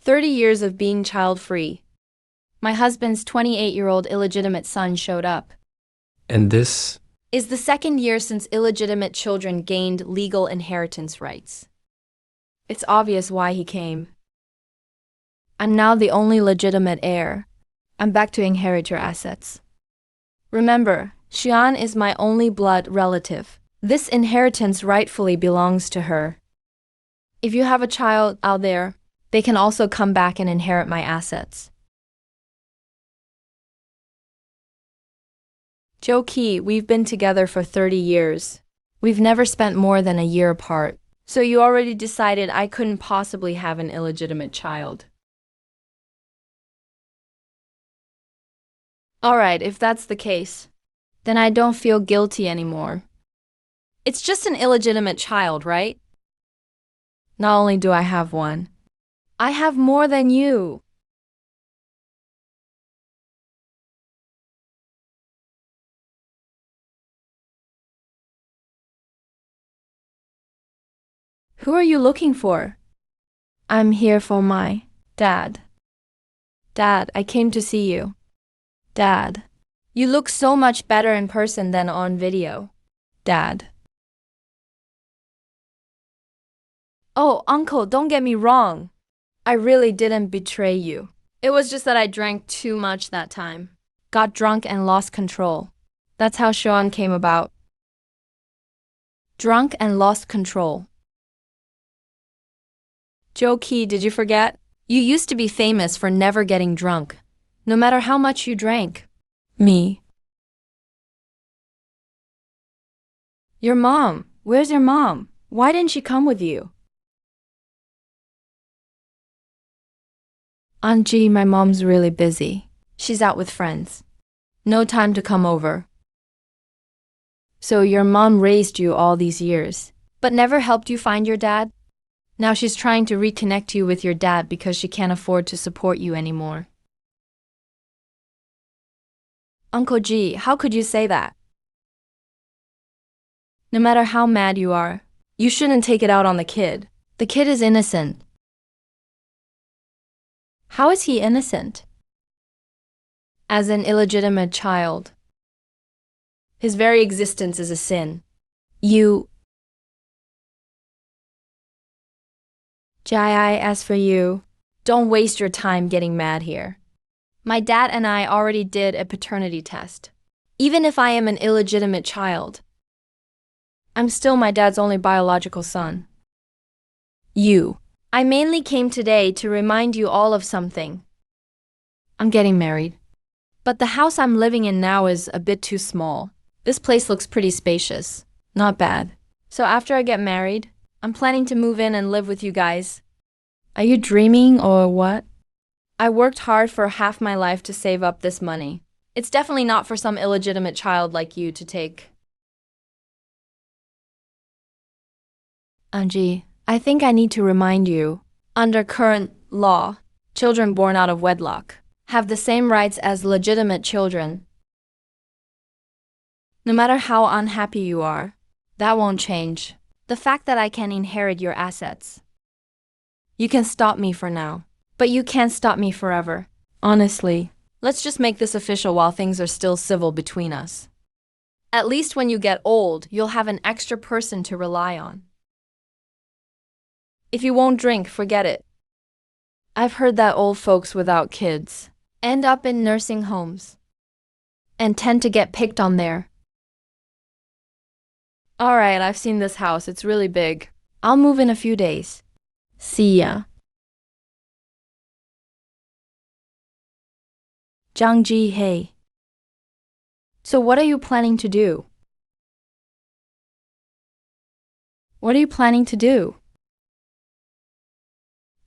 30 years of being child-free. My husband's 28-year-old illegitimate son showed up. And this Is the second year since illegitimate children gained legal inheritance rights. It's obvious why he came. I'm now the only legitimate heir. I'm back to inherit your assets. Remember, Xian is my only blood relative. This inheritance rightfully belongs to her. If you have a child out there, they can also come back and inherit my assets. Joe Key, we've been together for 30 years. We've never spent more than a year apart. So you already decided I couldn't possibly have an illegitimate child. Alright, if that's the case, then I don't feel guilty anymore. It's just an illegitimate child, right? Not only do I have one, I have more than you. Who are you looking for? I'm here for my dad. Dad, I came to see you. Dad, you look so much better in person than on video. Dad. Oh, Uncle, don't get me wrong. I really didn't betray you. It was just that I drank too much that time. Got drunk and lost control. That's how Sean came about. Drunk and lost control. Joe Key, did you forget? You used to be famous for never getting drunk, no matter how much you drank. Me. Your mom. Where's your mom? Why didn't she come with you? Anji, my mom's really busy. She's out with friends. No time to come over. So your mom raised you all these years, but never helped you find your dad? Now she's trying to reconnect you with your dad because she can't afford to support you anymore. Uncle G, how could you say that? No matter how mad you are, you shouldn't take it out on the kid. The kid is innocent. How is he innocent? As an illegitimate child. His very existence is a sin. Jai, as for you, don't waste your time getting mad here. My dad and I already did a paternity test. Even if I am an illegitimate child, I'm still my dad's only biological son. I mainly came today to remind you all of something. I'm getting married. But the house I'm living in now is a bit too small. This place looks pretty spacious. Not bad. So after I get married, I'm planning to move in and live with you guys. Are you dreaming or what? I worked hard for half my life to save up this money. It's definitely not for some illegitimate child like you to take. Anji, I think I need to remind you, under current law, children born out of wedlock have the same rights as legitimate children. No matter how unhappy you are, that won't change the fact that I can inherit your assets. You can stop me for now, but you can't stop me forever. Honestly, let's just make this official while things are still civil between us. At least when you get old, you'll have an extra person to rely on. If you won't drink, forget it. I've heard that old folks without kids end up in nursing homes and tend to get picked on there. Alright, I've seen this house. It's really big. I'll move in a few days. See ya. Zhang Ji, hey. So what are you planning to do? What are you planning to do?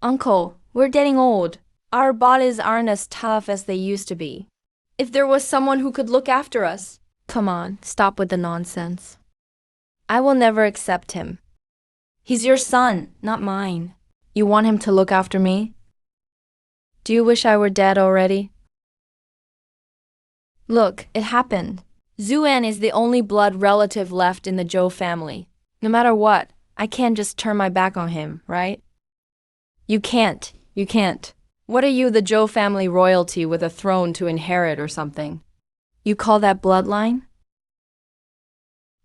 Uncle, we're getting old. Our bodies aren't as tough as they used to be. If there was someone who could look after us. Come on, stop with the nonsense. I will never accept him. He's your son, not mine. You want him to look after me? Do you wish I were dead already? Look, it happened. Zuan is the only blood relative left in the Zhou family. No matter what, I can't just turn my back on him, right? You can't. You can't. What are you, the Zhou family royalty with a throne to inherit or something? You call that bloodline?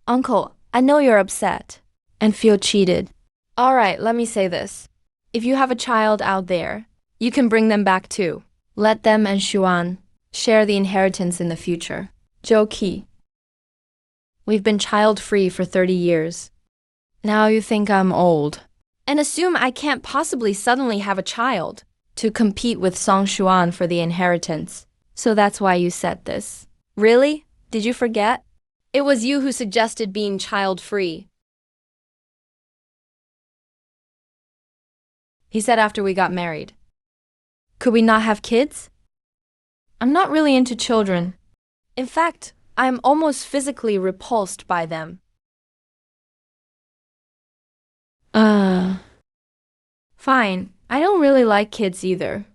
Uncle, I know you're upset and feel cheated. All right, let me say this. If you have a child out there, you can bring them back too. Let them and Xuan share the inheritance in the future. Zhou Qi. We've been child-free for 30 years. Now you think I'm old. And assume I can't possibly suddenly have a child to compete with Song Xuan for the inheritance. So that's why you said this. Really? Did you forget? It was you who suggested being child-free. He said after we got married. Could we not have kids? I'm not really into children. In fact, I'm almost physically repulsed by them. Fine. I don't really like kids either.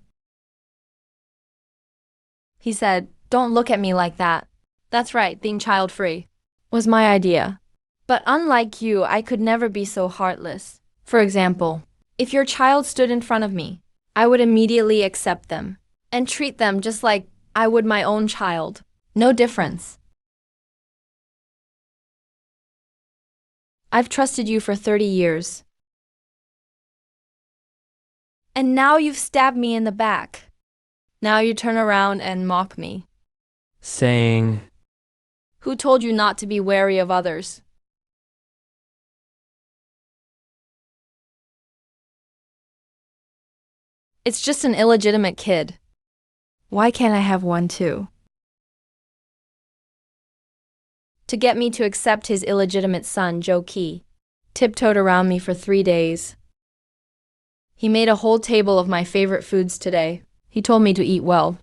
He said, don't look at me like that. That's right, being child-free was my idea. But unlike you, I could never be so heartless. For example, if your child stood in front of me, I would immediately accept them and treat them just like I would my own child. No difference. I've trusted you for 30 years. And now you've stabbed me in the back. Now you turn around and mock me. saying, Who told you not to be wary of others? It's just an illegitimate kid. Why can't I have one too? To get me to accept his illegitimate son, Zhou Qi, tiptoed around me for 3 days. He made a whole table of my favorite foods today. He told me to eat well.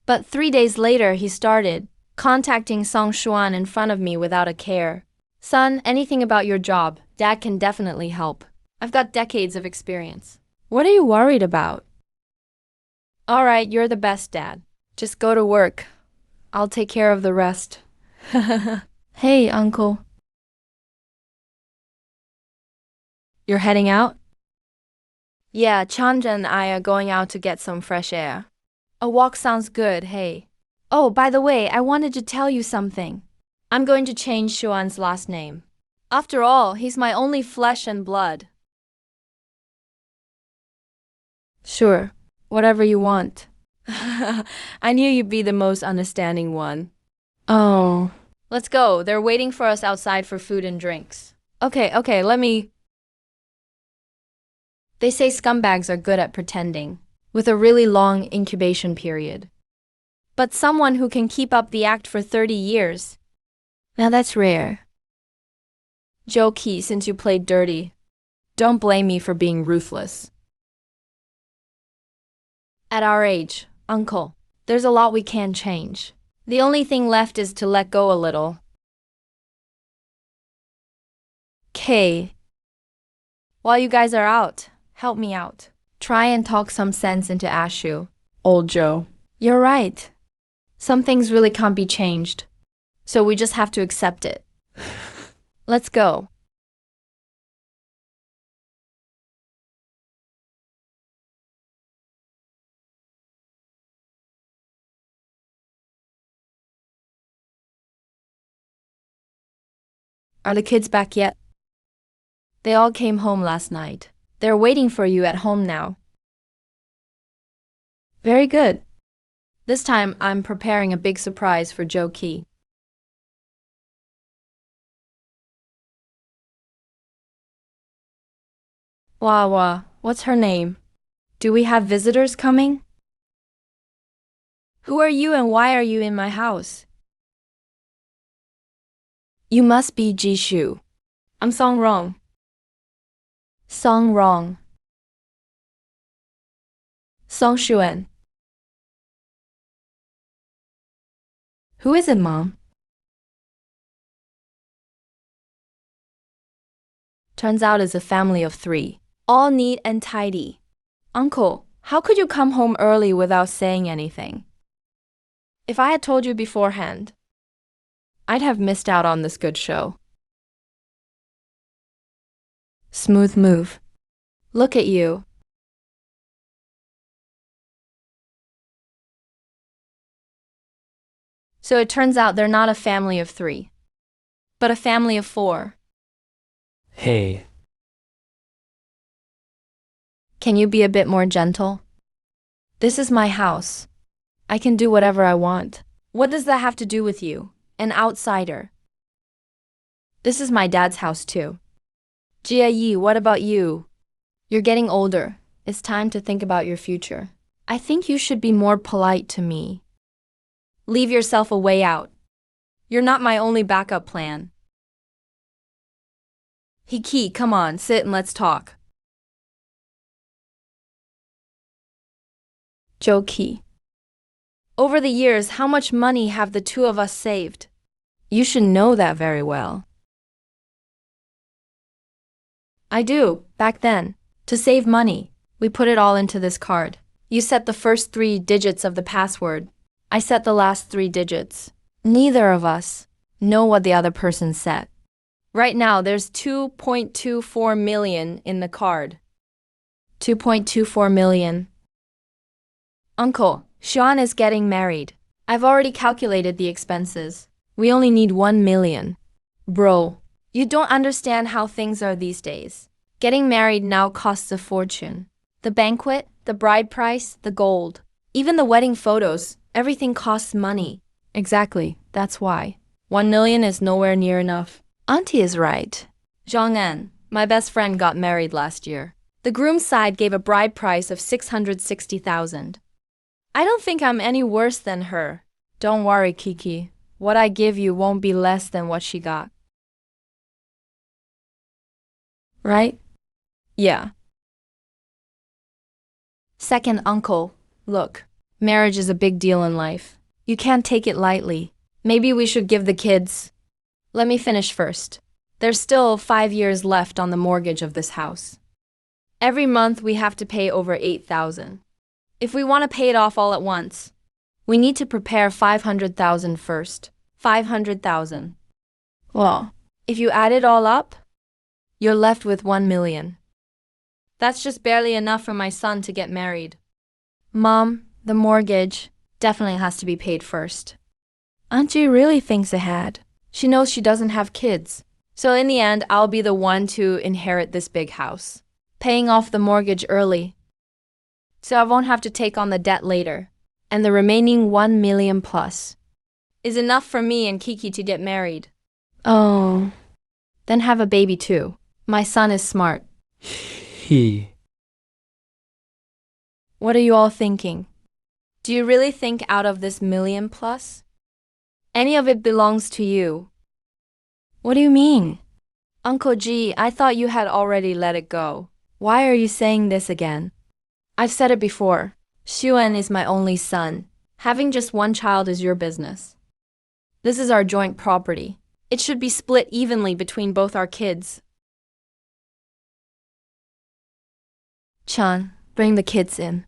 But 3 days later, he started contacting Song Xuan in front of me without a care. Son, anything about your job, Dad can definitely help. I've got decades of experience. What are you worried about? All right, you're the best, Dad. Just go to work. I'll take care of the rest. Hey, Uncle. You're heading out? Yeah, Chanja and I are going out to get some fresh air. A walk sounds good, hey. Oh, by the way, I wanted to tell you something. I'm going to change Xuan's last name. After all, he's my only flesh and blood. Sure, whatever you want. I knew you'd be the most understanding one. Oh. Let's go. They're waiting for us outside for food and drinks. Okay, let me... They say scumbags are good at pretending, with a really long incubation period. But someone who can keep up the act for 30 years, now that's rare. Zhou Qi, since you played dirty, don't blame me for being ruthless. At our age, Uncle, there's a lot we can't change. The only thing left is to let go a little. Kay, while you guys are out, help me out. Try and talk some sense into Ashu. Old Joe. You're right. Some things really can't be changed. So we just have to accept it. Let's go. Are the kids back yet? They all came home last night. They're waiting for you at home now. Very good. This time, I'm preparing a big surprise for Zhou Qi. Wawa, what's her name? Do we have visitors coming? Who are you and why are you in my house? You must be Jishu. I'm Song Rong. Song Rong. Song Xuan. Who is it, Mom? Turns out it's a family of 3, all neat and tidy. Uncle, how could you come home early without saying anything? If I had told you beforehand, I'd have missed out on this good show. Smooth move. Look at you. So it turns out they're not a family of 3, but a family of 4. Hey, Can you be a bit more gentle? This is my house. I can do whatever I want. What does that have to do with you, an outsider? This is my dad's house too. Jia Yi, what about you? You're getting older. It's time to think about your future. I think you should be more polite to me. Leave yourself a way out. You're not my only backup plan. Hiki, come on, sit and let's talk. Joki. Over the years, how much money have the two of us saved? You should know that very well. I do, back then. To save money, we put it all into this card. You set the first 3 digits of the password. I set the last 3 digits. Neither of us know what the other person set. Right now, there's 2.24 million in the card. 2.24 million. Uncle, Sean is getting married. I've already calculated the expenses. We only need 1 million. Bro, you don't understand how things are these days. Getting married now costs a fortune. The banquet, the bride price, the gold. Even the wedding photos, everything costs money. Exactly, that's why. 1 million is nowhere near enough. Auntie is right. Zhang-en, my best friend, got married last year. The groom's side gave a bride price of 660,000. I don't think I'm any worse than her. Don't worry, Kiki. What I give you won't be less than what she got. Right? Yeah. Second, uncle, look, marriage is a big deal in life. You can't take it lightly. Maybe we should give the kids. Let me finish first. There's still 5 years left on the mortgage of this house. Every month we have to pay over 8,000. If we want to pay it off all at once, we need to prepare 500,000 first. 500,000. Well, if you add it all up, you're left with 1 million. That's just barely enough for my son to get married. Mom, the mortgage definitely has to be paid first. Auntie really thinks ahead. She knows she doesn't have kids. So in the end, I'll be the one to inherit this big house, paying off the mortgage early. So I won't have to take on the debt later. And the remaining 1 million plus is enough for me and Kiki to get married. Oh, then have a baby too. My son is smart. he, What are you all thinking? Do you really think out of this million plus, any of it belongs to you? What do you mean? Uncle G, I thought you had already let it go. Why are you saying this again? I've said it before. Xuan is my only son. Having just one child is your business. This is our joint property. It should be split evenly between both our kids. Chan, bring the kids in.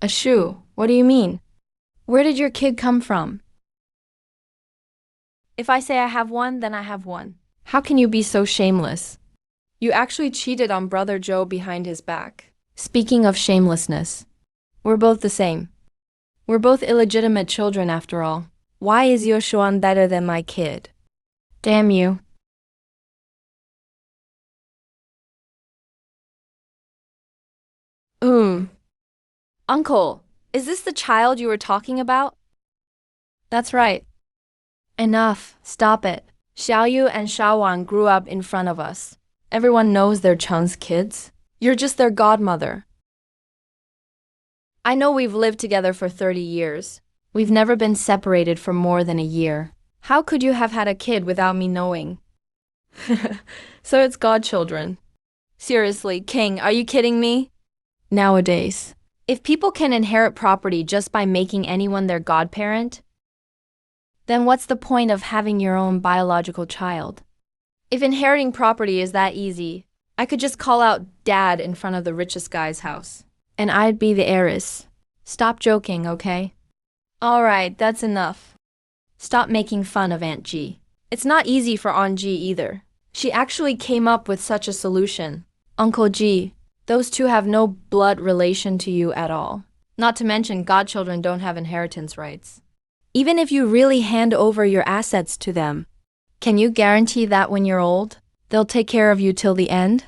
A shoe? What do you mean? Where did your kid come from? If I say I have one, then I have one. How can you be so shameless? You actually cheated on Brother Joe behind his back. Speaking of shamelessness, we're both the same. We're both illegitimate children after all. Why is your Xuan better than my kid? Damn you. Uncle, is this the child you were talking about? That's right. Enough, stop it. Xiaoyu and Xiaowan grew up in front of us. Everyone knows they're Cheng's kids. You're just their godmother. I know we've lived together for 30 years. We've never been separated for more than a year. How could you have had a kid without me knowing? So it's godchildren. Seriously, King, are you kidding me? Nowadays, if people can inherit property just by making anyone their godparent, then what's the point of having your own biological child? If inheriting property is that easy, I could just call out Dad in front of the richest guy's house. And I'd be the heiress. Stop joking, okay? Alright, that's enough. Stop making fun of Aunt G. It's not easy for Aunt G either. She actually came up with such a solution. Uncle G, those two have no blood relation to you at all. Not to mention godchildren don't have inheritance rights. Even if you really hand over your assets to them, can you guarantee that when you're old, they'll take care of you till the end?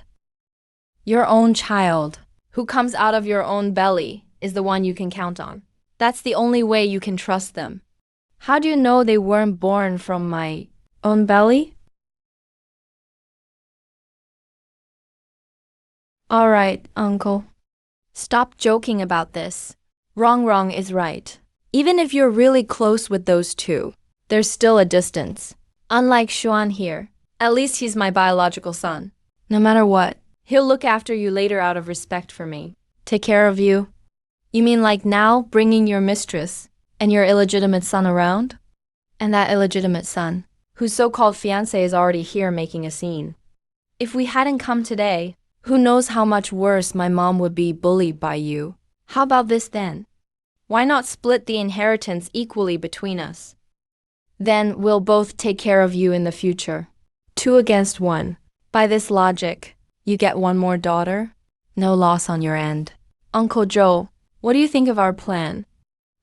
Your own child, who comes out of your own belly, is the one you can count on. That's the only way you can trust them. How do you know they weren't born from my own belly? All right, Uncle. Stop joking about this. Wrong is right. Even if you're really close with those two, there's still a distance. Unlike Xuan here, at least he's my biological son. No matter what, he'll look after you later out of respect for me. Take care of you. You mean like now bringing your mistress and your illegitimate son around? And that illegitimate son, whose so-called fiancé is already here making a scene. If we hadn't come today, who knows how much worse my mom would be bullied by you. How about this then? Why not split the inheritance equally between us? Then we'll both take care of you in the future. 2 against 1. By this logic, you get one more daughter? No loss on your end. Uncle Joe, what do you think of our plan?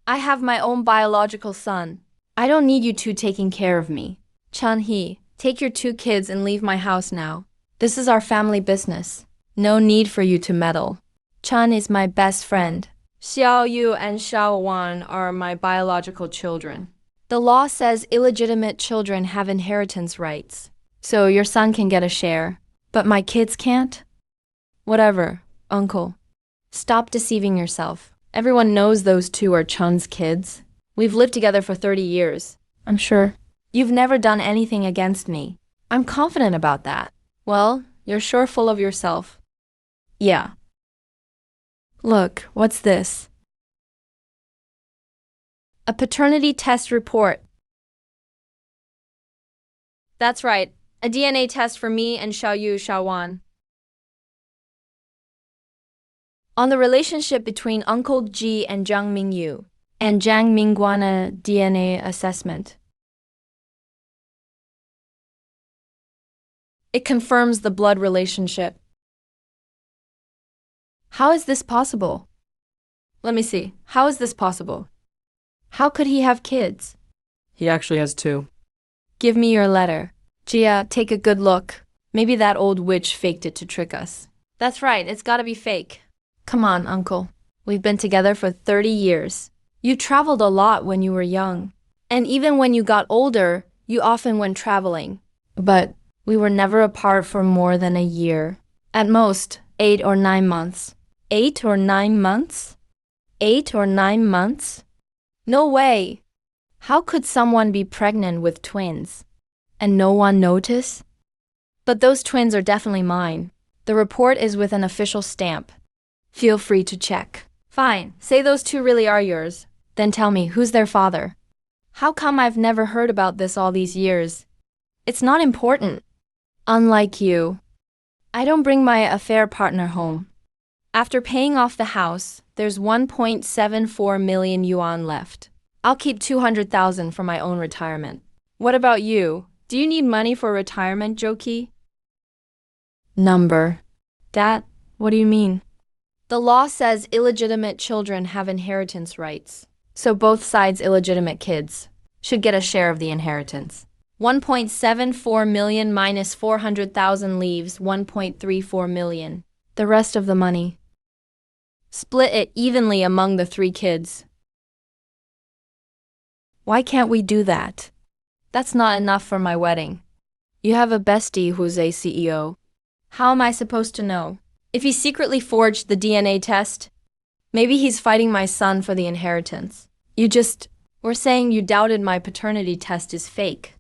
I have my own biological son. I don't need you two taking care of me. Chun-hee, take your 2 kids and leave my house now. This is our family business. No need for you to meddle. Chun is my best friend. Xiao Yu and Xiao Wan are my biological children. The law says illegitimate children have inheritance rights. So your son can get a share, but my kids can't? Whatever, Uncle. Stop deceiving yourself. Everyone knows those 2 are Chun's kids. We've lived together for 30 years. I'm sure. You've never done anything against me. I'm confident about that. Well, you're sure full of yourself. Yeah. Look, what's this? A paternity test report. That's right, a DNA test for me and Xiao Yu Xiaowan. On the relationship between Uncle Ji and Zhang Mingyu, and Zhang Mingguan DNA assessment. It confirms the blood relationship. How is this possible? Let me see. How is this possible? How could he have kids? He actually has 2. Give me your letter. Jia, take a good look. Maybe that old witch faked it to trick us. That's right, it's gotta be fake. Come on, Uncle. We've been together for 30 years. You traveled a lot when you were young. And even when you got older, you often went traveling. But we were never apart for more than a year. At most, 8 or 9 months. 8 or 9 months? 8 or 9 months? No way! How could someone be pregnant with twins? And no one notice? But those twins are definitely mine. The report is with an official stamp. Feel free to check. Fine, say those 2 really are yours. Then tell me, who's their father? How come I've never heard about this all these years? It's not important. Unlike you, I don't bring my affair partner home. After paying off the house, there's 1.74 million yuan left. I'll keep 200,000 for my own retirement. What about you? Do you need money for retirement, Joki? Number. Dad, what do you mean? The law says illegitimate children have inheritance rights. So both sides' illegitimate kids should get a share of the inheritance. 1.74 million minus 400,000 leaves 1.34 million. The rest of the money. Split it evenly among the 3 kids. Why can't we do that? That's not enough for my wedding. You have a bestie who's a CEO. How am I supposed to know? If he secretly forged the DNA test, maybe he's fighting my son for the inheritance. You just were saying you doubted my paternity test is fake.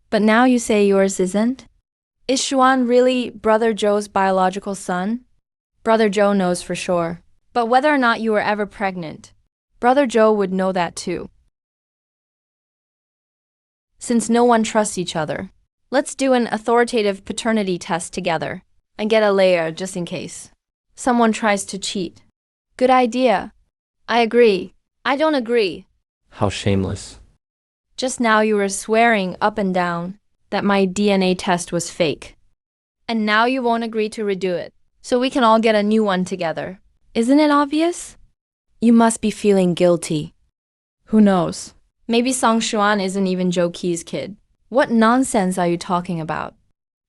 But now you say yours isn't? Is Xuan really Brother Joe's biological son? Brother Joe knows for sure. But whether or not you were ever pregnant, Brother Joe would know that too. Since no one trusts each other, Let's do an authoritative paternity test together and get a layer just in case someone tries to cheat. Good idea. I agree. I don't agree. How shameless. Just now you were swearing up and down that my DNA test was fake. And now you won't agree to redo it, so we can all get a new one together. Isn't it obvious? You must be feeling guilty. Who knows? Maybe Song Xuan isn't even Joe Key's kid. What nonsense are you talking about?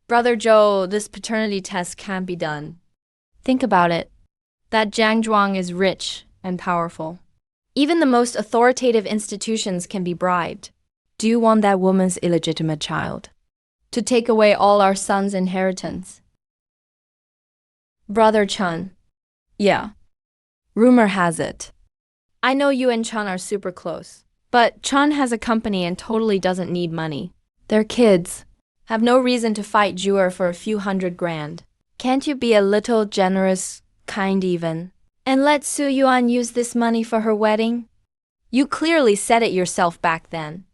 Brother Joe, this paternity test can't be done. Think about it. That Jiang Zhuang is rich and powerful. Even the most authoritative institutions can be bribed. Do you want that woman's illegitimate child to take away all our son's inheritance? Brother Chen. Yeah. Rumor has it. I know you and Chen are super close, but Chen has a company and totally doesn't need money. Their kids have no reason to fight Jewer for a few $100,000. Can't you be a little generous, kind even, and let Su Yuan use this money for her wedding? You clearly said it yourself back then.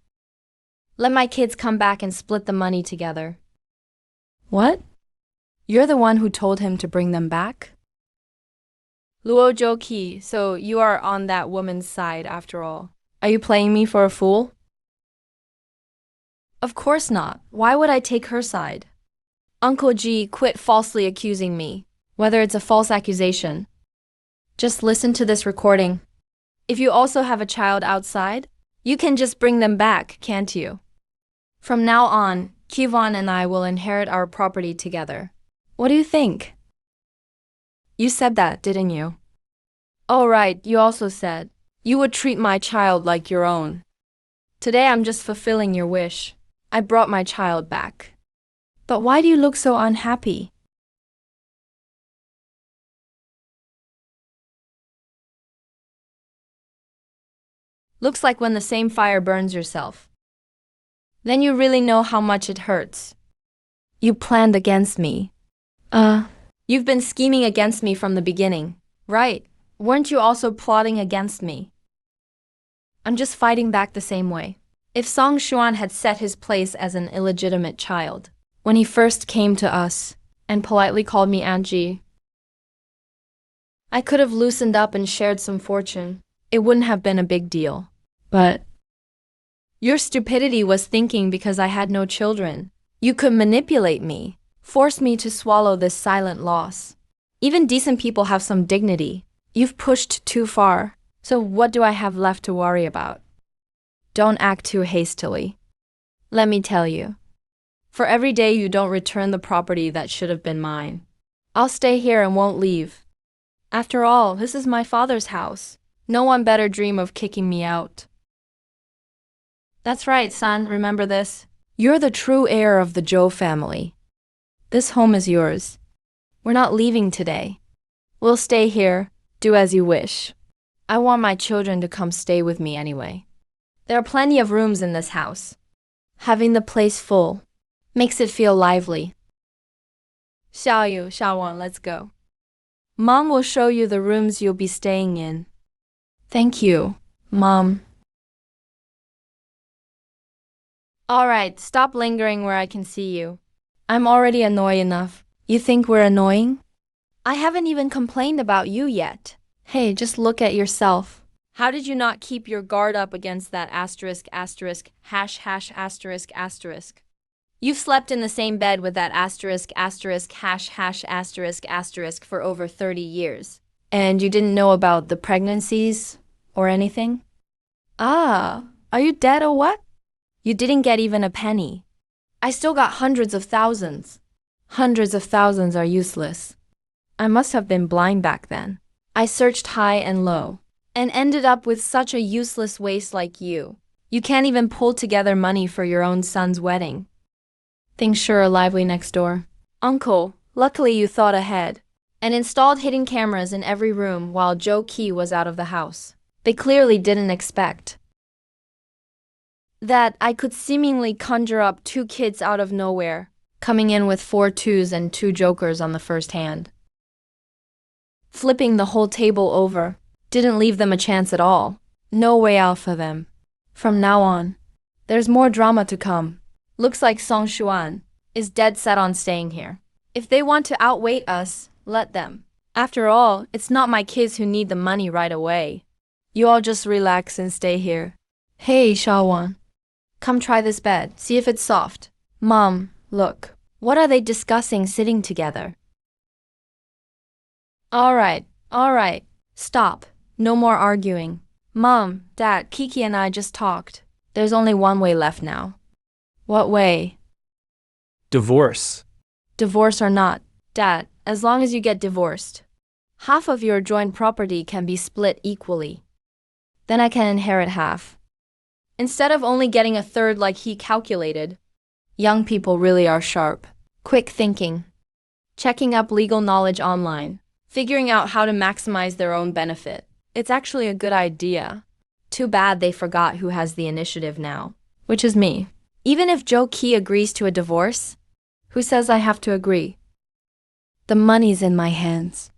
Let my kids come back and split the money together. What? You're the one who told him to bring them back? Luo Zhouqi, so you are on that woman's side after all. Are you playing me for a fool? Of course not. Why would I take her side? Uncle G, quit falsely accusing me, whether it's a false accusation. Just listen to this recording. If you also have a child outside, you can just bring them back, can't you? From now on, Kivon and I will inherit our property together. What do you think? You said that, didn't you? Oh right, you also said you would treat my child like your own. Today I'm just fulfilling your wish. I brought my child back. But why do you look so unhappy? Looks like when the same fire burns yourself. Then you really know how much it hurts. You planned against me. You've been scheming against me from the beginning, right? Weren't you also plotting against me? I'm just fighting back the same way. If Song Xuan had set his place as an illegitimate child, when he first came to us and politely called me Angie, I could have loosened up and shared some fortune. It wouldn't have been a big deal. But your stupidity was thinking because I had no children, you could manipulate me, force me to swallow this silent loss. Even decent people have some dignity. You've pushed too far, so what do I have left to worry about? Don't act too hastily. Let me tell you. For every day you don't return the property that should have been mine, I'll stay here and won't leave. After all, this is my father's house. No one better dream of kicking me out. That's right, son, remember this. You're the true heir of the Zhou family. This home is yours. We're not leaving today. We'll stay here, do as you wish. I want my children to come stay with me anyway. There are plenty of rooms in this house. Having the place full makes it feel lively. Xiaoyu, Xiaowang, let's go. Mom will show you the rooms you'll be staying in. Thank you, Mom. All right, stop lingering where I can see you. I'm already annoyed enough. You think we're annoying? I haven't even complained about you yet. Hey, just look at yourself. How did you not keep your guard up against that asterisk, asterisk, hash, hash, asterisk, asterisk? You've slept in the same bed with that asterisk, asterisk, hash, hash, asterisk, asterisk for over 30 years. And you didn't know about the pregnancies or anything? Ah, are you dead or what? You didn't get even a penny. I still got hundreds of thousands. Hundreds of thousands are useless. I must have been blind back then. I searched high and low, and ended up with such a useless waste like you. You can't even pull together money for your own son's wedding. Things sure are lively next door. Uncle, luckily you thought ahead, and installed hidden cameras in every room while Joe Key was out of the house. They clearly didn't expect that I could seemingly conjure up 2 kids out of nowhere, coming in with 4 twos and 2 jokers on the first hand. Flipping the whole table over, didn't leave them a chance at all. No way out for them. From now on, there's more drama to come. Looks like Song Xuan is dead set on staying here. If they want to outwait us, let them. After all, it's not my kids who need the money right away. You all just relax and stay here. Hey, Shawan. Come try this bed, see if it's soft. Mom, look. What are they discussing sitting together? All right. Stop. No more arguing. Mom, Dad, Kiki and I just talked. There's only one way left now. What way? Divorce. Divorce or not, Dad, as long as you get divorced, half of your joint property can be split equally. Then I can inherit half. Instead of only getting a third like he calculated. Young people really are sharp. Quick thinking. Checking up legal knowledge online. Figuring out how to maximize their own benefit. It's actually a good idea. Too bad they forgot who has the initiative now. Which is me. Even if Joe Key agrees to a divorce, who says I have to agree? The money's in my hands.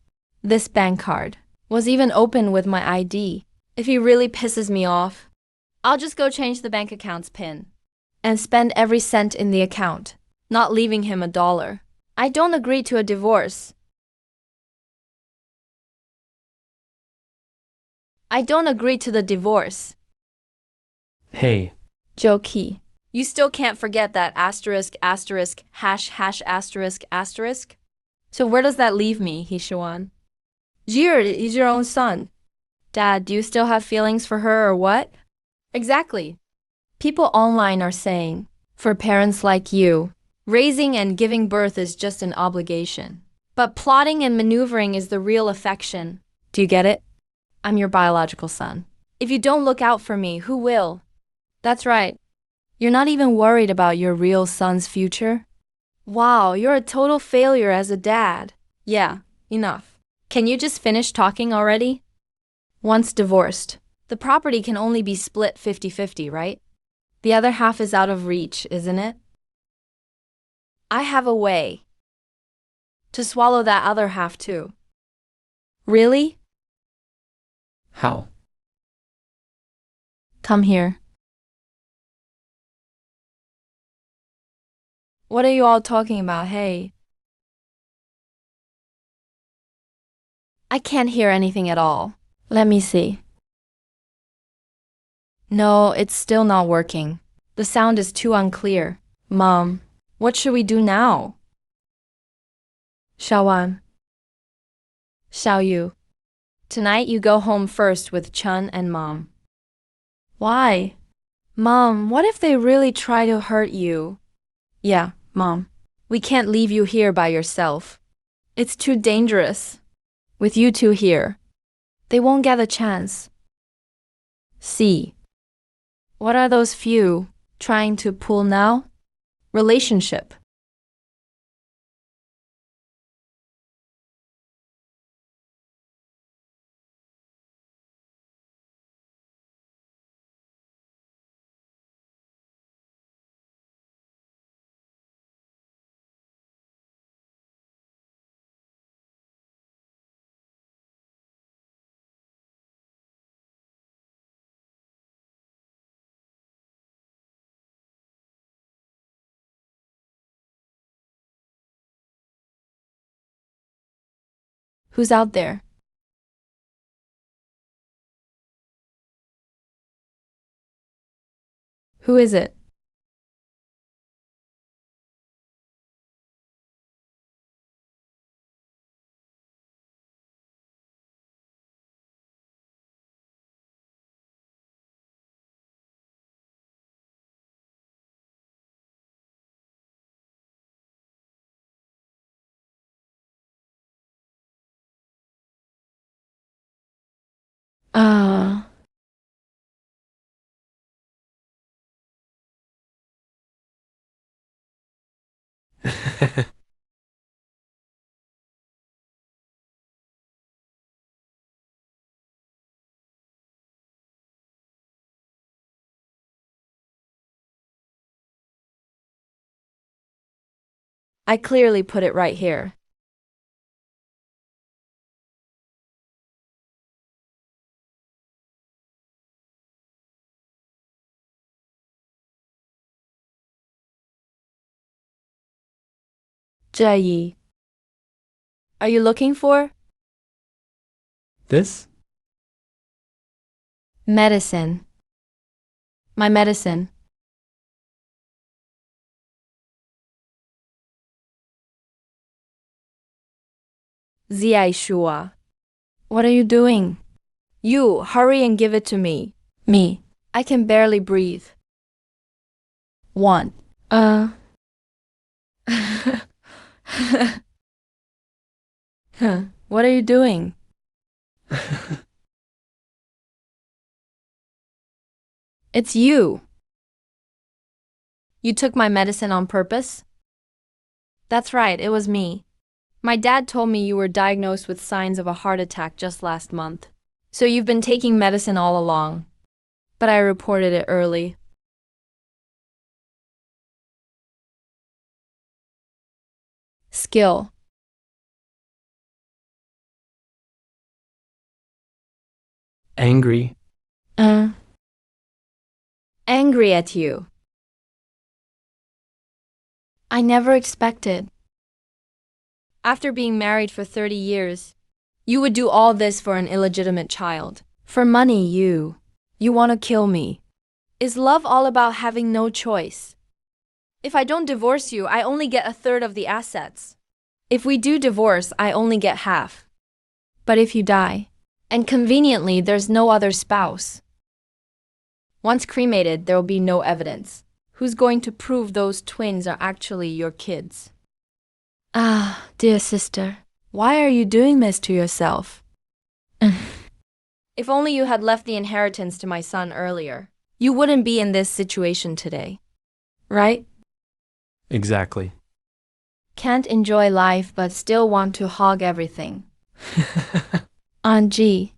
This bank card was even open with my ID. If he really pisses me off, I'll just go change the bank account's PIN and spend every cent in the account, not leaving him $1. I don't agree to a divorce. I don't agree to the divorce. Hey. Joe Key. You still can't forget that asterisk, asterisk, hash, hash, asterisk, asterisk? So where does that leave me, Hishuan? Jir is your own son. Dad, do you still have feelings for her or what? Exactly. People online are saying, for parents like you, raising and giving birth is just an obligation. But plotting and maneuvering is the real affection. Do you get it? I'm your biological son. If you don't look out for me, who will? That's right. You're not even worried about your real son's future? Wow, you're a total failure as a dad. Yeah, enough. Can you just finish talking already? Once divorced, the property can only be split 50-50, right? The other half is out of reach, isn't it? I have a way to swallow that other half too. Really? How? Come here. What are you all talking about, hey? I can't hear anything at all. Let me see. No, it's still not working. The sound is too unclear. Mom, what should we do now? Shawan. Xiaoyu. Tonight you go home first with Chun and Mom. Why? Mom, what if they really try to hurt you? Yeah, Mom. We can't leave you here by yourself. It's too dangerous. With you two here, they won't get a chance. See. What are those few trying to pull now? Relationship. Who's out there? Who is it? Ah. I clearly put it right here. 这一. Are you looking for? This? Medicine. My medicine. Shua. What are you doing? You, hurry and give it to me. Me. I can barely breathe. 1. What are you doing? It's you. You took my medicine on purpose? That's right, it was me. My dad told me you were diagnosed with signs of a heart attack just last month. So you've been taking medicine all along. But I reported it early. Skill. Angry. Angry at you. I never expected. After being married for 30 years, you would do all this for an illegitimate child. For money, you want to kill me. Is love all about having no choice? If I don't divorce you, I only get 1/3 of the assets. If we do divorce, I only get half. But if you die, and conveniently there's no other spouse, once cremated, there will be no evidence. Who's going to prove those twins are actually your kids? Ah, dear sister, why are you doing this to yourself? If only you had left the inheritance to my son earlier, you wouldn't be in this situation today. Right? Exactly. Can't enjoy life but still want to hog everything. Aunt G,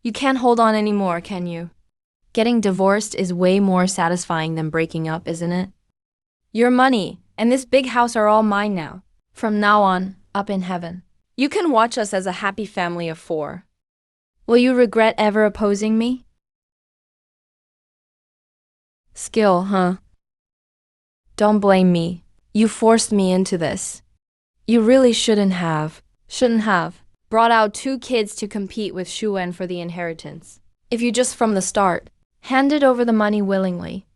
you can't hold on anymore, can you? Getting divorced is way more satisfying than breaking up, isn't it? Your money and this big house are all mine now. From now on, up in heaven. You can watch us as a happy family of 4. Will you regret ever opposing me? Skill, huh? Don't blame me. You forced me into this. You really shouldn't have brought out 2 kids to compete with Shuwen for the inheritance. If you just from the start handed over the money willingly,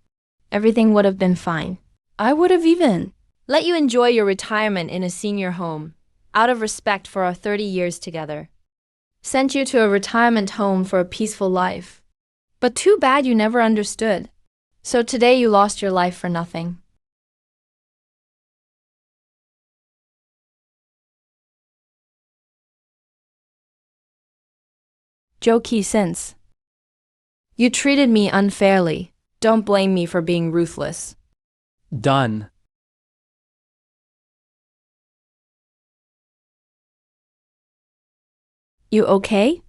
everything would have been fine. I would have even let you enjoy your retirement in a senior home, out of respect for our 30 years together. Sent you to a retirement home for a peaceful life. But too bad you never understood. So today you lost your life for nothing. Jokey since. You treated me unfairly. Don't blame me for being ruthless. Done. You okay?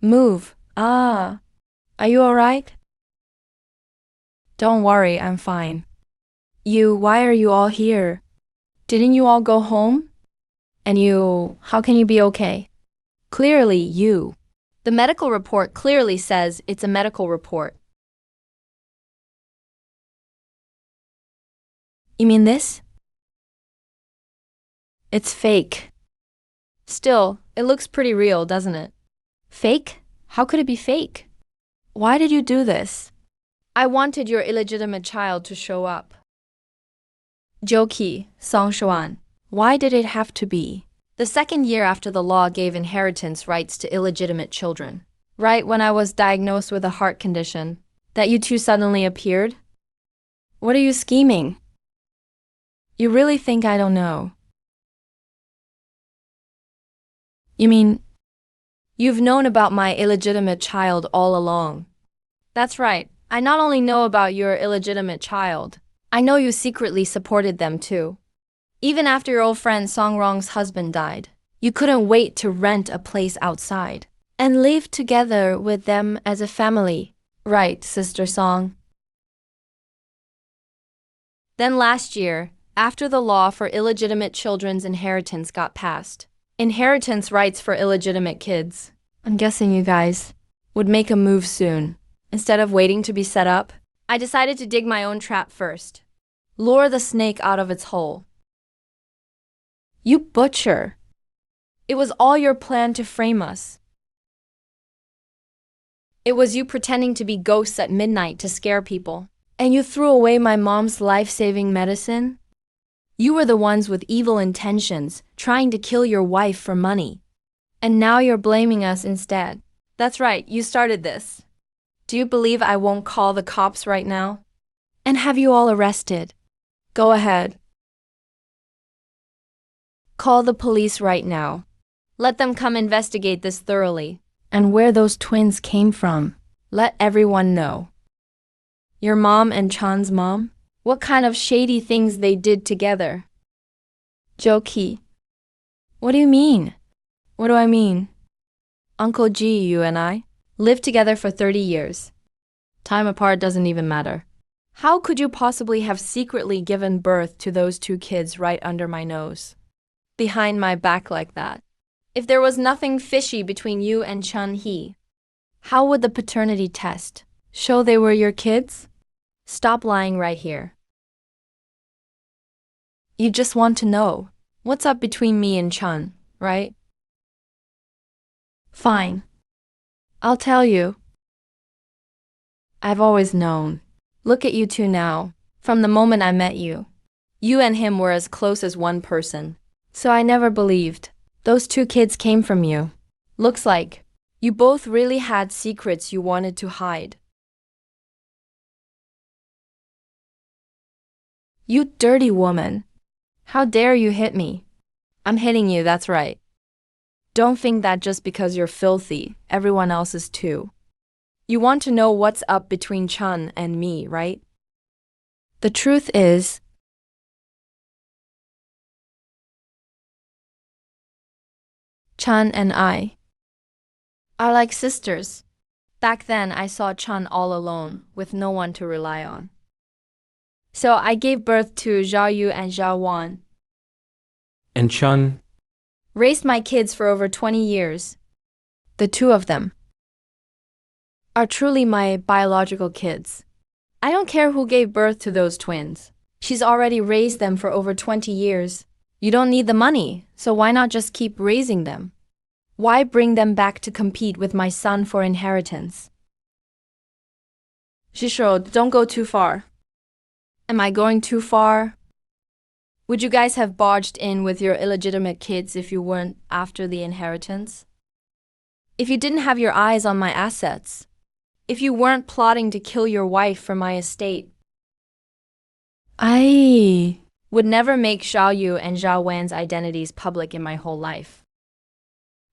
Move. Are you alright? Don't worry, I'm fine. Why are you all here? Didn't you all go home? And how can you be okay? Clearly, The medical report clearly says it's a medical report. You mean this? It's fake. Still, it looks pretty real, doesn't it? Fake? How could it be fake? Why did you do this? I wanted your illegitimate child to show up. Jokey, Songshuan. Why did it have to be? The second year after the law gave inheritance rights to illegitimate children. Right when I was diagnosed with a heart condition. That you two suddenly appeared? What are you scheming? You really think I don't know? You mean, you've known about my illegitimate child all along? That's right. I not only know about your illegitimate child, I know you secretly supported them too. Even after your old friend Songrong's husband died, you couldn't wait to rent a place outside and live together with them as a family. Right, Sister Song? Then last year, after the law for illegitimate children's inheritance got passed, inheritance rights for illegitimate kids, I'm guessing you guys would make a move soon. Instead of waiting to be set up, I decided to dig my own trap first. Lure the snake out of its hole. You butcher! It was all your plan to frame us. It was you pretending to be ghosts at midnight to scare people. And you threw away my mom's life-saving medicine? You were the ones with evil intentions, trying to kill your wife for money. And now you're blaming us instead. That's right, you started this. Do you believe I won't call the cops right now? And have you all arrested? Go ahead. Call the police right now. Let them come investigate this thoroughly. And where those twins came from, let everyone know. Your mom and Chan's mom? What kind of shady things they did together? Jokey. What do you mean? What do I mean? Uncle G, you and I lived together for 30 years. Time apart doesn't even matter. How could you possibly have secretly given birth to those two kids right under my nose? Behind my back like that? If there was nothing fishy between you and Chun-hee, how would the paternity test show they were your kids? Stop lying right here. You just want to know what's up between me and Chun, right? Fine. I'll tell you. I've always known. Look at you two now. From the moment I met you, you and him were as close as one person. So I never believed those two kids came from you. Looks like you both really had secrets you wanted to hide. You dirty woman. How dare you hit me? I'm hitting you, that's right. Don't think that just because you're filthy, everyone else is too. You want to know what's up between Chun and me, right? The truth is, Chun and I are like sisters. Back then, I saw Chun all alone, with no one to rely on. So I gave birth to Zhao Yu and Zhao Wan. And Chun? Raised my kids for over 20 years. The two of them are truly my biological kids. I don't care who gave birth to those twins. She's already raised them for over 20 years. You don't need the money, so why not just keep raising them? Why bring them back to compete with my son for inheritance? Shishiro, don't go too far. Am I going too far? Would you guys have barged in with your illegitimate kids if you weren't after the inheritance? If you didn't have your eyes on my assets? If you weren't plotting to kill your wife for my estate? I would never make Xiao Yu and Zhao Wan's identities public in my whole life.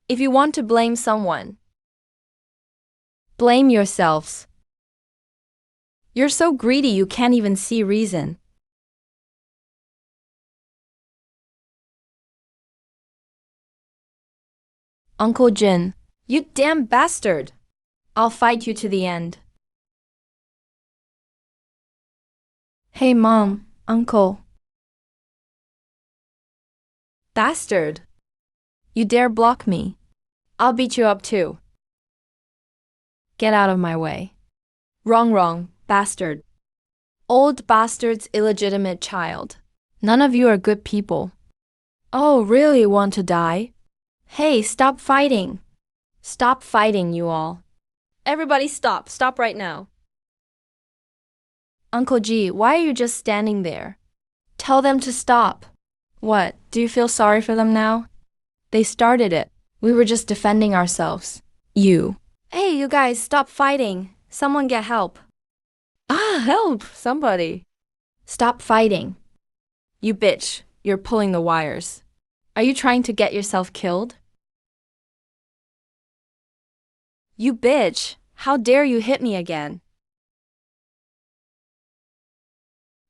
If you want to blame someone, blame yourselves. You're so greedy you can't even see reason. Uncle Jin, you damn bastard! I'll fight you to the end. Hey Mom, Uncle. Bastard! You dare block me? I'll beat you up too. Get out of my way. Wrong, bastard. Old bastard's illegitimate child. None of you are good people. Oh, really want to die? Hey, stop fighting. Stop fighting, you all. Everybody stop. Stop right now. Uncle G, why are you just standing there? Tell them to stop. What, do you feel sorry for them now? They started it. We were just defending ourselves. You. Hey, you guys, stop fighting. Someone get help. Help, somebody. Stop fighting. You bitch, you're pulling the wires. Are you trying to get yourself killed? You bitch, how dare you hit me again?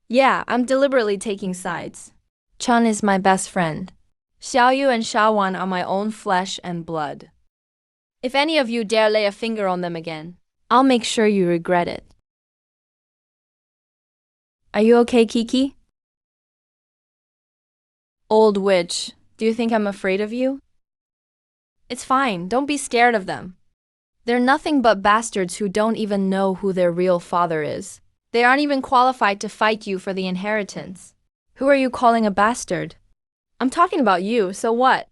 Yeah, I'm deliberately taking sides. Chun is my best friend. Xiao Yu and Xiao Wan are my own flesh and blood. If any of you dare lay a finger on them again, I'll make sure you regret it. Are you okay, Kiki? Old witch, do you think I'm afraid of you? It's fine, don't be scared of them. They're nothing but bastards who don't even know who their real father is. They aren't even qualified to fight you for the inheritance. Who are you calling a bastard? I'm talking about you, so what?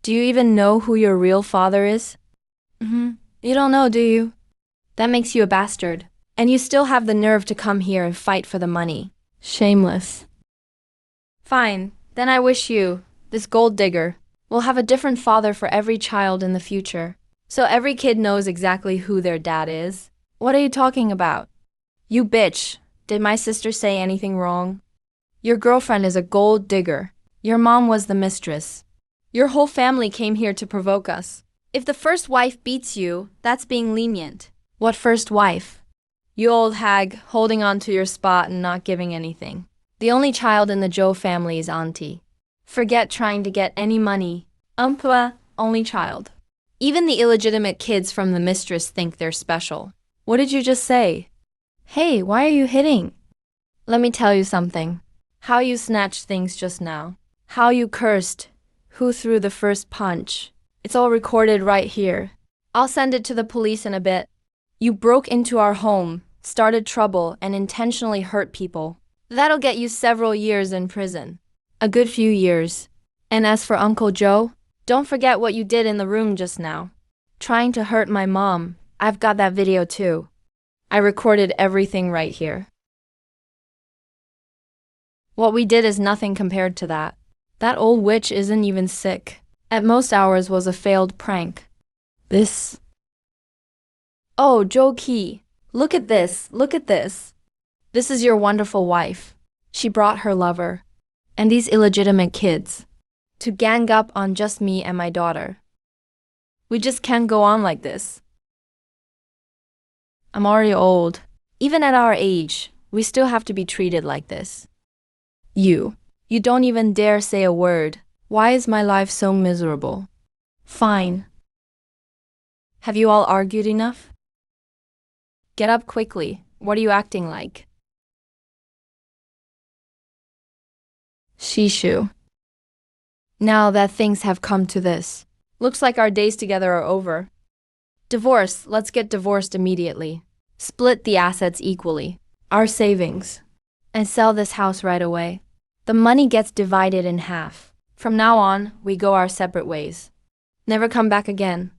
Do you even know who your real father is? You don't know, do you? That makes you a bastard. And you still have the nerve to come here and fight for the money. Shameless. Fine, then I wish you, this gold digger, will have a different father for every child in the future. So every kid knows exactly who their dad is. What are you talking about? You bitch, did my sister say anything wrong? Your girlfriend is a gold digger. Your mom was the mistress. Your whole family came here to provoke us. If the first wife beats you, that's being lenient. What first wife? You old hag, holding on to your spot and not giving anything. The only child in the Joe family is auntie. Forget trying to get any money. Only child. Even the illegitimate kids from the mistress think they're special. What did you just say? Hey, why are you hitting? Let me tell you something. How you snatched things just now. How you cursed. Who threw the first punch. It's all recorded right here. I'll send it to the police in a bit. You broke into our home, started trouble, and intentionally hurt people. That'll get you several years in prison. A good few years. And as for Uncle Joe, don't forget what you did in the room just now. Trying to hurt my mom. I've got that video too. I recorded everything right here. What we did is nothing compared to that. That old witch isn't even sick. At most ours was a failed prank. This. Oh, Joe Key. Look at this, look at this. This is your wonderful wife. She brought her lover. And these illegitimate kids. To gang up on just me and my daughter. We just can't go on like this. I'm already old. Even at our age, we still have to be treated like this. You don't even dare say a word. Why is my life so miserable? Fine. Have you all argued enough? Get up quickly. What are you acting like? Shishu. Now that things have come to this, looks like our days together are over. Divorce, let's get divorced immediately. Split the assets equally, our savings, and sell this house right away. The money gets divided in half. From now on, we go our separate ways. Never come back again.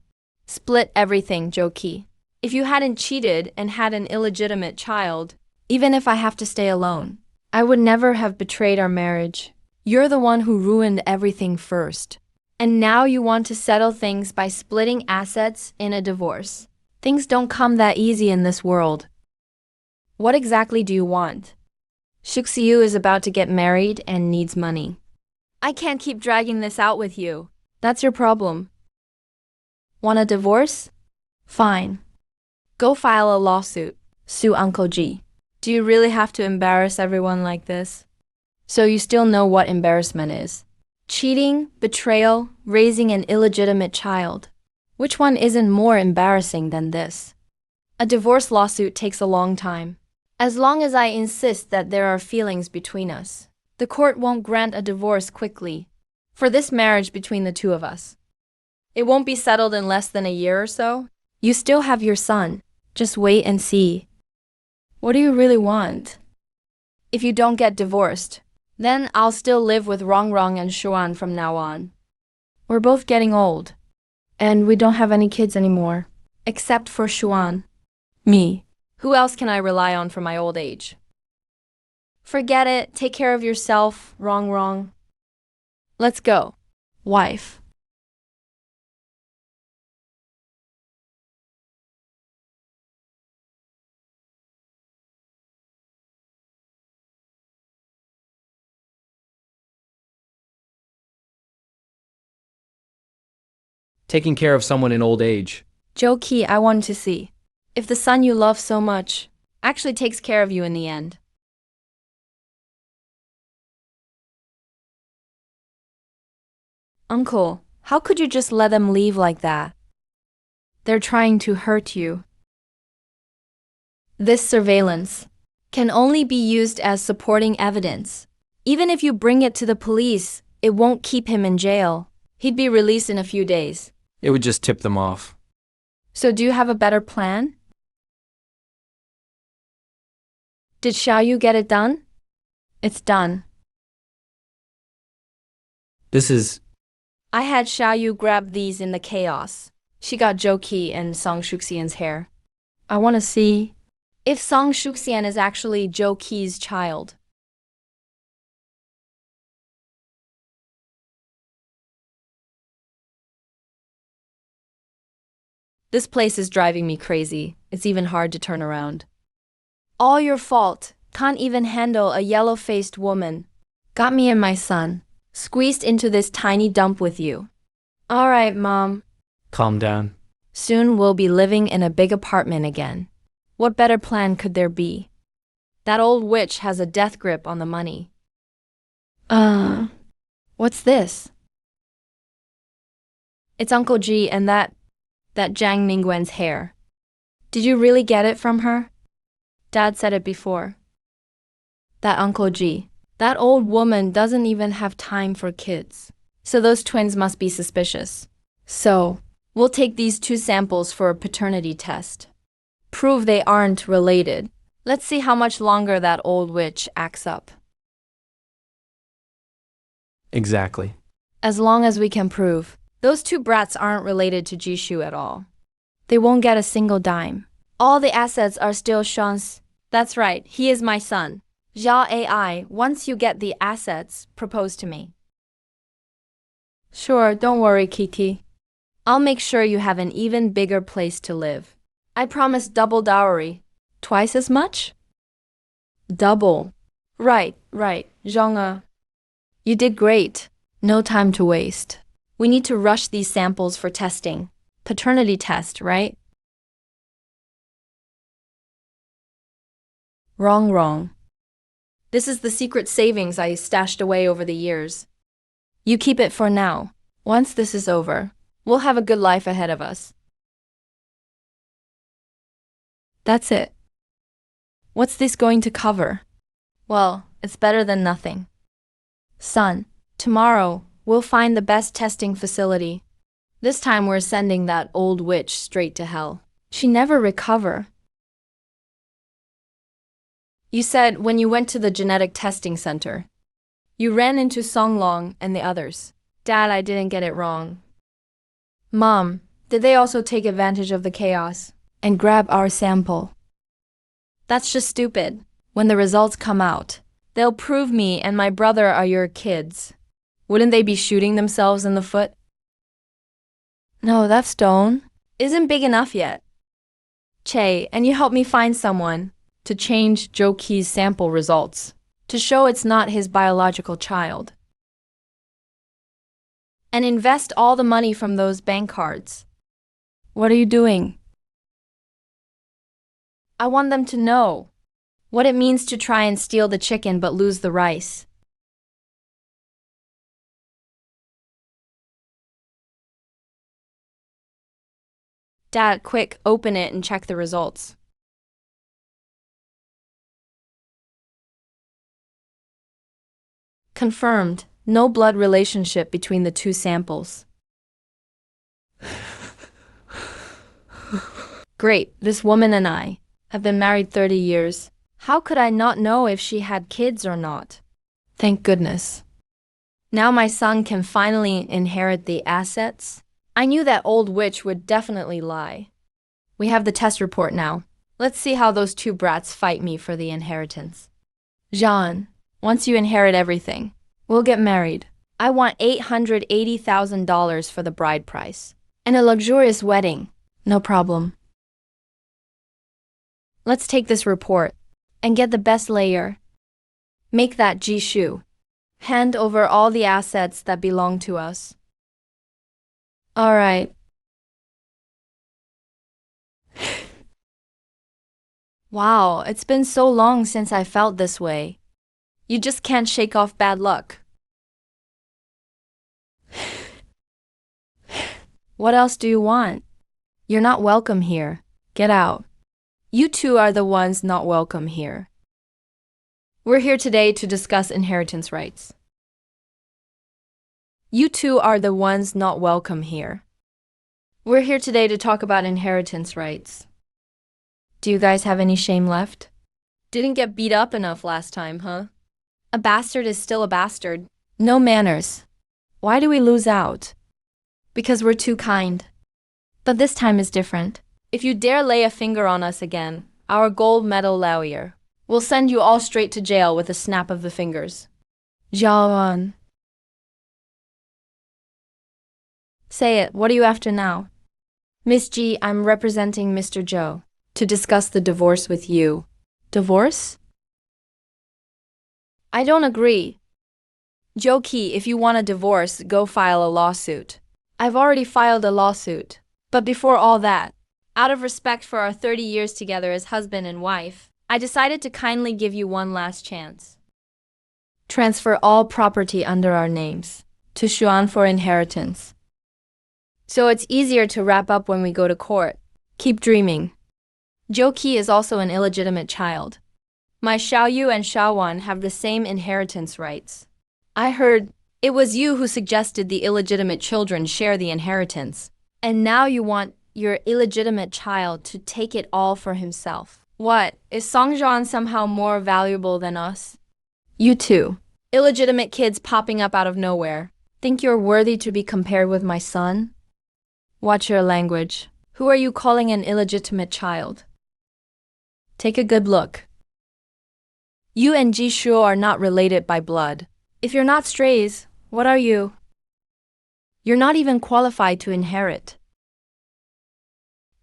Split everything, Joki. If you hadn't cheated and had an illegitimate child, even if I have to stay alone, I would never have betrayed our marriage. You're the one who ruined everything first. And now you want to settle things by splitting assets in a divorce. Things don't come that easy in this world. What exactly do you want? Shuxiu is about to get married and needs money. I can't keep dragging this out with you. That's your problem. Want a divorce? Fine. Go file a lawsuit. Sue Uncle G. Do you really have to embarrass everyone like this? So you still know what embarrassment is. Cheating, betrayal, raising an illegitimate child. Which one isn't more embarrassing than this? A divorce lawsuit takes a long time. As long as I insist that there are feelings between us, the court won't grant a divorce quickly for this marriage between the two of us. It won't be settled in less than a year or so. You still have your son. Just wait and see. What do you really want? If you don't get divorced, then I'll still live with Rongrong and Shuan from now on. We're both getting old, and we don't have any kids anymore, except for Shuan. Me. Who else can I rely on for my old age? Forget it. Take care of yourself, Rongrong. Let's go, wife. Taking care of someone in old age. Joe Key, I wanted to see if the son you love so much actually takes care of you in the end. Uncle, how could you just let them leave like that? They're trying to hurt you. This surveillance can only be used as supporting evidence. Even if you bring it to the police, it won't keep him in jail. He'd be released in a few days. It would just tip them off. So do you have a better plan? Did Xiaoyu get it done? It's done. This is. I had Xiaoyu grab these in the chaos. She got Zhou Qi and Song Shuxian's hair. I want to see if Song Shuxian is actually Zhou Qi's child. This place is driving me crazy. It's even hard to turn around. All your fault. Can't even handle a yellow-faced woman. Got me and my son squeezed into this tiny dump with you. All right, Mom. Calm down. Soon we'll be living in a big apartment again. What better plan could there be? That old witch has a death grip on the money. What's this? It's Uncle G and that Zhang Mingwen's hair. Did you really get it from her? Dad said it before. That Uncle G. That old woman doesn't even have time for kids. So those twins must be suspicious. So, we'll take these 2 samples for a paternity test. Prove they aren't related. Let's see how much longer that old witch acts up. Exactly. As long as we can prove, those 2 brats aren't related to Jishu at all. They won't get a single dime. All the assets are still Sean's. That's right, he is my son. Zhao AI, once you get the assets, propose to me. Sure, don't worry, Kiki. I'll make sure you have an even bigger place to live. I promise double dowry. Twice as much? Double. Right, Zhonga. You did great. No time to waste. We need to rush these samples for testing. Paternity test, right? Wrong. This is the secret savings I stashed away over the years. You keep it for now. Once this is over, we'll have a good life ahead of us. That's it. What's this going to cover? Well, it's better than nothing. Son, tomorrow, we'll find the best testing facility. This time we're sending that old witch straight to hell. She never recover. You said when you went to the genetic testing center, you ran into Song Long and the others. Dad, I didn't get it wrong. Mom, did they also take advantage of the chaos and grab our sample? That's just stupid. When the results come out, they'll prove me and my brother are your kids. Wouldn't they be shooting themselves in the foot? No, that stone isn't big enough yet. Che, and you help me find someone to change Zhou Qi's sample results to show it's not his biological child. And invest all the money from those bank cards. What are you doing? I want them to know what it means to try and steal the chicken but lose the rice. Dad, quick, open it and check the results. Confirmed. No blood relationship between the 2 samples. Great, this woman and I have been married 30 years. How could I not know if she had kids or not? Thank goodness. Now my son can finally inherit the assets. I knew that old witch would definitely lie. We have the test report now. Let's see how those 2 brats fight me for the inheritance. Jean, once you inherit everything, we'll get married. I want $880,000 for the bride price. And a luxurious wedding. No problem. Let's take this report and get the best layer. Make that Jishu. Hand over all the assets that belong to us. All right. Wow, it's been so long since I felt this way. You just can't shake off bad luck. What else do you want? You're not welcome here. Get out. You 2 are the ones not welcome here. We're here today to discuss inheritance rights. You 2 are the ones not welcome here. We're here today to talk about inheritance rights. Do you guys have any shame left? Didn't get beat up enough last time, huh? A bastard is still a bastard. No manners. Why do we lose out? Because we're too kind. But this time is different. If you dare lay a finger on us again, our gold medal lawyer, we'll send you all straight to jail with a snap of the fingers. Jiaoan. Say it, what are you after now? Miss G, I'm representing Mr. Zhou to discuss the divorce with you. Divorce? I don't agree. Zhou Qi, if you want a divorce, go file a lawsuit. I've already filed a lawsuit. But before all that, out of respect for our 30 years together as husband and wife, I decided to kindly give you one last chance. Transfer all property under our names to Xuan for inheritance. So it's easier to wrap up when we go to court. Keep dreaming. Zhou Qi is also an illegitimate child. My Xiaoyu and Xiaowan have the same inheritance rights. I heard it was you who suggested the illegitimate children share the inheritance. And now you want your illegitimate child to take it all for himself. What, is Songzhan somehow more valuable than us? You too. Illegitimate kids popping up out of nowhere. Think you're worthy to be compared with my son? Watch your language. Who are you calling an illegitimate child? Take a good look. You and Ji Shuo are not related by blood. If you're not strays, what are you? You're not even qualified to inherit.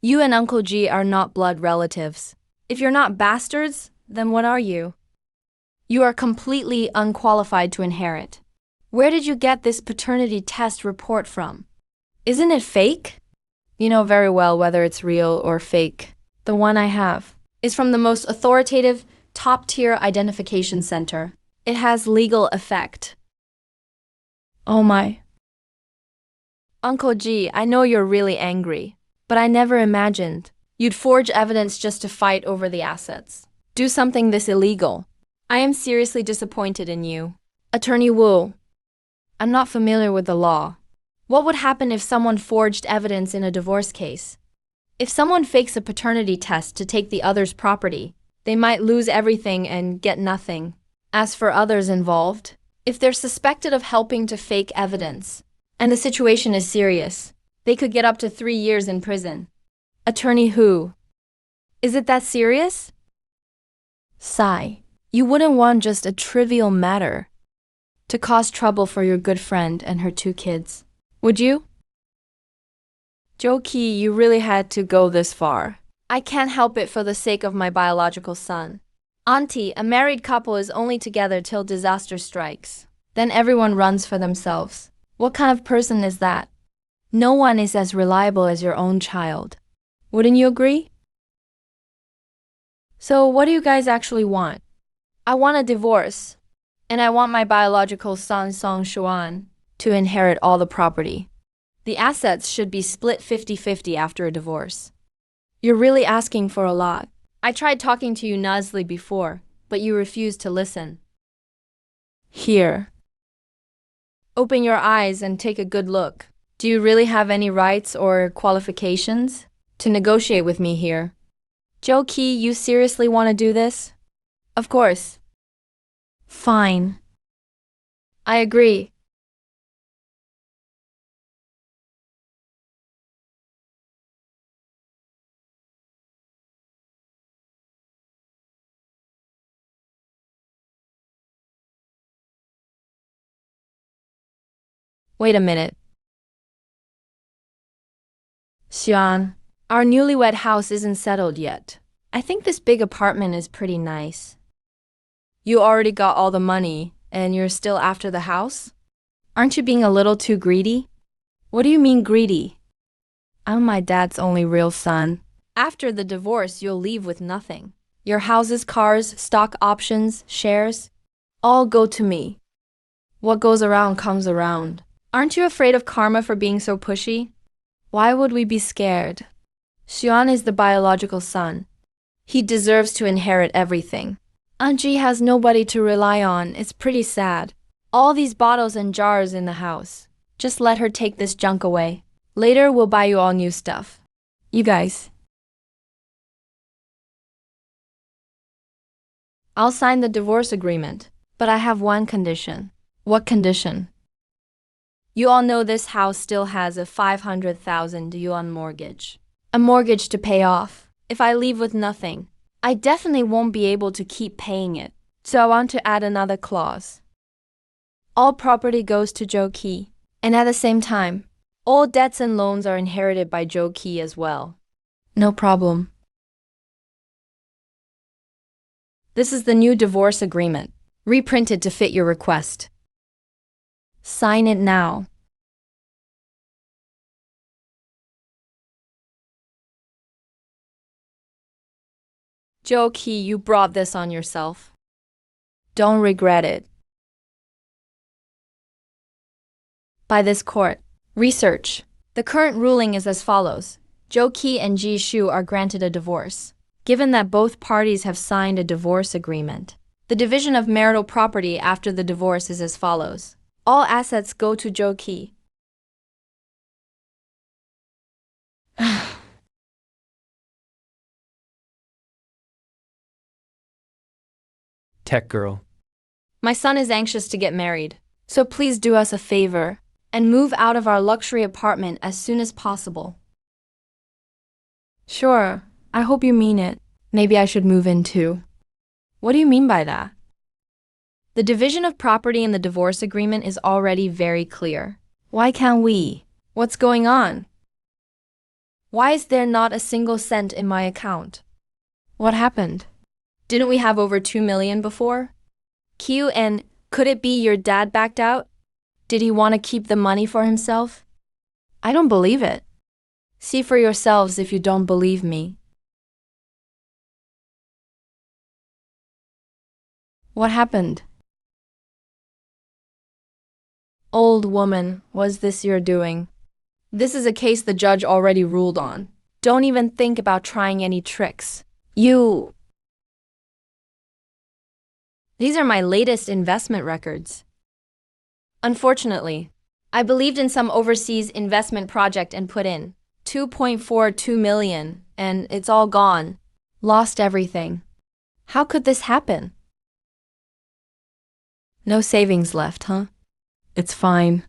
You and Uncle Ji are not blood relatives. If you're not bastards, then what are you? You are completely unqualified to inherit. Where did you get this paternity test report from? Isn't it fake? You know very well whether it's real or fake. The one I have is from the most authoritative, top-tier identification center. It has legal effect. Oh my. Uncle Ji, I know you're really angry, but I never imagined you'd forge evidence just to fight over the assets. Do something this illegal. I am seriously disappointed in you. Attorney Wu, I'm not familiar with the law. What would happen if someone forged evidence in a divorce case? If someone fakes a paternity test to take the other's property, they might lose everything and get nothing. As for others involved, if they're suspected of helping to fake evidence, and the situation is serious, they could get up to 3 years in prison. Attorney Hu, is it that serious? Sigh, you wouldn't want just a trivial matter to cause trouble for your good friend and her 2 kids, would you? Zhou Qi, you really had to go this far. I can't help it for the sake of my biological son. Auntie, a married couple is only together till disaster strikes. Then everyone runs for themselves. What kind of person is that? No one is as reliable as your own child. Wouldn't you agree? So what do you guys actually want? I want a divorce, and I want my biological son Song Xuan to inherit all the property. The assets should be split 50-50 after a divorce. You're really asking for a lot. I tried talking to you nicely before, but you refused to listen. Here. Open your eyes and take a good look. Do you really have any rights or qualifications to negotiate with me here? Zhou Qi, you seriously want to do this? Of course. Fine. I agree. Wait a minute. Xian, our newlywed house isn't settled yet. I think this big apartment is pretty nice. You already got all the money, and you're still after the house? Aren't you being a little too greedy? What do you mean greedy? I'm my dad's only real son. After the divorce, you'll leave with nothing. Your houses, cars, stock options, shares, all go to me. What goes around comes around. Aren't you afraid of karma for being so pushy? Why would we be scared? Xuan is the biological son. He deserves to inherit everything. Anji has nobody to rely on. It's pretty sad. All these bottles and jars in the house. Just let her take this junk away. Later, we'll buy you all new stuff. You guys. I'll sign the divorce agreement, but I have one condition. What condition? You all know this house still has a 500,000 yuan mortgage. A mortgage to pay off. If I leave with nothing, I definitely won't be able to keep paying it. So I want to add another clause. All property goes to Joe Key, and at the same time, all debts and loans are inherited by Joe Key as well. No problem. This is the new divorce agreement, reprinted to fit your request. Sign it now. Joe Key, you brought this on yourself. Don't regret it. By this court. Research. The current ruling is as follows. Joe Key and Ji Shu are granted a divorce. Given that both parties have signed a divorce agreement, the division of marital property after the divorce is as follows. All assets go to Joe Key. Tech girl. My son is anxious to get married, so please do us a favor and move out of our luxury apartment as soon as possible. Sure, I hope you mean it. Maybe I should move in too. What do you mean by that? The division of property in the divorce agreement is already very clear. Why can't we? What's going on? Why is there not a single cent in my account? What happened? Didn't we have over 2 million before? Q, and could it be your dad backed out? Did he want to keep the money for himself? I don't believe it. See for yourselves if you don't believe me. What happened? Old woman, was this your doing? This is a case the judge already ruled on. Don't even think about trying any tricks. These are my latest investment records. Unfortunately, I believed in some overseas investment project and put in 2.42 million, and it's all gone. Lost everything. How could this happen? No savings left, huh? It's fine.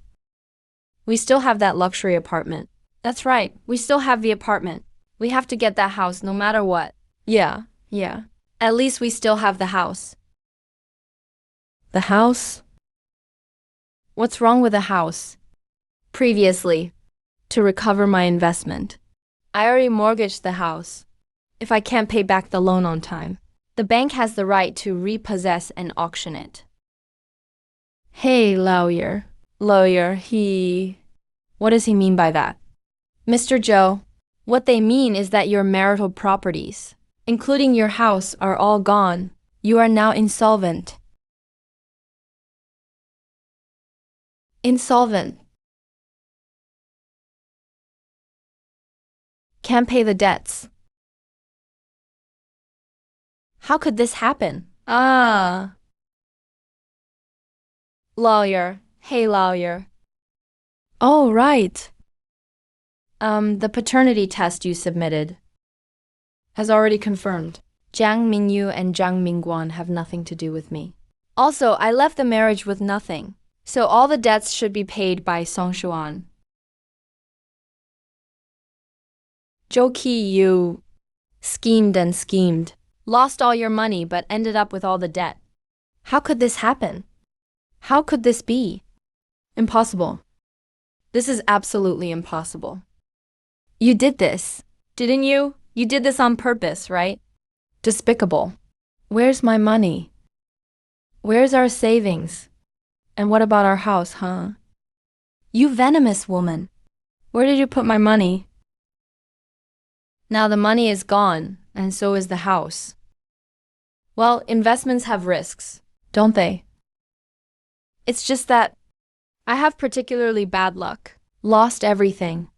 We still have that luxury apartment. That's right, we still have the apartment. We have to get that house no matter what. Yeah. At least we still have the house. The house? What's wrong with the house? Previously, to recover my investment, I already mortgaged the house. If I can't pay back the loan on time, the bank has the right to repossess and auction it. Hey, lawyer. What does he mean by that? Mr. Joe, what they mean is that your marital properties, including your house, are all gone. You are now insolvent. Insolvent. Can't pay the debts. How could this happen? Lawyer. Hey, lawyer. Oh, right. The paternity test you submitted has already confirmed. Jiang Mingyu and Zhang Mingguan have nothing to do with me. Also, I left the marriage with nothing, so all the debts should be paid by Song Shuan. Zhou Qi, you schemed and schemed, lost all your money but ended up with all the debt. How could this happen? How could this be? Impossible. This is absolutely impossible. You did this, didn't you? You did this on purpose, right? Despicable. Where's my money? Where's our savings? And what about our house, huh? You venomous woman. Where did you put my money? Now the money is gone, and so is the house. Well, investments have risks, don't they? It's just that I have particularly bad luck. Lost everything.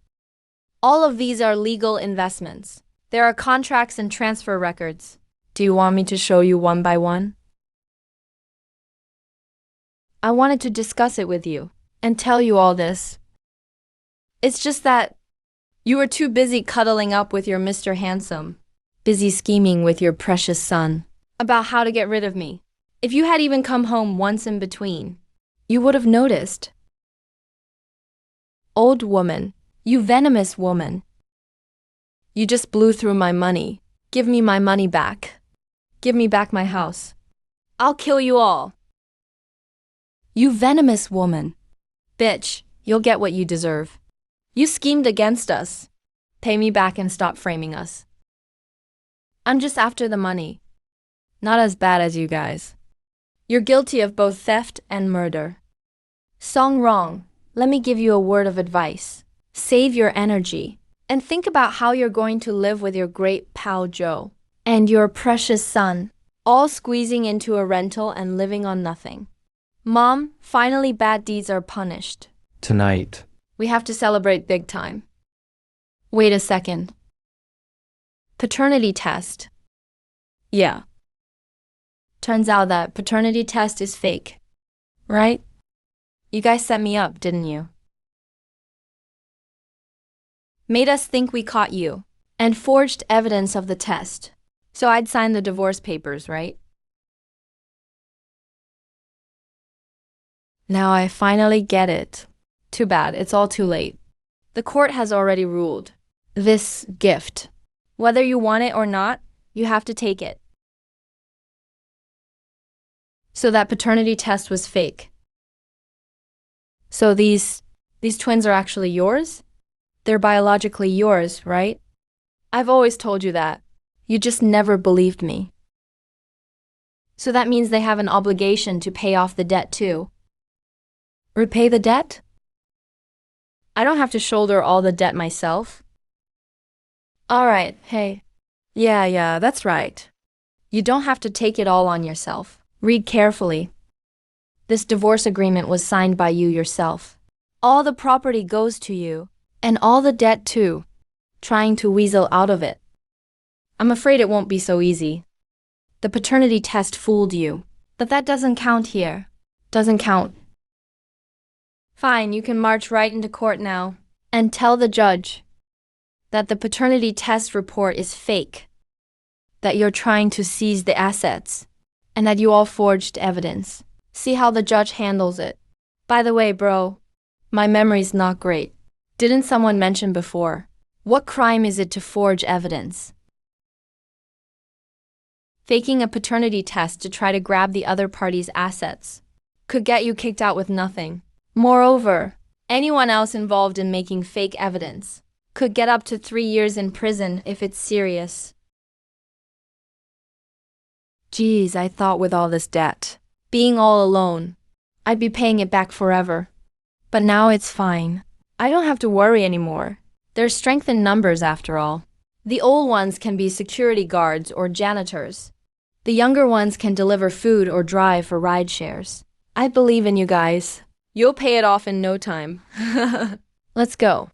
All of these are legal investments. There are contracts and transfer records. Do you want me to show you one by one? I wanted to discuss it with you and tell you all this. It's just that you were too busy cuddling up with your Mr. Handsome, busy scheming with your precious son. about how to get rid of me. If you had even come home once in between, you would have noticed. Old woman, you venomous woman. You just blew through my money. Give me my money back. Give me back my house. I'll kill you all. You venomous woman. Bitch, you'll get what you deserve. You schemed against us. Pay me back and stop framing us. I'm just after the money. Not as bad as you guys. You're guilty of both theft and murder. Song wrong. Let me give you a word of advice. Save your energy and think about how you're going to live with your great pal Joe and your precious son, all squeezing into a rental and living on nothing. Mom, finally bad deeds are punished. Tonight. We have to celebrate big time. Wait a second. Paternity test. Yeah. Turns out that paternity test is fake, right? You guys set me up, didn't you? Made us think we caught you and forged evidence of the test. So I'd sign the divorce papers, right? Now I finally get it. Too bad, it's all too late. The court has already ruled. This gift, whether you want it or not, you have to take it. So that paternity test was fake. So these twins are actually yours? They're biologically yours, right? I've always told you that. You just never believed me. So that means they have an obligation to pay off the debt too. Repay the debt? I don't have to shoulder all the debt myself. All right, hey. Yeah, that's right. You don't have to take it all on yourself. Read carefully. This divorce agreement was signed by you yourself. All the property goes to you, and all the debt too, trying to weasel out of it. I'm afraid it won't be so easy. The paternity test fooled you, but that doesn't count here. Doesn't count. Fine, you can march right into court now and tell the judge that the paternity test report is fake, that you're trying to seize the assets, and that you all forged evidence. See how the judge handles it. By the way, bro, my memory's not great. Didn't someone mention before? What crime is it to forge evidence? Faking a paternity test to try to grab the other party's assets could get you kicked out with nothing. Moreover, anyone else involved in making fake evidence could get up to 3 years in prison if it's serious. Geez, I thought with all this debt, being all alone, I'd be paying it back forever. But now it's fine. I don't have to worry anymore. There's strength in numbers after all. The old ones can be security guards or janitors. The younger ones can deliver food or drive for ride shares. I believe in you guys. You'll pay it off in no time. Let's go.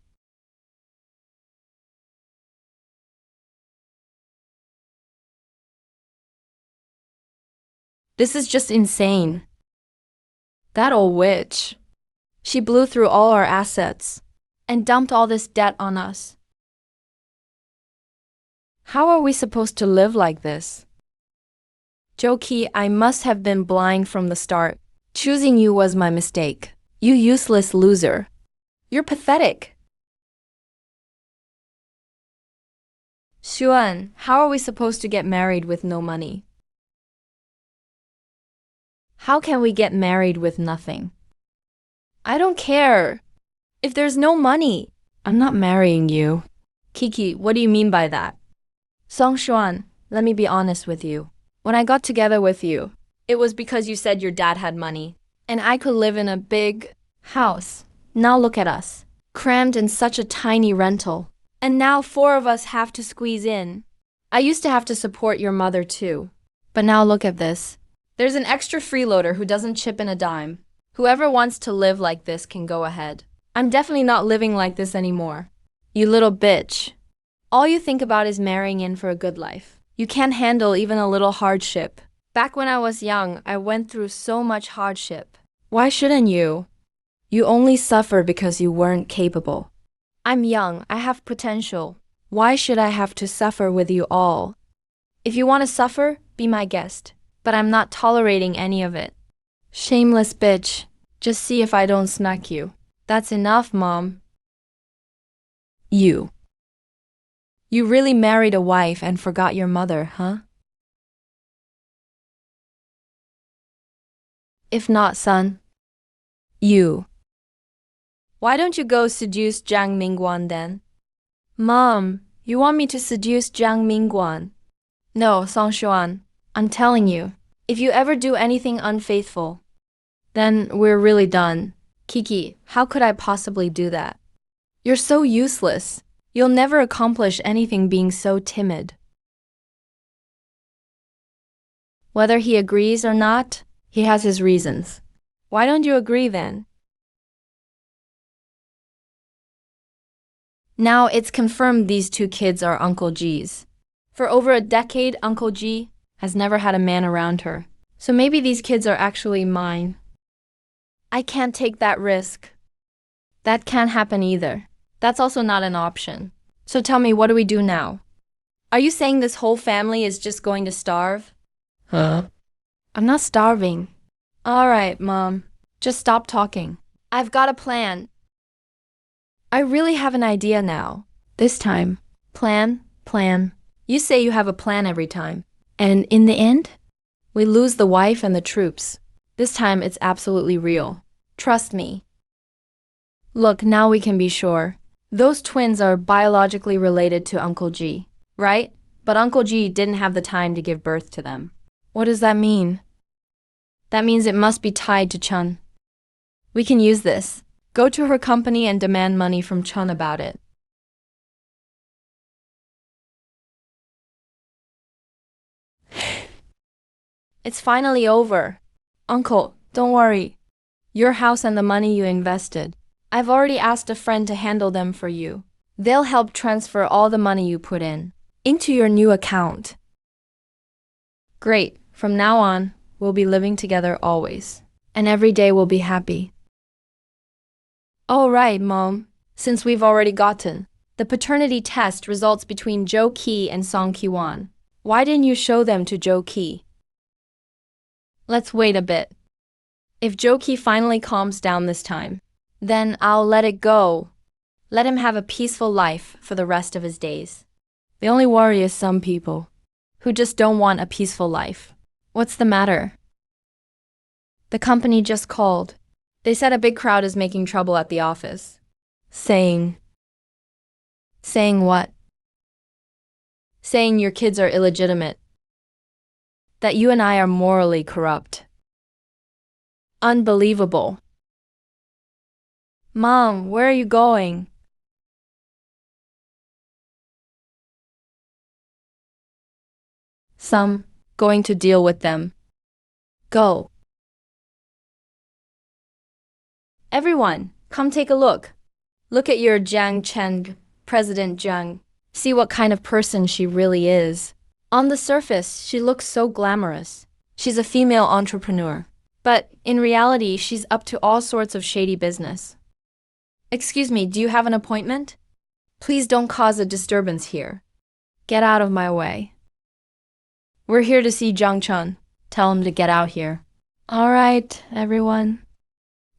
This is just insane. That old witch. She blew through all our assets and dumped all this debt on us. How are we supposed to live like this? Jokey, I must have been blind from the start. Choosing you was my mistake. You useless loser. You're pathetic. Xuan, how are we supposed to get married with no money? How can we get married with nothing? I don't care. If there's no money, I'm not marrying you. Kiki, what do you mean by that? Song Xuan, let me be honest with you. When I got together with you, it was because you said your dad had money, and I could live in a big house. Now look at us, crammed in such a tiny rental. And now 4 of us have to squeeze in. I used to have to support your mother too. But now look at this. There's an extra freeloader who doesn't chip in a dime. Whoever wants to live like this can go ahead. I'm definitely not living like this anymore. You little bitch. All you think about is marrying in for a good life. You can't handle even a little hardship. Back when I was young, I went through so much hardship. Why shouldn't you? You only suffer because you weren't capable. I'm young, I have potential. Why should I have to suffer with you all? If you want to suffer, be my guest. But I'm not tolerating any of it. Shameless bitch. Just see if I don't smack you. That's enough, Mom. You really married a wife and forgot your mother, huh? If not, son. Why don't you go seduce Jiang Mingguan then? Mom, you want me to seduce Jiang Mingguan? No, Songshuan, I'm telling you, if you ever do anything unfaithful, then we're really done. Kiki, how could I possibly do that? You're so useless. You'll never accomplish anything being so timid. Whether he agrees or not, he has his reasons. Why don't you agree then? Now it's confirmed these two kids are Uncle G's. For over a decade, Uncle G has never had a man around her. So maybe these kids are actually mine. I can't take that risk. That can't happen either. That's also not an option. So tell me, what do we do now? Are you saying this whole family is just going to starve? Huh? I'm not starving. All right, Mom. Just stop talking. I've got a plan. I really have an idea now. This time. Plan. You say you have a plan every time. And in the end, we lose the wife and the troops. This time it's absolutely real. Trust me. Look, now we can be sure. Those twins are biologically related to Uncle G, right? But Uncle G didn't have the time to give birth to them. What does that mean? That means it must be tied to Chun. We can use this. Go to her company and demand money from Chun about it. It's finally over. Uncle, don't worry. Your house and the money you invested. I've already asked a friend to handle them for you. They'll help transfer all the money you put in into your new account. Great. From now on, we'll be living together always. And every day we'll be happy. All right, Mom. Since we've already gotten the paternity test results between Zhou Qi and Song Qiwan, why didn't you show them to Zhou Qi? Let's wait a bit. If Zhou Qi finally calms down this time, then I'll let it go. Let him have a peaceful life for the rest of his days. The only worry is some people who just don't want a peaceful life. What's the matter? The company just called. They said a big crowd is making trouble at the office. Saying what? Saying your kids are illegitimate. That you and I are morally corrupt. Unbelievable. Mom, where are you going? Going to deal with them. Go. Everyone, come take a look. Look at your Jiang Cheng, President Jiang. See what kind of person she really is. On the surface, she looks so glamorous. She's a female entrepreneur. But in reality, she's up to all sorts of shady business. Excuse me, do you have an appointment? Please don't cause a disturbance here. Get out of my way. We're here to see Jiang Chun. Tell him to get out here. All right, everyone.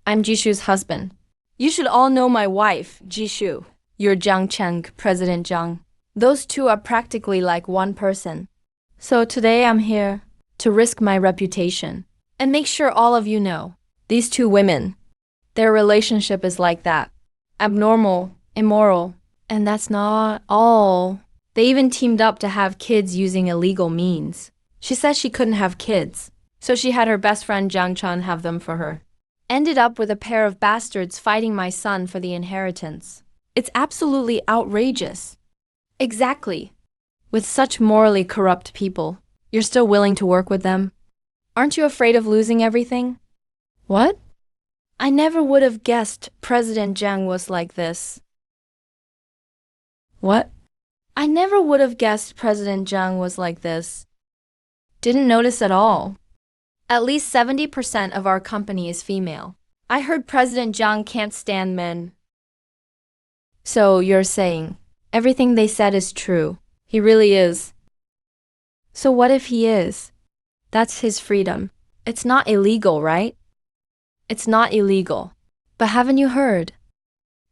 I'm Jishu's husband. You should all know my wife, Jishu. You're Jiang Cheng, President Jiang. Those two are practically like one person. So today I'm here to risk my reputation and make sure all of you know, these two women, their relationship is like that. Abnormal, immoral, and that's not all. They even teamed up to have kids using illegal means. She said she couldn't have kids, so she had her best friend Jiang Chun have them for her. Ended up with a pair of bastards fighting my son for the inheritance. It's absolutely outrageous. Exactly. With such morally corrupt people, you're still willing to work with them? Aren't you afraid of losing everything? What? I never would have guessed President Jiang was like this. What? I never would have guessed President Jiang was like this. Didn't notice at all. At least 70% of our company is female. I heard President Jiang can't stand men. So you're saying everything they said is true. He really is So what if he is? That's his freedom. It's not illegal, right? It's not illegal. But haven't you heard?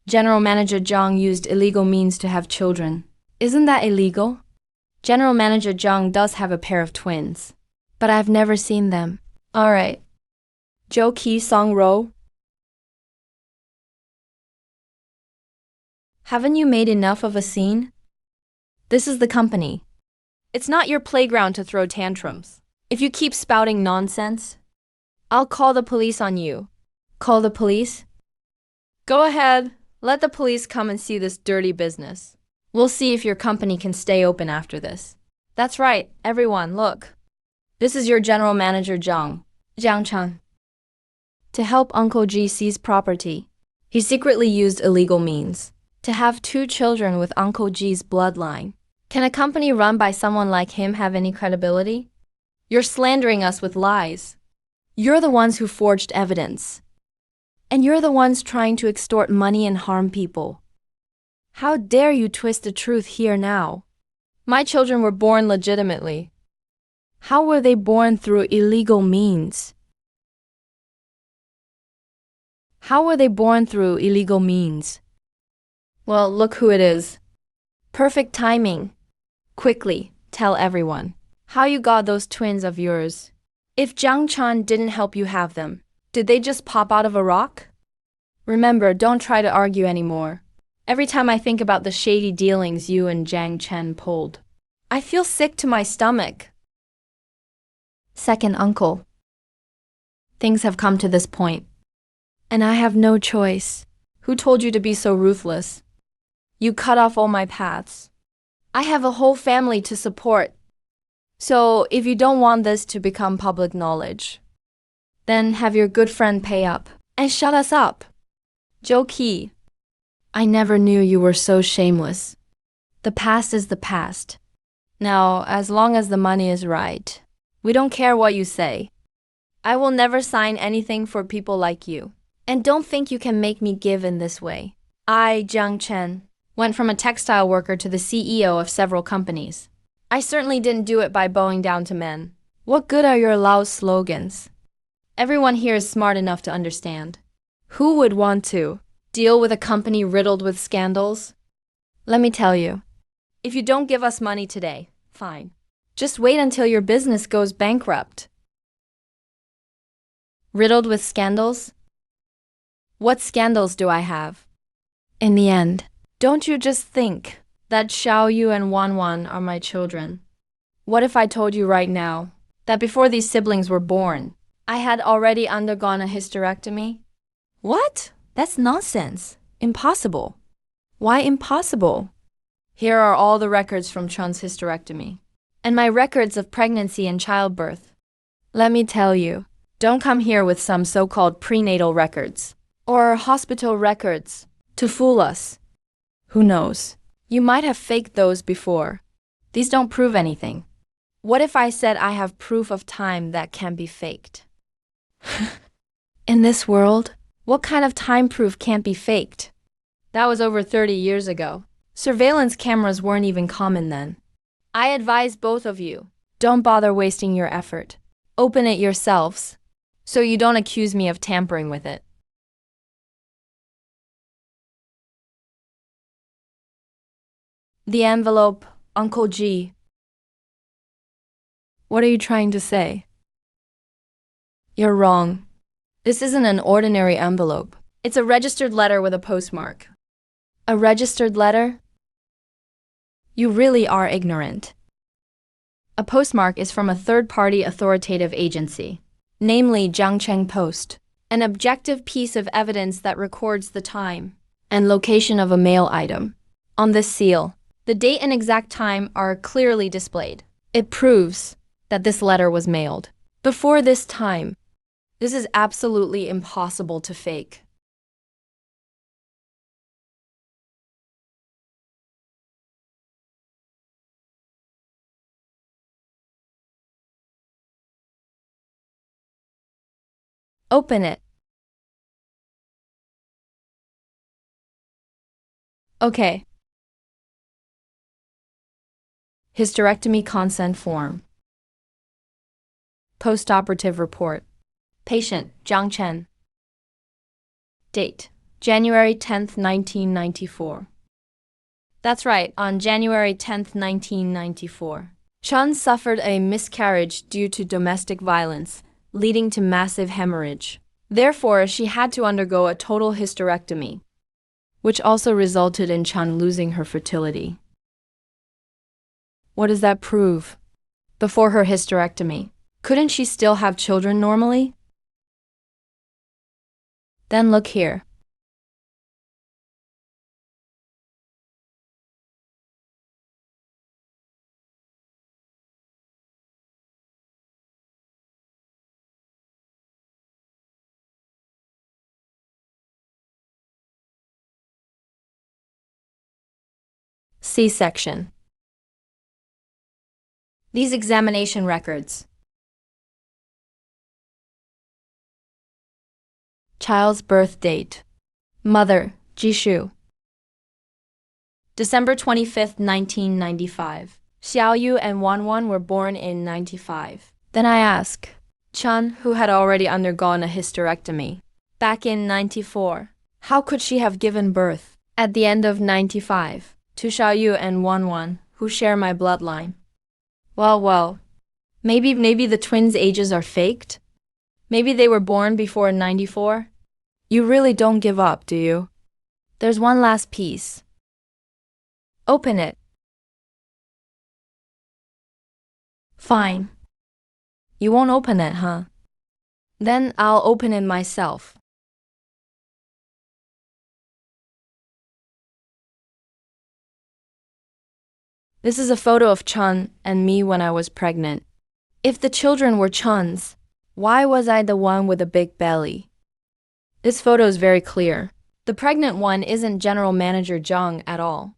General Manager Zhang used illegal means to have children. Isn't that illegal? General Manager Zhang does have a pair of twins, but I've never seen them. Alright. Zhou Qi Song Ro. Haven't you made enough of a scene? This is the company. It's not your playground to throw tantrums. If you keep spouting nonsense, I'll call the police on you. Call the police? Go ahead. Let the police come and see this dirty business. We'll see if your company can stay open after this. That's right, everyone, look. This is your general manager, Zhang Chan. To help Uncle G seize property, he secretly used illegal means to have 2 children with Uncle G's bloodline. Can a company run by someone like him have any credibility? You're slandering us with lies. You're the ones who forged evidence. And you're the ones trying to extort money and harm people. How dare you twist the truth here now? My children were born legitimately. How were they born through illegal means? How were they born through illegal means? Well, look who it is. Perfect timing. Quickly, tell everyone how you got those twins of yours. If Zhang Chan didn't help you have them, did they just pop out of a rock? Remember, don't try to argue anymore. Every time I think about the shady dealings you and Zhang Chen pulled, I feel sick to my stomach. Second uncle. Things have come to this point, and I have no choice. Who told you to be so ruthless? You cut off all my paths. I have a whole family to support. So if you don't want this to become public knowledge, then have your good friend pay up and shut us up. Zhou Qi, I never knew you were so shameless. The past is the past. Now, as long as the money is right, we don't care what you say. I will never sign anything for people like you. And don't think you can make me give in this way. I, Zhang Chen, went from a textile worker to the CEO of several companies. I certainly didn't do it by bowing down to men. What good are your loud slogans? Everyone here is smart enough to understand. Who would want to deal with a company riddled with scandals? Let me tell you, if you don't give us money today, fine. Just wait until your business goes bankrupt. Riddled with scandals? What scandals do I have? In the end, don't you just think that Xiao Yu and Wan Wan are my children? What if I told you right now that before these siblings were born, I had already undergone a hysterectomy? What? That's nonsense. Impossible. Why impossible? Here are all the records from Chun's hysterectomy, and my records of pregnancy and childbirth. Let me tell you, don't come here with some so-called prenatal records or hospital records to fool us. Who knows? You might have faked those before. These don't prove anything. What if I said I have proof of time that can be faked? In this world, what kind of time proof can't be faked? That was over 30 years ago. Surveillance cameras weren't even common then. I advise both of you, don't bother wasting your effort. Open it yourselves, so you don't accuse me of tampering with it. The envelope, Uncle G. What are you trying to say? You're wrong. This isn't an ordinary envelope. It's a registered letter with a postmark. A registered letter? You really are ignorant. A postmark is from a third-party authoritative agency, namely Jiangcheng Post, an objective piece of evidence that records the time and location of a mail item. On this seal, the date and exact time are clearly displayed. It proves that this letter was mailed before this time. This is absolutely impossible to fake. Open it. Okay. Hysterectomy consent form. Postoperative report. Patient, Zhang Chen. Date, January 10th, 1994. That's right, on January 10th, 1994. Chen suffered a miscarriage due to domestic violence, leading to massive hemorrhage. Therefore, she had to undergo a total hysterectomy, which also resulted in Chen losing her fertility. What does that prove? Before her hysterectomy, couldn't she still have children normally? Then look here. C-section. These examination records. Child's birth date. Mother, Jishu. December 25th, 1995. Xiaoyu and Wanwan were born in 95. Then I ask, Chen, who had already undergone a hysterectomy back in 94, how could she have given birth at the end of 95 to Xiaoyu and Wanwan, who share my bloodline? Well, maybe the twins' ages are faked? Maybe they were born before 94? You really don't give up, do you? There's one last piece. Open it. Fine. You won't open it, huh? Then I'll open it myself. This is a photo of Chen and me when I was pregnant. If the children were Chen's, why was I the one with a big belly? This photo is very clear. The pregnant one isn't General Manager Zhang at all.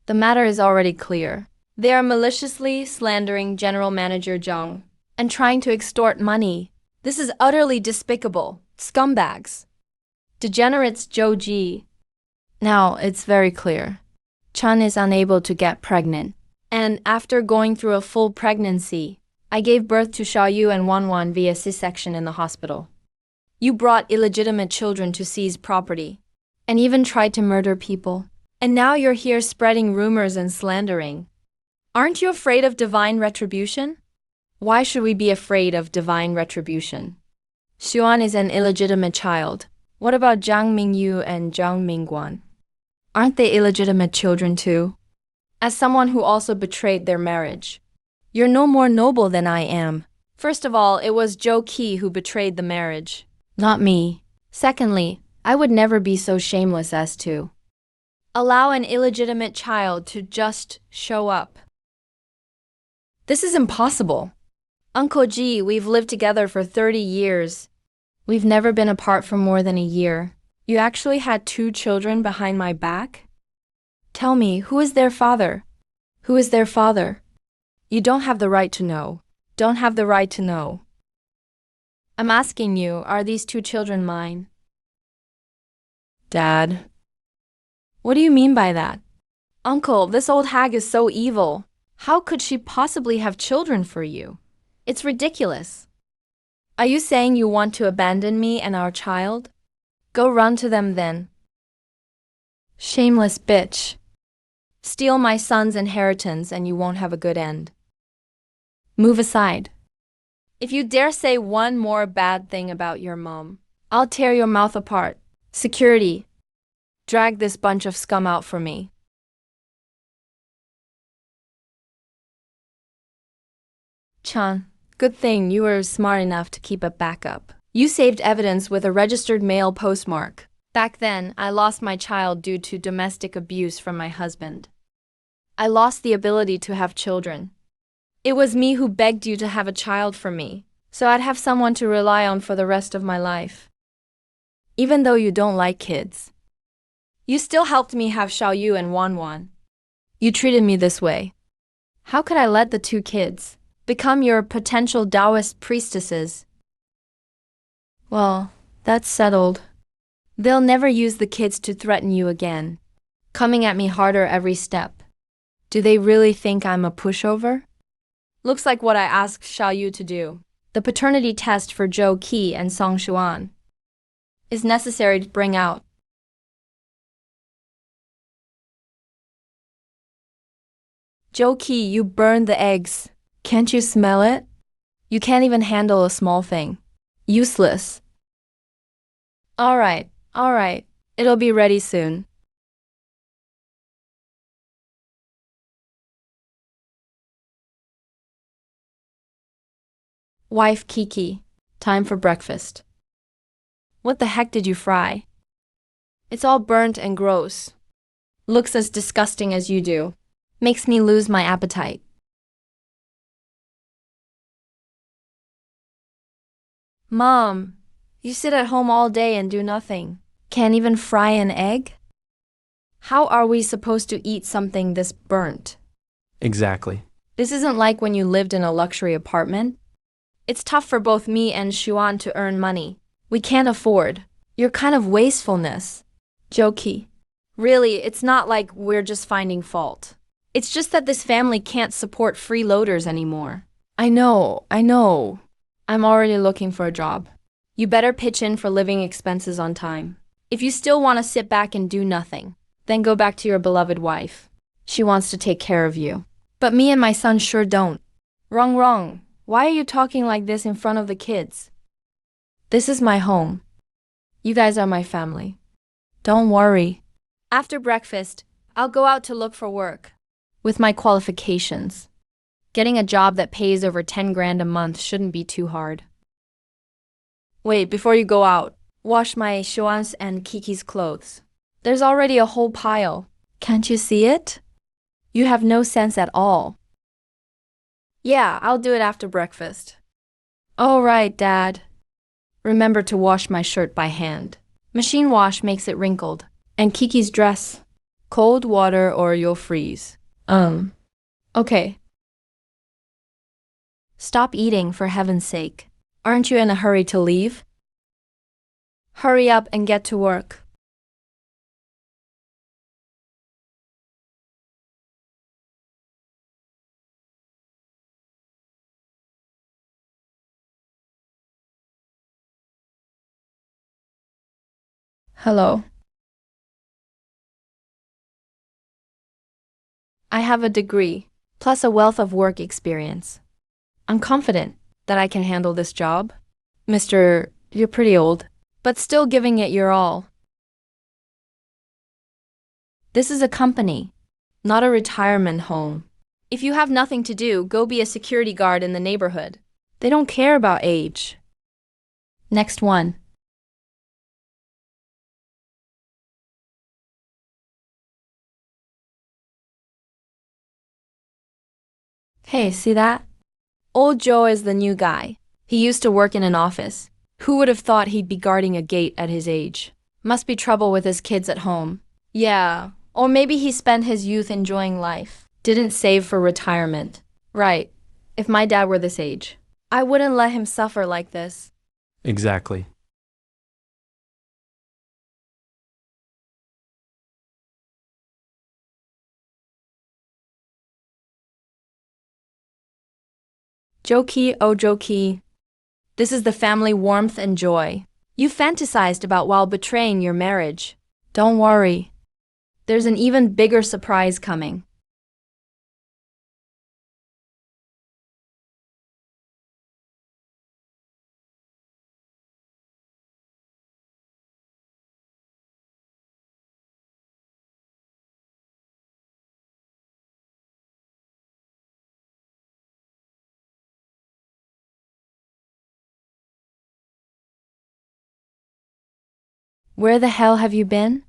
The matter is already clear. They are maliciously slandering General Manager Zhang and trying to extort money. This is utterly despicable. Scumbags. Degenerates Zhou Ji. Now, it's very clear. Chen is unable to get pregnant. And after going through a full pregnancy, I gave birth to Xiaoyu and Wanwan via C-section in the hospital. You brought illegitimate children to seize property, and even tried to murder people. And now you're here spreading rumors and slandering. Aren't you afraid of divine retribution? Why should we be afraid of divine retribution? Xuan is an illegitimate child. What about Zhang Mingyu and Zhang Mingguan? Aren't they illegitimate children too? As someone who also betrayed their marriage, you're no more noble than I am. First of all, it was Zhou Qi who betrayed the marriage, not me. Secondly, I would never be so shameless as to allow an illegitimate child to just show up. This is impossible. Uncle Ji, we've lived together for 30 years. We've never been apart for more than a year. You actually had 2 children behind my back? Tell me, who is their father? Who is their father? You don't have the right to know. Don't have the right to know. I'm asking you, are these 2 children mine? Dad. What do you mean by that? Uncle, this old hag is so evil. How could she possibly have children for you? It's ridiculous. Are you saying you want to abandon me and our child? Go run to them then. Shameless bitch. Steal my son's inheritance and you won't have a good end. Move aside. If you dare say one more bad thing about your mom, I'll tear your mouth apart. Security. Drag this bunch of scum out for me. Chan, good thing you were smart enough to keep a backup. You saved evidence with a registered mail postmark. Back then, I lost my child due to domestic abuse from my husband. I lost the ability to have children. It was me who begged you to have a child for me, so I'd have someone to rely on for the rest of my life. Even though you don't like kids, you still helped me have Xiaoyu and Wanwan. You treated me this way. How could I let the 2 kids become your potential Taoist priestesses? Well, that's settled. They'll never use the kids to threaten you again, coming at me harder every step. Do they really think I'm a pushover? Looks like what I asked Xiaoyu to do. The paternity test for Zhou Qi and Song Xuan is necessary to bring out. Zhou Qi, you burned the eggs. Can't you smell it? You can't even handle a small thing. Useless. All right. It'll be ready soon. Wife Kiki, time for breakfast. What the heck did you fry? It's all burnt and gross. Looks as disgusting as you do. Makes me lose my appetite. Mom, you sit at home all day and do nothing. Can't even fry an egg? How are we supposed to eat something this burnt? Exactly. This isn't like when you lived in a luxury apartment. It's tough for both me and Xuan to earn money. We can't afford your kind of wastefulness. Jokey. Really, it's not like we're just finding fault. It's just that this family can't support freeloaders anymore. I know. I'm already looking for a job. You better pitch in for living expenses on time. If you still want to sit back and do nothing, then go back to your beloved wife. She wants to take care of you. But me and my son sure don't. Wrong. Why are you talking like this in front of the kids? This is my home. You guys are my family. Don't worry. After breakfast, I'll go out to look for work. With my qualifications, getting a job that pays over 10 grand a month shouldn't be too hard. Wait, before you go out, wash my Xuan's and Kiki's clothes. There's already a whole pile. Can't you see it? You have no sense at all. Yeah, I'll do it after breakfast. All right, Dad. Remember to wash my shirt by hand. Machine wash makes it wrinkled. And Kiki's dress. Cold water or you'll freeze. Okay. Stop eating, for heaven's sake. Aren't you in a hurry to leave? Hurry up and get to work. Hello. I have a degree, plus a wealth of work experience. I'm confident that I can handle this job. Mister, you're pretty old, but still giving it your all. This is a company, not a retirement home. If you have nothing to do, go be a security guard in the neighborhood. They don't care about age. Next one. Hey, see that? Old Joe is the new guy. He used to work in an office. Who would have thought he'd be guarding a gate at his age? Must be trouble with his kids at home. Yeah, or maybe he spent his youth enjoying life. Didn't save for retirement. Right. If my dad were this age, I wouldn't let him suffer like this. Exactly. Jokey, oh Jokey. This is the family warmth and joy you fantasized about while betraying your marriage. Don't worry. There's an even bigger surprise coming. Where the hell have you been?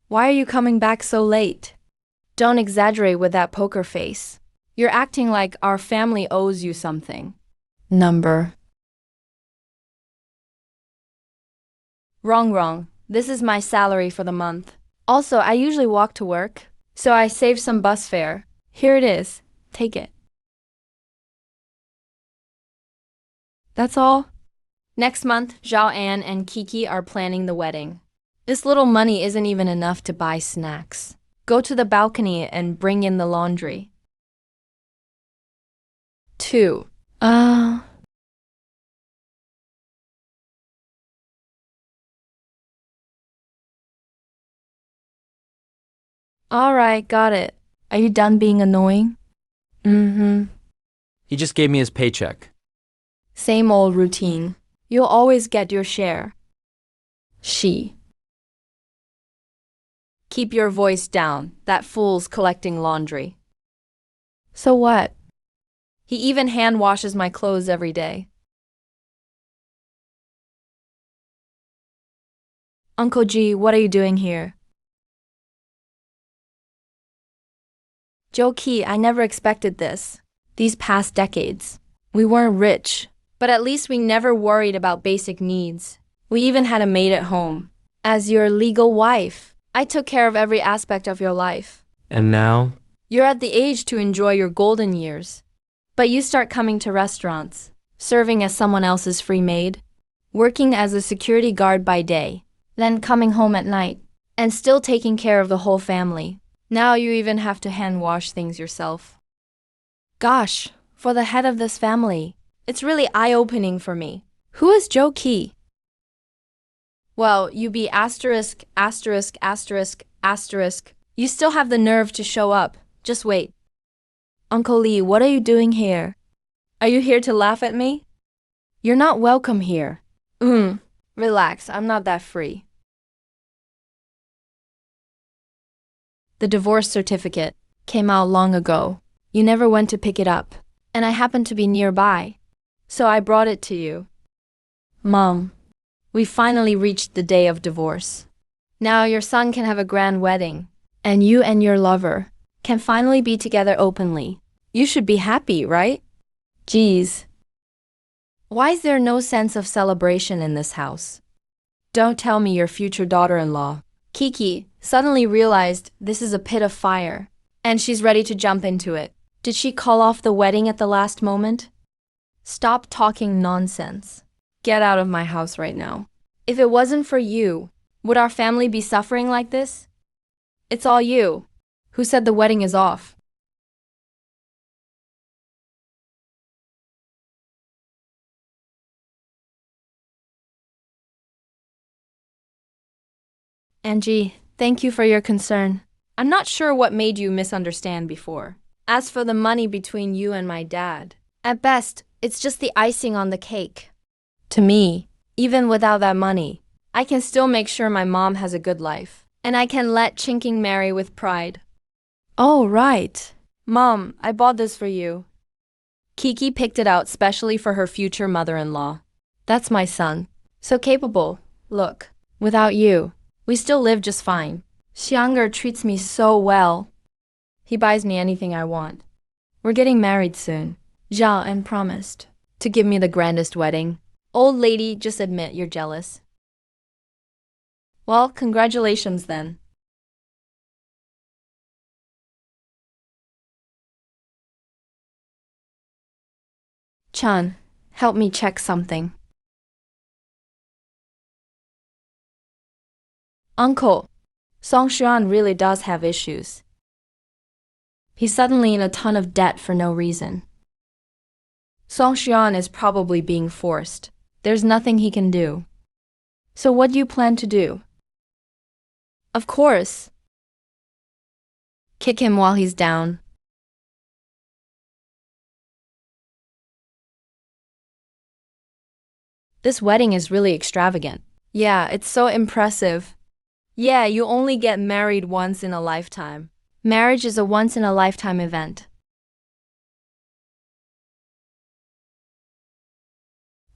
Why are you coming back so late? Don't exaggerate with that poker face. You're acting like our family owes you something. Number. Wrong. This is my salary for the month. Also, I usually walk to work, so I saved some bus fare. Here it is. Take it. That's all? Next month, Zhao An and Kiki are planning the wedding. This little money isn't even enough to buy snacks. Go to the balcony and bring in the laundry. 2. Alright, got it. Are you done being annoying? Mm-hmm. He just gave me his paycheck. Same old routine. You'll always get your share. She. Keep your voice down. That fool's collecting laundry. So what? He even hand washes my clothes every day. Uncle G, what are you doing here? Joe-Key, I never expected this. These past decades. We weren't rich, but at least we never worried about basic needs. We even had a maid at home. As your legal wife, I took care of every aspect of your life. And now? You're at the age to enjoy your golden years. But you start coming to restaurants, serving as someone else's free maid, working as a security guard by day, then coming home at night, and still taking care of the whole family. Now you even have to hand wash things yourself. Gosh, for the head of this family, it's really eye-opening for me. Who is Joe Key? Well, you be asterisk, asterisk, asterisk, asterisk. You still have the nerve to show up. Just wait. Uncle Lee, what are you doing here? Are you here to laugh at me? You're not welcome here. Relax, I'm not that free. The divorce certificate came out long ago. You never went to pick it up, and I happened to be nearby, so I brought it to you. Mom, we finally reached the day of divorce. Now your son can have a grand wedding, and you and your lover can finally be together openly. You should be happy, right? Geez. Why is there no sense of celebration in this house? Don't tell me your future daughter-in-law, Kiki, suddenly realized this is a pit of fire, and she's ready to jump into it. Did she call off the wedding at the last moment? Stop talking nonsense. Get out of my house right now. If it wasn't for you, would our family be suffering like this? It's all you. Who said the wedding is off? Angie, thank you for your concern. I'm not sure what made you misunderstand before. As for the money between you and my dad, at best, it's just the icing on the cake. To me, even without that money, I can still make sure my mom has a good life, and I can let Chinking marry with pride. Oh, right. Mom, I bought this for you. Kiki picked it out specially for her future mother-in-law. That's my son. So capable. Look, without you, we still live just fine. Xianger treats me so well. He buys me anything I want. We're getting married soon. Zhao and promised to give me the grandest wedding. Old lady, just admit you're jealous. Well, congratulations then. Chan, help me check something. Uncle, Song Xuan really does have issues. He's suddenly in a ton of debt for no reason. Song Xuan is probably being forced. There's nothing he can do. So what do you plan to do? Of course. Kick him while he's down. This wedding is really extravagant. Yeah, it's so impressive. Yeah, you only get married once in a lifetime. Marriage is a once-in-a-lifetime event.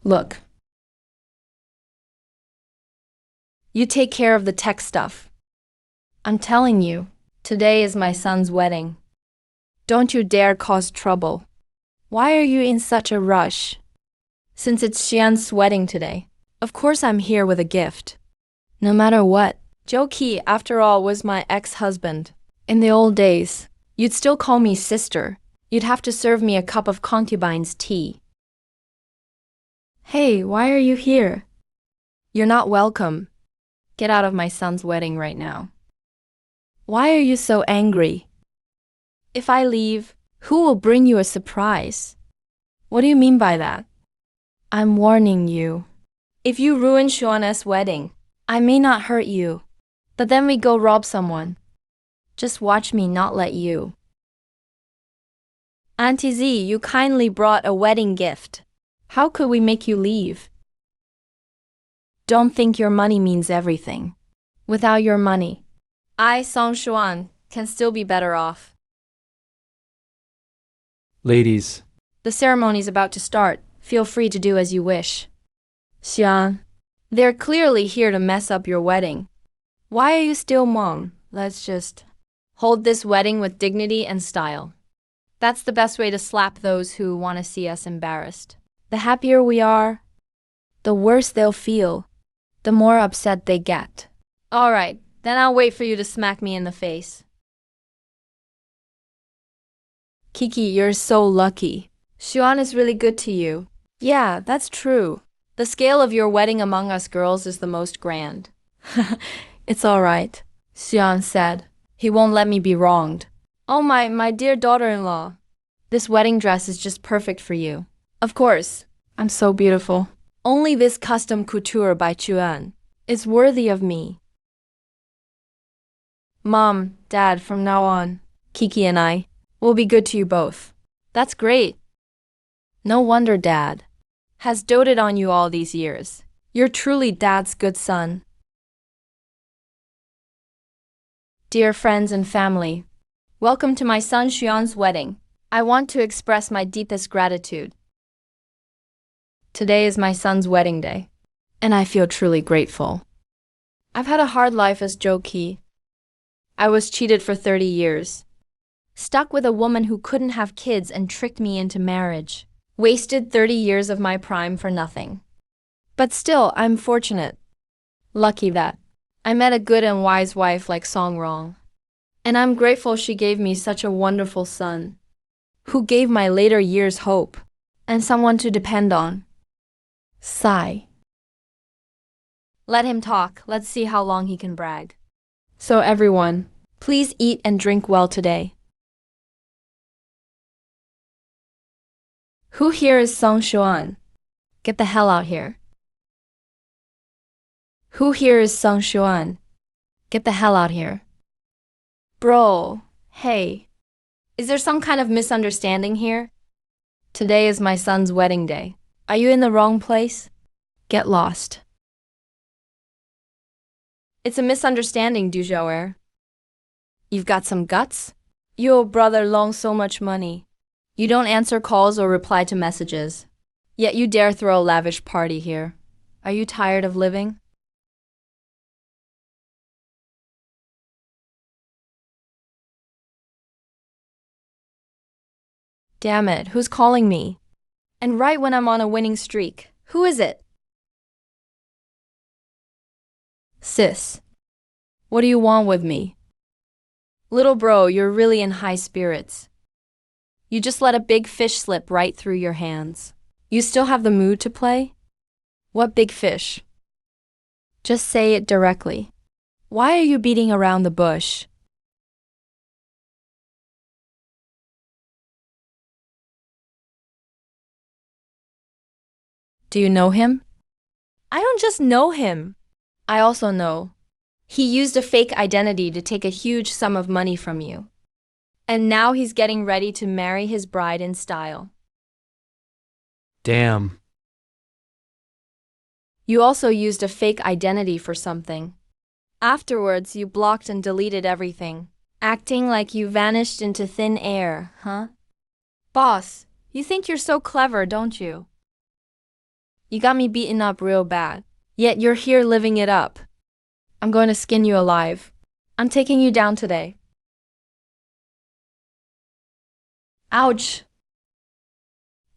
Look. You take care of the tech stuff. I'm telling you, today is my son's wedding. Don't you dare cause trouble. Why are you in such a rush? Since it's Xian's wedding today, of course I'm here with a gift. No matter what, Joe Qi, after all, was my ex-husband. In the old days, you'd still call me sister. You'd have to serve me a cup of concubine's tea. Hey, why are you here? You're not welcome. Get out of my son's wedding right now. Why are you so angry? If I leave, who will bring you a surprise? What do you mean by that? I'm warning you. If you ruin Xuan's wedding, I may not hurt you, but then we go rob someone. Just watch me not let you. Auntie Z, you kindly brought a wedding gift. How could we make you leave? Don't think your money means everything. Without your money, I, Song Xuan, can still be better off. Ladies, The ceremony's about to start. Feel free to do as you wish. Xian, they're clearly here to mess up your wedding. Why are you still mum? Let's just hold this wedding with dignity and style. That's the best way to slap those who want to see us embarrassed. The happier we are, the worse they'll feel, the more upset they get. All right, then I'll wait for you to smack me in the face. Kiki, you're so lucky. Xuan is really good to you. Yeah, that's true. The scale of your wedding among us girls is the most grand. It's all right, Xuan said. He won't let me be wronged. Oh, my dear daughter-in-law. This wedding dress is just perfect for you. Of course, I'm so beautiful. Only this custom couture by Chuan is worthy of me. Mom, Dad, from now on, Kiki and I will be good to you both. That's great. No wonder Dad has doted on you all these years. You're truly Dad's good son. Dear friends and family, welcome to my son Xuan's wedding. I want to express my deepest gratitude. Today is my son's wedding day, and I feel truly grateful. I've had a hard life as Zhou Qi. I was cheated for 30 years. Stuck with a woman who couldn't have kids and tricked me into marriage. Wasted 30 years of my prime for nothing. But still, I'm fortunate. Lucky that I met a good and wise wife like Song Rong. And I'm grateful she gave me such a wonderful son, who gave my later years hope, and someone to depend on. Sigh. Let him talk. Let's see how long he can brag. So everyone, please eat and drink well today. Who here is Song Xuan? Get the hell out here. Who here is Song Xuan? Get the hell out here. Bro, hey. Is there some kind of misunderstanding here? Today is my son's wedding day. Are you in the wrong place? Get lost. It's a misunderstanding, Du Zhouer. You've got some guts? You owe brother Long so much money. You don't answer calls or reply to messages. Yet you dare throw a lavish party here. Are you tired of living? Damn it, who's calling me? And right when I'm on a winning streak. Who is it? Sis, what do you want with me? Little bro, you're really in high spirits. You just let a big fish slip right through your hands. You still have the mood to play? What big fish? Just say it directly. Why are you beating around the bush? Do you know him? I don't just know him. I also know. He used a fake identity to take a huge sum of money from you. And now he's getting ready to marry his bride in style. damn. You also used a fake identity for something. Afterwards, you blocked and deleted everything, acting like you vanished into thin air, huh? Boss, you think you're so clever, don't you? You got me beaten up real bad, yet you're here living it up. I'm going to skin you alive. I'm taking you down today. Ouch!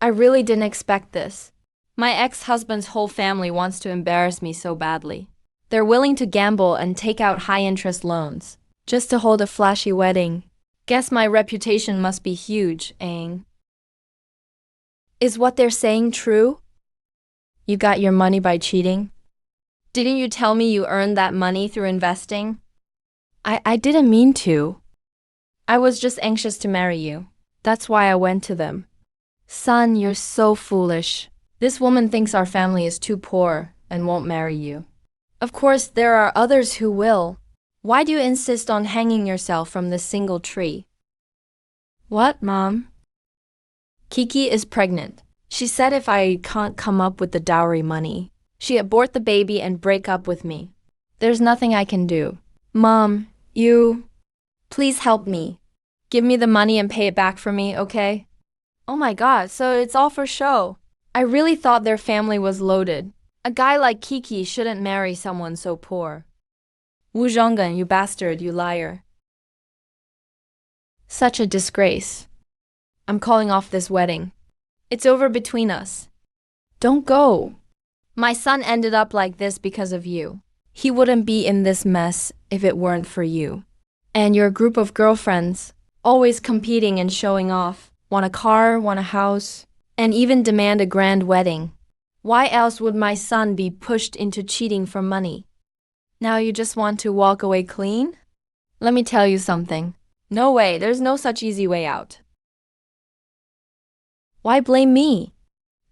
I really didn't expect this. My ex-husband's whole family wants to embarrass me so badly. They're willing to gamble and take out high-interest loans just to hold a flashy wedding. Guess my reputation must be huge, Aang. Is what they're saying true? You got your money by cheating? Didn't you tell me you earned that money through investing? I didn't mean to. I was just anxious to marry you. That's why I went to them. Son, you're so foolish. This woman thinks our family is too poor and won't marry you. Of course, there are others who will. Why do you insist on hanging yourself from this single tree? What, Mom? Kiki is pregnant. She said if I can't come up with the dowry money, she abort the baby and break up with me. There's nothing I can do. Mom, please help me. Give me the money and pay it back for me, okay? Oh my god, so it's all for show. I really thought their family was loaded. A guy like Kiki shouldn't marry someone so poor. Wu Zhonggen, you bastard, you liar. Such a disgrace. I'm calling off this wedding. It's over between us. Don't go. My son ended up like this because of you. He wouldn't be in this mess if it weren't for you. And your group of girlfriends, always competing and showing off, want a car, want a house, and even demand a grand wedding. Why else would my son be pushed into cheating for money? Now you just want to walk away clean? Let me tell you something. No way, there's no such easy way out. Why blame me?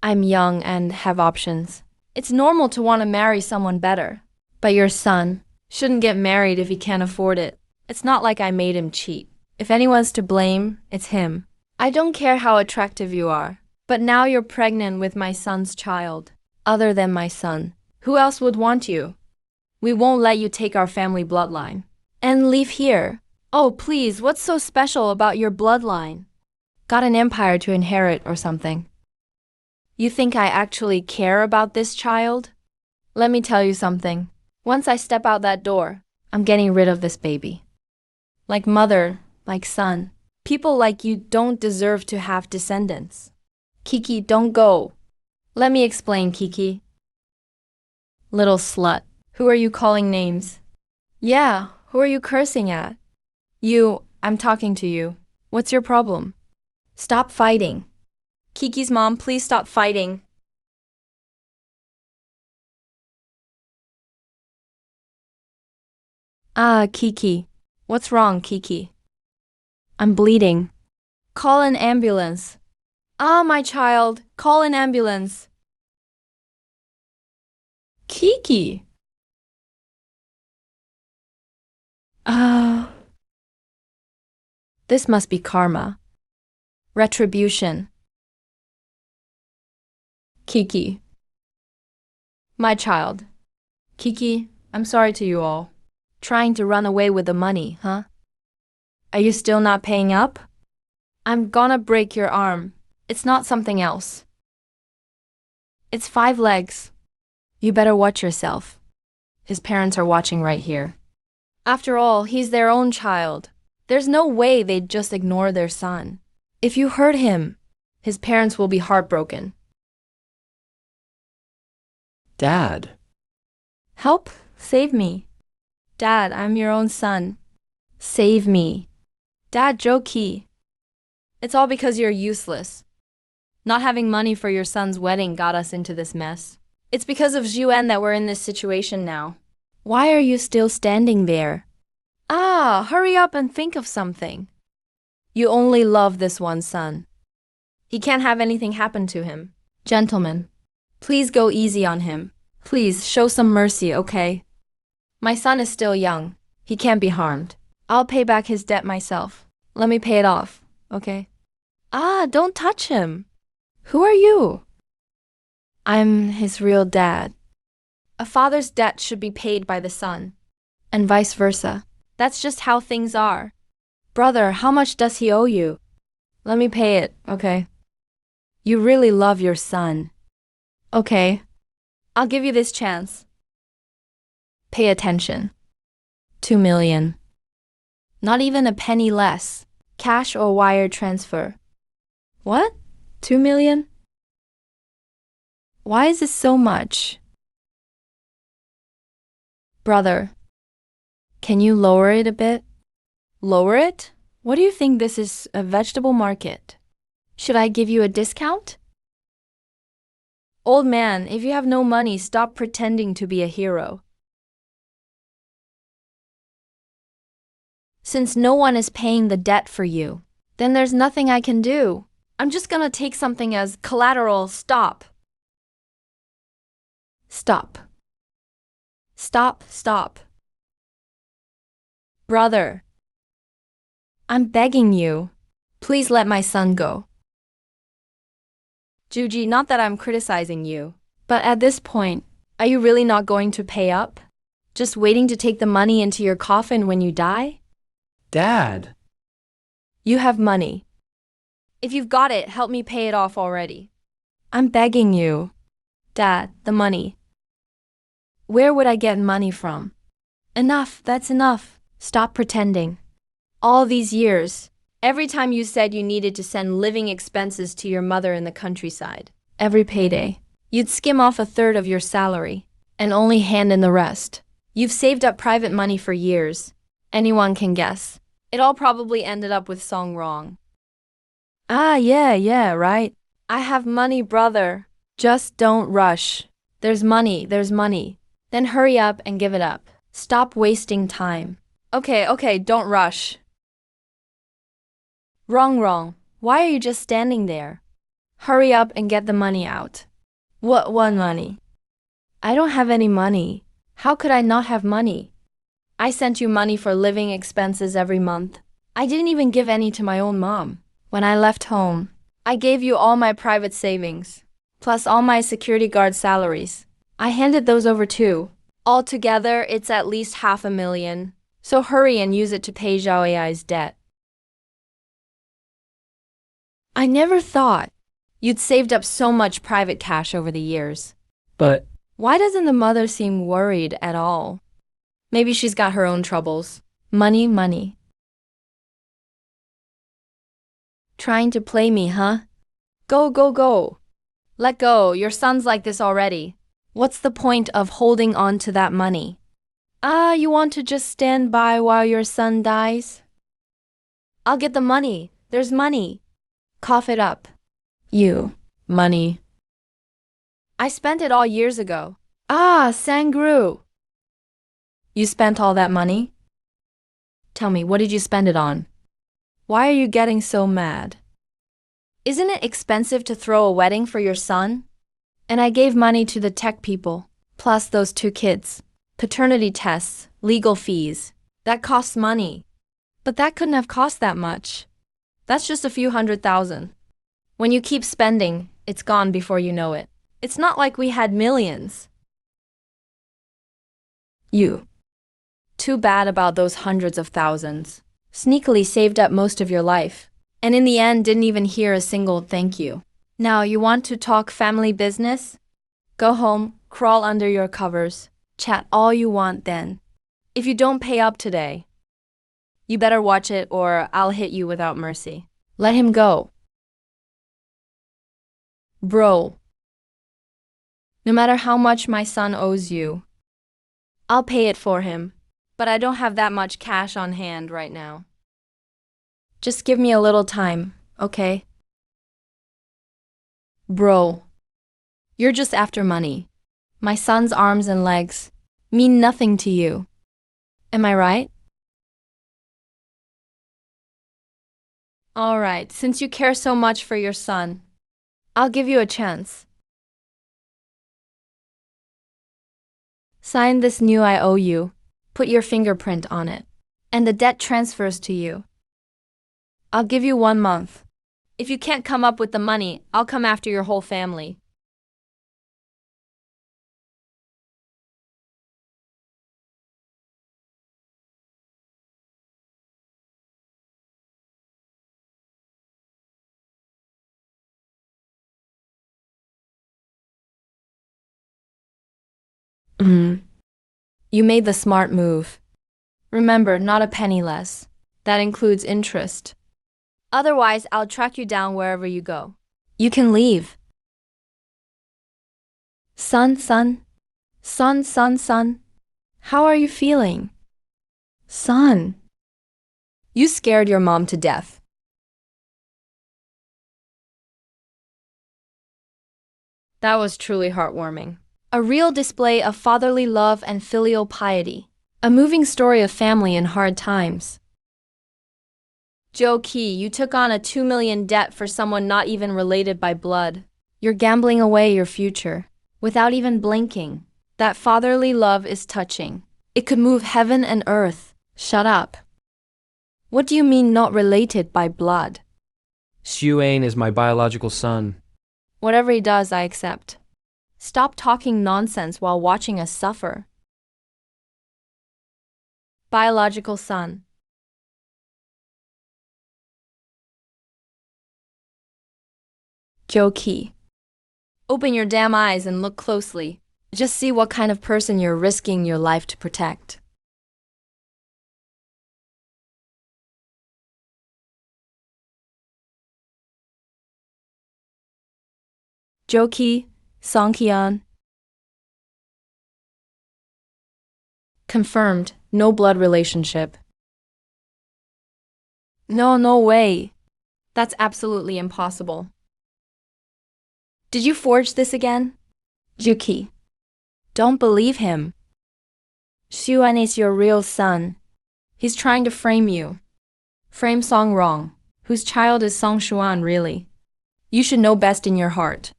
I'm young and have options. It's normal to want to marry someone better. But your son shouldn't get married if he can't afford it. It's not like I made him cheat. If anyone's to blame, it's him. I don't care how attractive you are, but now you're pregnant with my son's child. Other than my son, who else would want you? We won't let you take our family bloodline. And leave here. Oh, please, what's so special about your bloodline? Got an empire to inherit or something. You think I actually care about this child? Let me tell you something. Once I step out that door, I'm getting rid of this baby. Like mother, like son. People like you don't deserve to have descendants. Kiki, don't go. Let me explain, Kiki. Little slut. Who are you calling names? Yeah, who are you cursing at? I'm talking to you. What's your problem? Stop fighting. Kiki's mom, please stop fighting. Ah, Kiki. What's wrong, Kiki? I'm bleeding. Call an ambulance. Ah, my child, call an ambulance. Kiki. Ah. This must be karma. Retribution. Kiki. My child. Kiki, I'm sorry to you all. Trying to run away with the money, huh? Are you still not paying up? I'm gonna break your arm. It's not something else. It's 5 legs. You better watch yourself. His parents are watching right here. After all, he's their own child. There's no way they'd just ignore their son. If you hurt him, his parents will be heartbroken. Dad. Help? Save me. Dad, I'm your own son. Save me. Dad, Joki. It's all because you're useless. Not having money for your son's wedding got us into this mess. It's because of Zhuan that we're in this situation now. Why are you still standing there? Ah, hurry up and think of something. You only love this one son. He can't have anything happen to him. Gentlemen, please go easy on him. Please show some mercy, okay? My son is still young. He can't be harmed. I'll pay back his debt myself. Let me pay it off, okay? Ah, don't touch him. Who are you? I'm his real dad. A father's debt should be paid by the son, and vice versa. That's just how things are. Brother, how much does he owe you? Let me pay it, okay? You really love your son. Okay, I'll give you this chance. Pay attention. 2 million. Not even a penny less. Cash or wire transfer. What? 2 million? Why is this so much? Brother, can you lower it a bit? Lower it? What do you think, this is a vegetable market? Should I give you a discount? Old man, if you have no money, stop pretending to be a hero. Since no one is paying the debt for you, then there's nothing I can do. I'm just gonna take something as collateral. Stop. Stop. Stop, stop. Brother, I'm begging you. Please let my son go. Juji, not that I'm criticizing you, but at this point, are you really not going to pay up? Just waiting to take the money into your coffin when you die? Dad. You have money. If you've got it, help me pay it off already. I'm begging you. Dad, the money. Where would I get money from? Enough, that's enough. Stop pretending. All these years, every time you said you needed to send living expenses to your mother in the countryside, every payday, you'd skim off a third of your salary and only hand in the rest. You've saved up private money for years. Anyone can guess. It all probably ended up with Song wrong. Ah, yeah, right. I have money, brother. Just don't rush. There's money. Then hurry up and give it up. Stop wasting time. Okay, don't rush. Wrong. Why are you just standing there? Hurry up and get the money out. What money? I don't have any money. How could I not have money? I sent you money for living expenses every month. I didn't even give any to my own mom. When I left home, I gave you all my private savings, plus all my security guard salaries. I handed those over too. Altogether, it's at least $500,000. So hurry and use it to pay Zhao Ai's debt. I never thought you'd saved up so much private cash over the years. But Why doesn't the mother seem worried at all? Maybe she's got her own troubles. Money. Trying to play me, huh? Go. Let go. Your son's like this already. What's the point of holding on to that money? You want to just stand by while your son dies? I'll get the money. There's money. Cough it up. You. Money. I spent it all years ago. Sangru. You spent all that money? Tell me, what did you spend it on? Why are you getting so mad? Isn't it expensive to throw a wedding for your son? And I gave money to the tech people, plus those 2 kids. Paternity tests, legal fees. That costs money. But that couldn't have cost that much. That's just a few $100,000. When you keep spending, it's gone before you know it. It's not like we had millions. You. Too bad about those hundreds of thousands. Sneakily saved up most of your life. And in the end, didn't even hear a single thank you. Now, you want to talk family business? Go home, crawl under your covers, chat all you want then. If you don't pay up today, you better watch it or I'll hit you without mercy. Let him go. Bro. No matter how much my son owes you, I'll pay it for him, but I don't have that much cash on hand right now. Just give me a little time, okay? Bro, you're just after money. My son's arms and legs mean nothing to you. Am I right? All right, since you care so much for your son, I'll give you a chance. Sign this new I owe you, put your fingerprint on it, and the debt transfers to you. I'll give you 1 month. If you can't come up with the money, I'll come after your whole family. You made the smart move. Remember, not a penny less. That includes interest. Otherwise, I'll track you down wherever you go. You can leave. Son. How are you feeling? Son. You scared your mom to death. That was truly heartwarming. A real display of fatherly love and filial piety. A moving story of family in hard times. Joe Key, you took on a $2 million debt for someone not even related by blood. You're gambling away your future, without even blinking. That fatherly love is touching. It could move heaven and earth. Shut up. What do you mean not related by blood? Xuan is my biological son. Whatever he does, I accept. Stop talking nonsense while watching us suffer. Biological son. Joe. Open your damn eyes and look closely. Just see what kind of person you're risking your life to protect. Joe, Songhyun. Confirmed, no blood relationship. No way. That's absolutely impossible. Did you forge this again? Juki. Don't believe him. Xuan is your real son. He's trying to frame you. Frame Song wrong. Whose child is Song Xuan really? You should know best in your heart.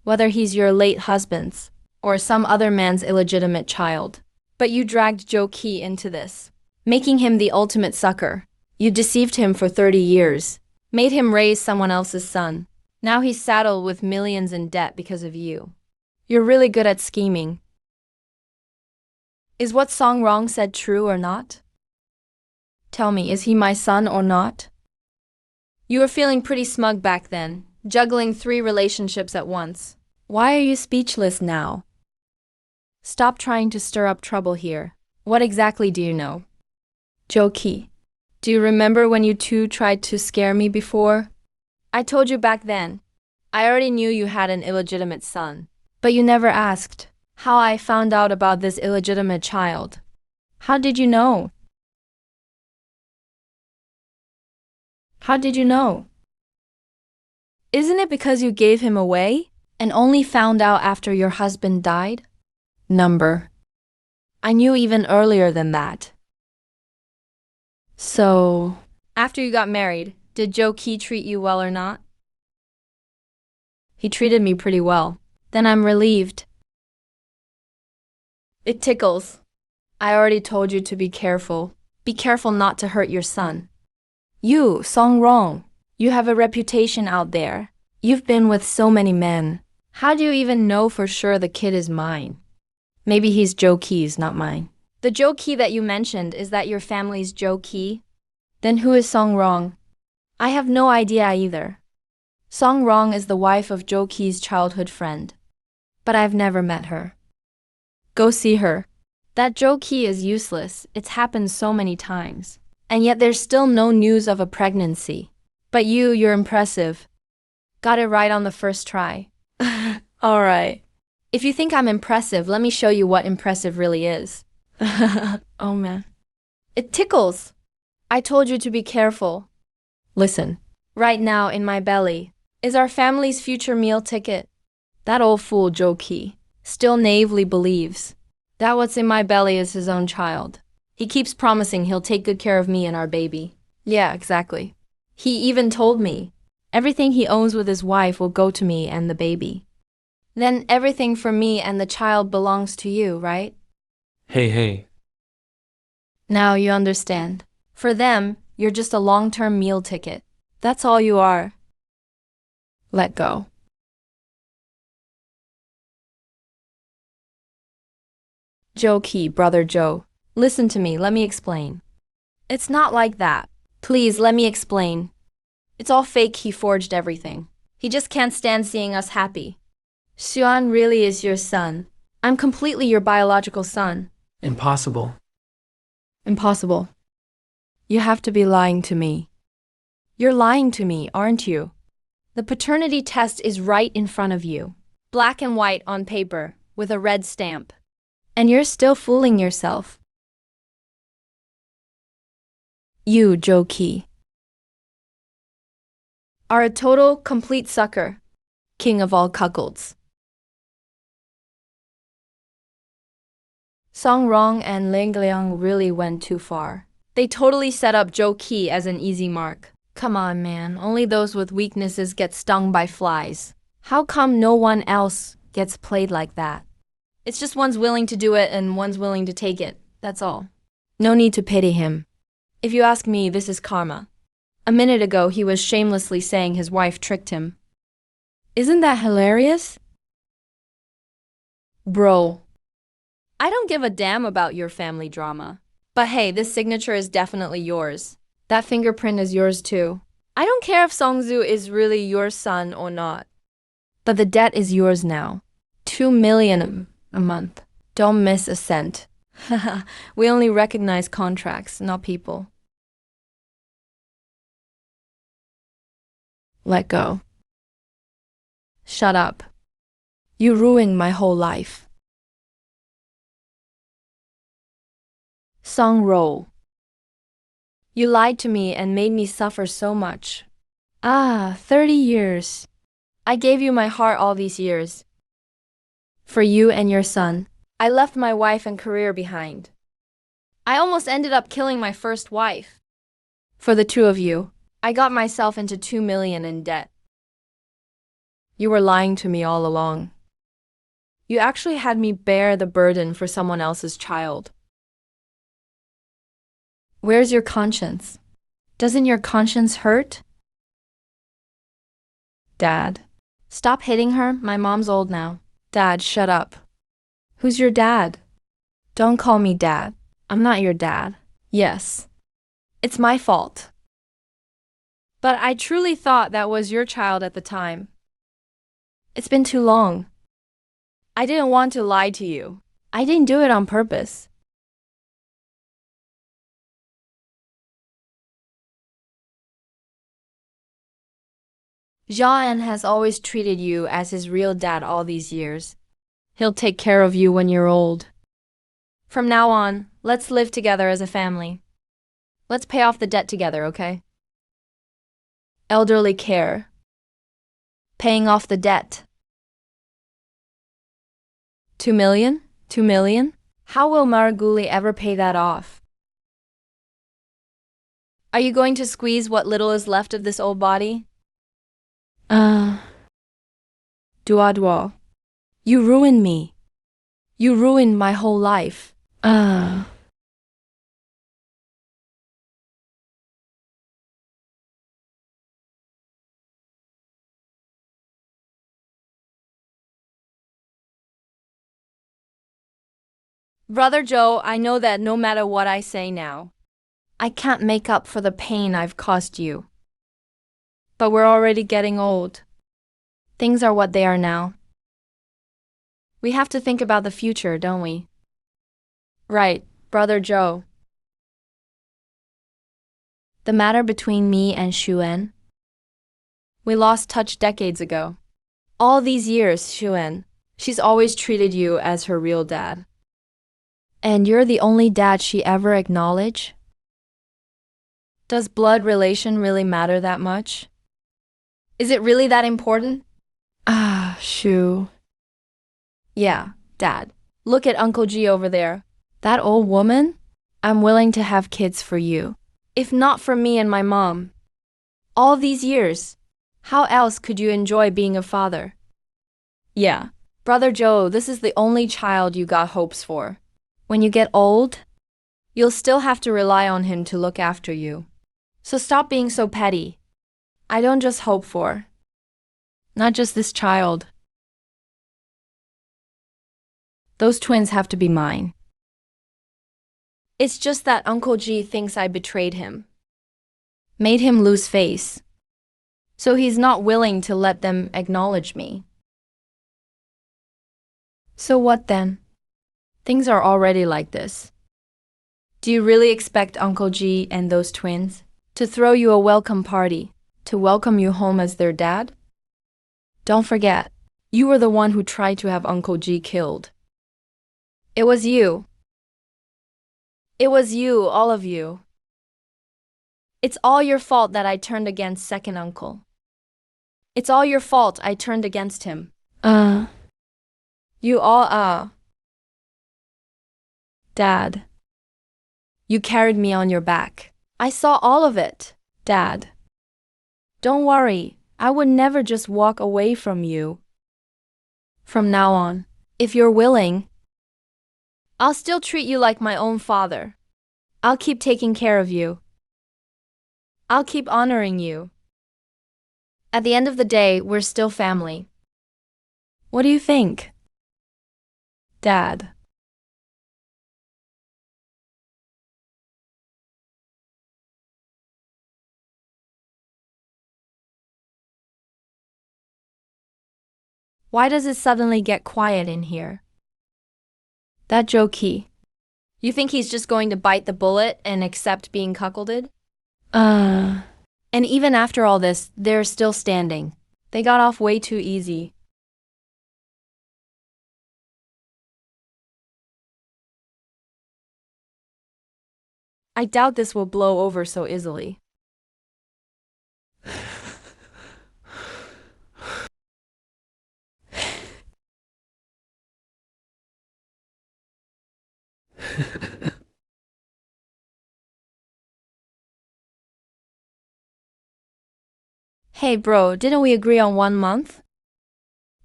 Whether he's your late husband's or some other man's illegitimate child. But you dragged Joe into this, making him the ultimate sucker. You deceived him for 30 years, made him raise someone else's son. Now he's saddled with millions in debt because of you. You're really good at scheming. Is what Song Rong said true or not? Tell me, is he my son or not? You were feeling pretty smug back then, juggling 3 relationships at once. Why are you speechless now? Stop trying to stir up trouble here. What exactly do you know? Joe, do you remember when you two tried to scare me before? I told you back then. I already knew you had an illegitimate son. But you never asked how I found out about this illegitimate child. How did you know? How did you know? Isn't it because you gave him away and only found out after your husband died? Number. I knew even earlier than that. So, after you got married, did Joe treat you well or not? He treated me pretty well. Then I'm relieved. It tickles. I already told you to be careful. Be careful not to hurt your son. You, Song Rong, you have a reputation out there. You've been with so many men. How do you even know for sure the kid is mine? Maybe he's Joe Key's, not mine. The Joe Key that you mentioned, is that your family's Joe Key? Then who is Song Rong? I have no idea either. Song Rong is the wife of Joe Key's childhood friend. But I've never met her. Go see her. That Joe Key is useless. It's happened so many times. And yet there's still no news of a pregnancy. But you're impressive. Got it right on the first try. Alright. If you think I'm impressive, let me show you what impressive really is. Oh man. It tickles. I told you to be careful. Listen. Right now in my belly is our family's future meal ticket. That old fool Joe Key still naively believes that what's in my belly is his own child. He keeps promising he'll take good care of me and our baby. Yeah, exactly. He even told me everything he owns with his wife will go to me and the baby. Then everything for me and the child belongs to you, right? Hey. Now you understand. For them, you're just a long-term meal ticket. That's all you are. Let go. Joe Key, brother Joe. Listen to me, let me explain. It's not like that. Please, let me explain. It's all fake, he forged everything. He just can't stand seeing us happy. Xuan really is your son. I'm completely your biological son. Impossible. Impossible. You have to be lying to me. You're lying to me, aren't you? The paternity test is right in front of you. Black and white on paper, with a red stamp. And you're still fooling yourself. You, Joe Key, are a total, complete sucker. King of all cuckolds. Song Rong and Ling Liang really went too far. They totally set up Joe Key as an easy mark. Come on, man, only those with weaknesses get stung by flies. How come no one else gets played like that? It's just one's willing to do it and one's willing to take it, that's all. No need to pity him. If you ask me, this is karma. A minute ago, he was shamelessly saying his wife tricked him. Isn't that hilarious? Bro, I don't give a damn about your family drama. But hey, this signature is definitely yours. That fingerprint is yours too. I don't care if Songzu is really your son or not. But the debt is yours now. 2 million a month. Don't miss a cent. We only recognize contracts, not people. Let go. Shut up. You ruined my whole life. Song Ro. You lied to me and made me suffer so much. 30 years. I gave you my heart all these years. For you and your son. I left my wife and career behind. I almost ended up killing my first wife. For the two of you, I got myself into 2 million in debt. You were lying to me all along. You actually had me bear the burden for someone else's child. Where's your conscience? Doesn't your conscience hurt? Dad. Stop hitting her, my mom's old now. Dad, shut up. Who's your dad? Don't call me dad. I'm not your dad. Yes. It's my fault. But I truly thought that was your child at the time. It's been too long. I didn't want to lie to you. I didn't do it on purpose. Jean has always treated you as his real dad all these years. He'll take care of you when you're old. From now on, let's live together as a family. Let's pay off the debt together, okay? Elderly care. Paying off the debt. 2 million? 2 million? How will Maraguli ever pay that off? Are you going to squeeze what little is left of this old body? Dua. You ruined me. You ruined my whole life. Brother Joe, I know that no matter what I say now, I can't make up for the pain I've caused you. But we're already getting old. Things are what they are now. We have to think about the future, don't we? Right, Brother Joe. The matter between me and Xuan. We lost touch decades ago. All these years, Xuan, she's always treated you as her real dad. And you're the only dad she ever acknowledged? Does blood relation really matter that much? Is it really that important? Shu. Yeah, Dad. Look at Uncle G over there. That old woman? I'm willing to have kids for you. If not for me and my mom. All these years, how else could you enjoy being a father? Yeah, Brother Joe, this is the only child you got hopes for. When you get old, you'll still have to rely on him to look after you. So stop being so petty. I don't just hope for. Not just this child. Those twins have to be mine. It's just that Uncle G thinks I betrayed him. Made him lose face. So he's not willing to let them acknowledge me. So what then? Things are already like this. Do you really expect Uncle G and those twins to throw you a welcome party, to welcome you home as their dad? Don't forget, you were the one who tried to have Uncle G killed. It was you. It was you, all of you. It's all your fault that I turned against second uncle. It's all your fault I turned against him. You all are. Dad. You carried me on your back. I saw all of it, Dad. Don't worry, I would never just walk away from you. From now on, if you're willing, I'll still treat you like my own father. I'll keep taking care of you. I'll keep honoring you. At the end of the day, we're still family. What do you think, Dad? Why does it suddenly get quiet in here? That jokey. You think he's just going to bite the bullet and accept being cuckolded? And even after all this, they're still standing. They got off way too easy. I doubt this will blow over so easily. Hey bro, didn't we agree on 1 month?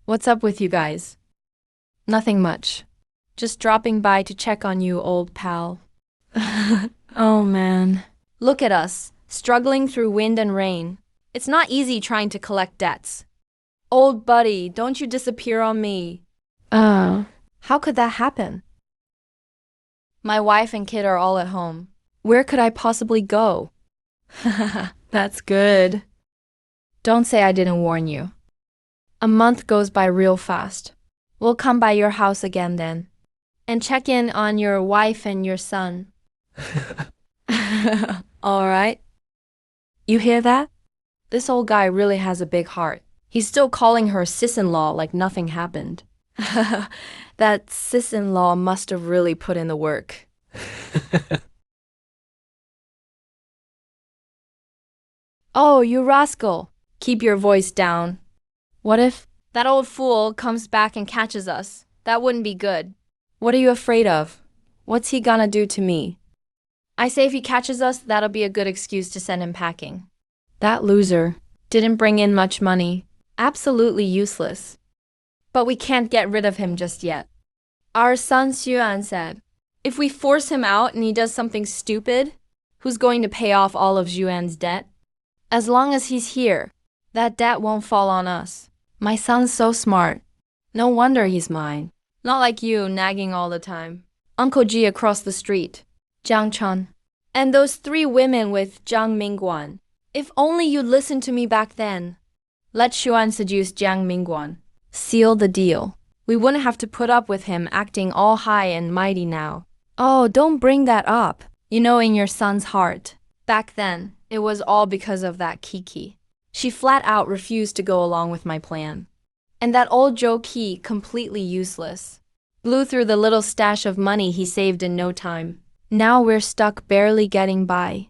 What's up with you guys? Nothing much. Just dropping by to check on you, old pal. Oh man. Look at us, struggling through wind and rain. It's not easy trying to collect debts. Old buddy, don't you disappear on me. How could that happen? My wife and kid are all at home. Where could I possibly go? That's good. Don't say I didn't warn you. A month goes by real fast. We'll come by your house again then. And check in on your wife and your son. All right. You hear that? This old guy really has a big heart. He's still calling her sis-in-law like nothing happened. That sis-in-law must have really put in the work. Oh, you rascal. Keep your voice down. What if that old fool comes back and catches us? That wouldn't be good. What are you afraid of? What's he gonna do to me? I say if he catches us, that'll be a good excuse to send him packing. That loser didn't bring in much money. Absolutely useless. But we can't get rid of him just yet. Our son Xuan said, if we force him out and he does something stupid, who's going to pay off all of Xuan's debt? As long as he's here, that debt won't fall on us. My son's so smart. No wonder he's mine. Not like you, nagging all the time. Uncle G across the street, Jiang Chun. And those 3 women with Jiang Mingguan. If only you'd listened to me back then. Let Xuan seduce Jiang Mingguan. Seal the deal. We wouldn't have to put up with him acting all high and mighty now. Oh, don't bring that up. You know, in your son's heart. Back then, it was all because of that Kiki. She flat out refused to go along with my plan. And that old Joe Key, completely useless. Blew through the little stash of money he saved in no time. Now we're stuck barely getting by.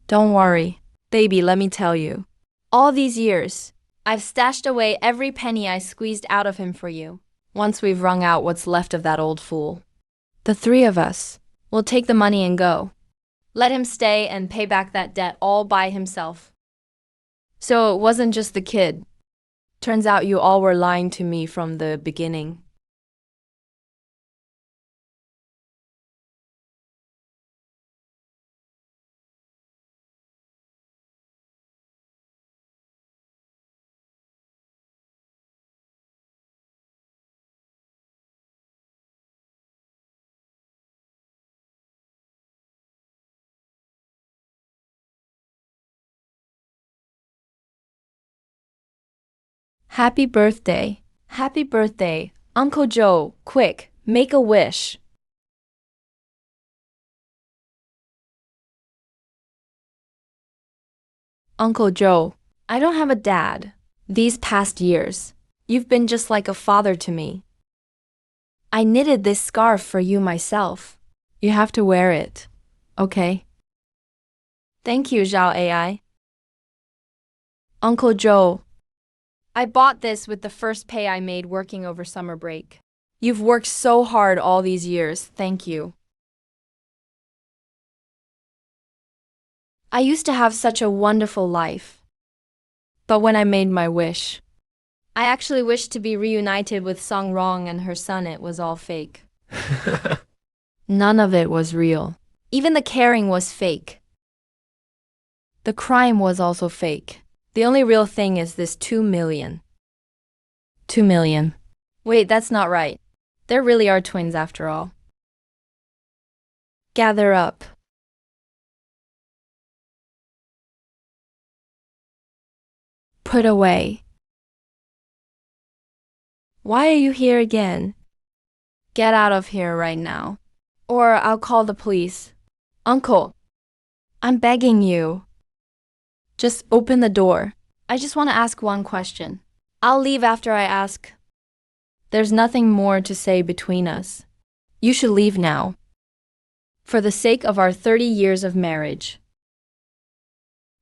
Don't worry, baby, let me tell you. All these years, I've stashed away every penny I squeezed out of him for you. Once we've wrung out what's left of that old fool. The 3 of us will take the money and go. Let him stay and pay back that debt all by himself. So it wasn't just the kid. Turns out you all were lying to me from the beginning. Happy birthday. Happy birthday. Uncle Joe, quick, make a wish. Uncle Joe, I don't have a dad. These past years, you've been just like a father to me. I knitted this scarf for you myself. You have to wear it, okay? Thank you, Zhao AI. Uncle Joe, I bought this with the first pay I made working over summer break. You've worked so hard all these years, thank you. I used to have such a wonderful life. But when I made my wish, I actually wished to be reunited with Song Rong and her son. It was all fake. None of it was real. Even the caring was fake. The crime was also fake. The only real thing is this 2 million. 2 million. Wait, that's not right. There really are twins after all. Gather up. Put away. Why are you here again? Get out of here right now. Or I'll call the police. Uncle, I'm begging you. Just open the door. I just want to ask one question. I'll leave after I ask. There's nothing more to say between us. You should leave now. For the sake of our 30 years of marriage.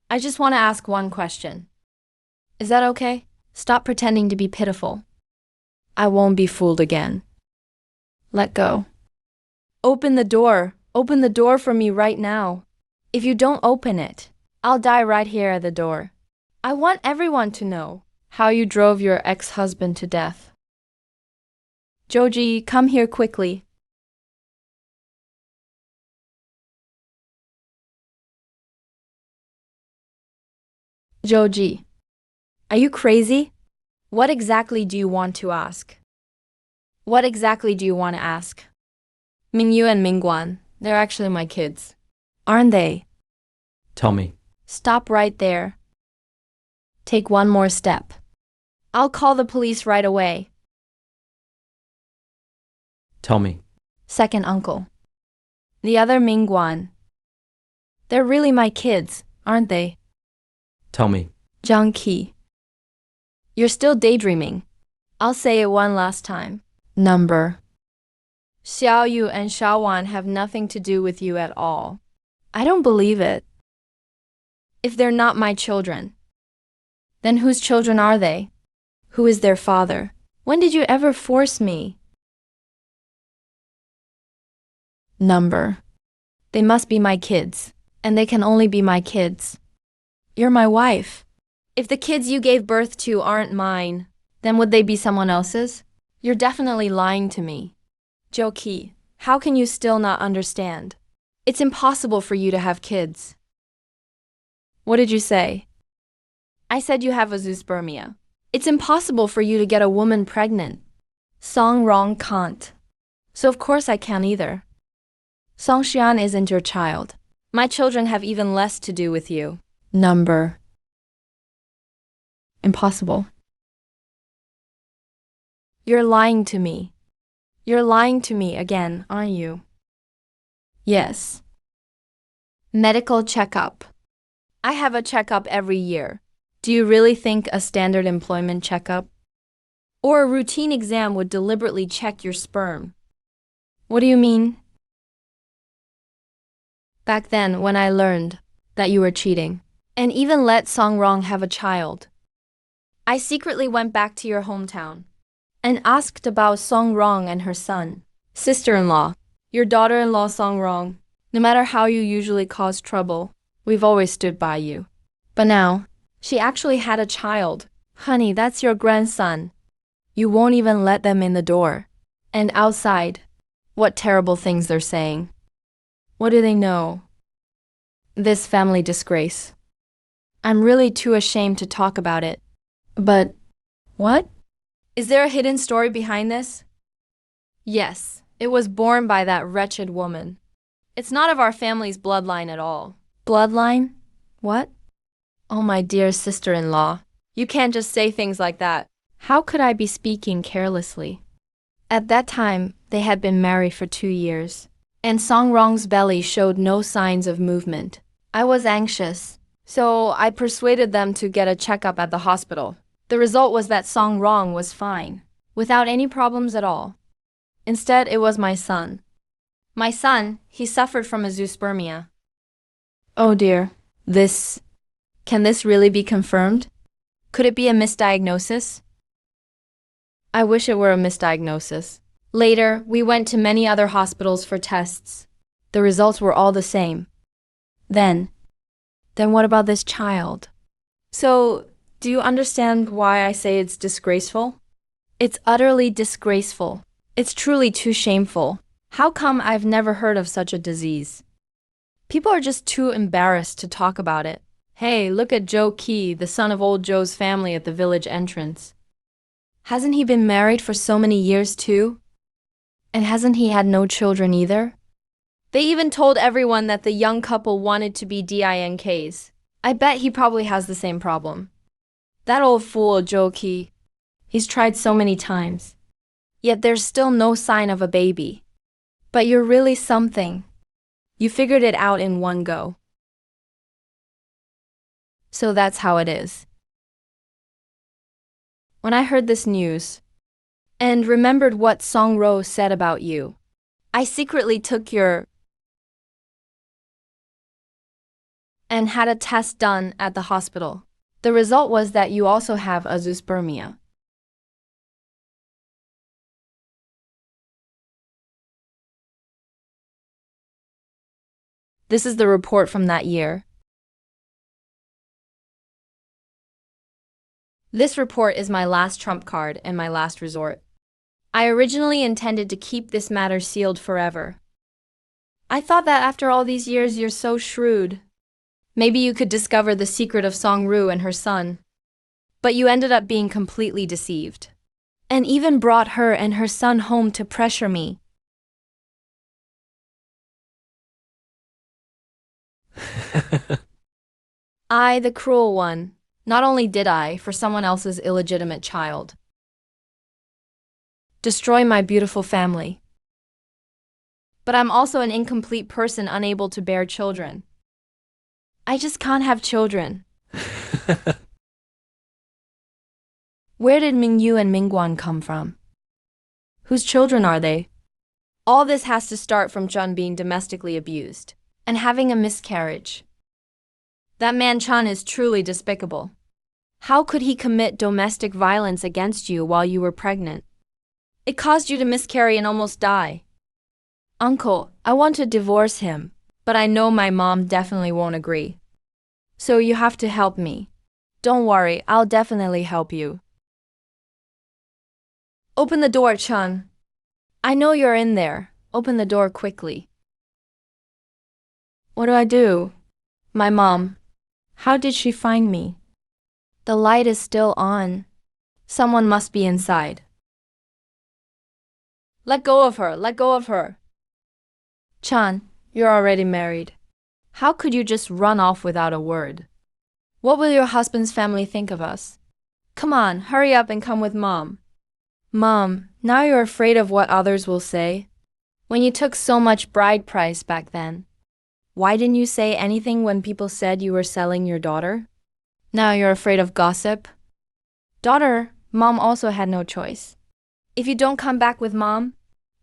I just want to ask one question. Is that okay? Stop pretending to be pitiful. I won't be fooled again. Let go. Open the door. Open the door for me right now. If you don't open it, I'll die right here at the door. I want everyone to know how you drove your ex-husband to death. Joji, come here quickly. Joji, are you crazy? What exactly do you want to ask? What exactly do you want to ask? Mingyu and Mingguan, they're actually my kids. Aren't they? Tell me. Stop right there. Take one more step. I'll call the police right away. Tell me. Second uncle. The other Mingguan. They're really my kids, aren't they? Tell me. Zhang Qi. You're still daydreaming. I'll say it one last time. Number. Xiao Yu and Xiao Wan have nothing to do with you at all. I don't believe it. If they're not my children, then whose children are they? Who is their father? When did you ever force me? Number. They must be my kids, and they can only be my kids. You're my wife. If the kids you gave birth to aren't mine, then would they be someone else's? You're definitely lying to me. Zhou Qi, how can you still not understand? It's impossible for you to have kids. What did you say? I said you have a zoospermia. It's impossible for you to get a woman pregnant. Song Rong can't. So of course I can't either. Song Xian isn't your child. My children have even less to do with you. Number. Impossible. You're lying to me. You're lying to me again, aren't you? Yes. Medical checkup. I have a checkup every year. Do you really think a standard employment checkup or a routine exam would deliberately check your sperm? What do you mean? Back then, when I learned that you were cheating and even let Song Rong have a child, I secretly went back to your hometown and asked about Song Rong and her son. Sister-in-law, your daughter-in-law Song Rong, no matter how you usually cause trouble, we've always stood by you. But now, she actually had a child. Honey, that's your grandson. You won't even let them in the door. And outside, what terrible things they're saying. What do they know? This family disgrace. I'm really too ashamed to talk about it. But, what? Is there a hidden story behind this? Yes, it was born by that wretched woman. It's not of our family's bloodline at all. Bloodline? What? Oh, my dear sister-in-law, you can't just say things like that. How could I be speaking carelessly? At that time, they had been married for 2 years, and Song Rong's belly showed no signs of movement. I was anxious, so I persuaded them to get a checkup at the hospital. The result was that Song Rong was fine, without any problems at all. Instead, it was my son. My son, he suffered from a zoospermia. Oh dear, can this really be confirmed? Could it be a misdiagnosis? I wish it were a misdiagnosis. Later, we went to many other hospitals for tests. The results were all the same. Then what about this child? So, do you understand why I say it's disgraceful? It's utterly disgraceful. It's truly too shameful. How come I've never heard of such a disease? People are just too embarrassed to talk about it. Hey, look at Joe Key, the son of old Joe's family at the village entrance. Hasn't he been married for so many years too? And hasn't he had no children either? They even told everyone that the young couple wanted to be DINKs. I bet he probably has the same problem. That old fool Joe Key. He's tried so many times. Yet there's still no sign of a baby. But you're really something. You figured it out in one go. So that's how it is. When I heard this news, and remembered what Song Ro said about you, I secretly took your and had a test done at the hospital. The result was that you also have azoospermia. This is the report from that year. This report is my last trump card and my last resort. I originally intended to keep this matter sealed forever. I thought that after all these years you're so shrewd. Maybe you could discover the secret of Song Ru and her son. But you ended up being completely deceived. And even brought her and her son home to pressure me. I, the cruel one, not only did I, for someone else's illegitimate child, destroy my beautiful family, but I'm also an incomplete person unable to bear children. I just can't have children. Where did Mingyu and Mingguan come from? Whose children are they? All this has to start from Chun being domestically abused and having a miscarriage. That man Chun is truly despicable. How could he commit domestic violence against you while you were pregnant? It caused you to miscarry and almost die. Uncle, I want to divorce him, but I know my mom definitely won't agree. So you have to help me. Don't worry, I'll definitely help you. Open the door, Chun. I know you're in there. Open the door quickly. What do I do? My mom. How did she find me? The light is still on. Someone must be inside. Let go of her, let go of her. Chun, you're already married. How could you just run off without a word? What will your husband's family think of us? Come on, hurry up and come with Mom. Mom, now you're afraid of what others will say? When you took so much bride price back then, why didn't you say anything when people said you were selling your daughter? Now you're afraid of gossip? Daughter, Mom also had no choice. If you don't come back with Mom,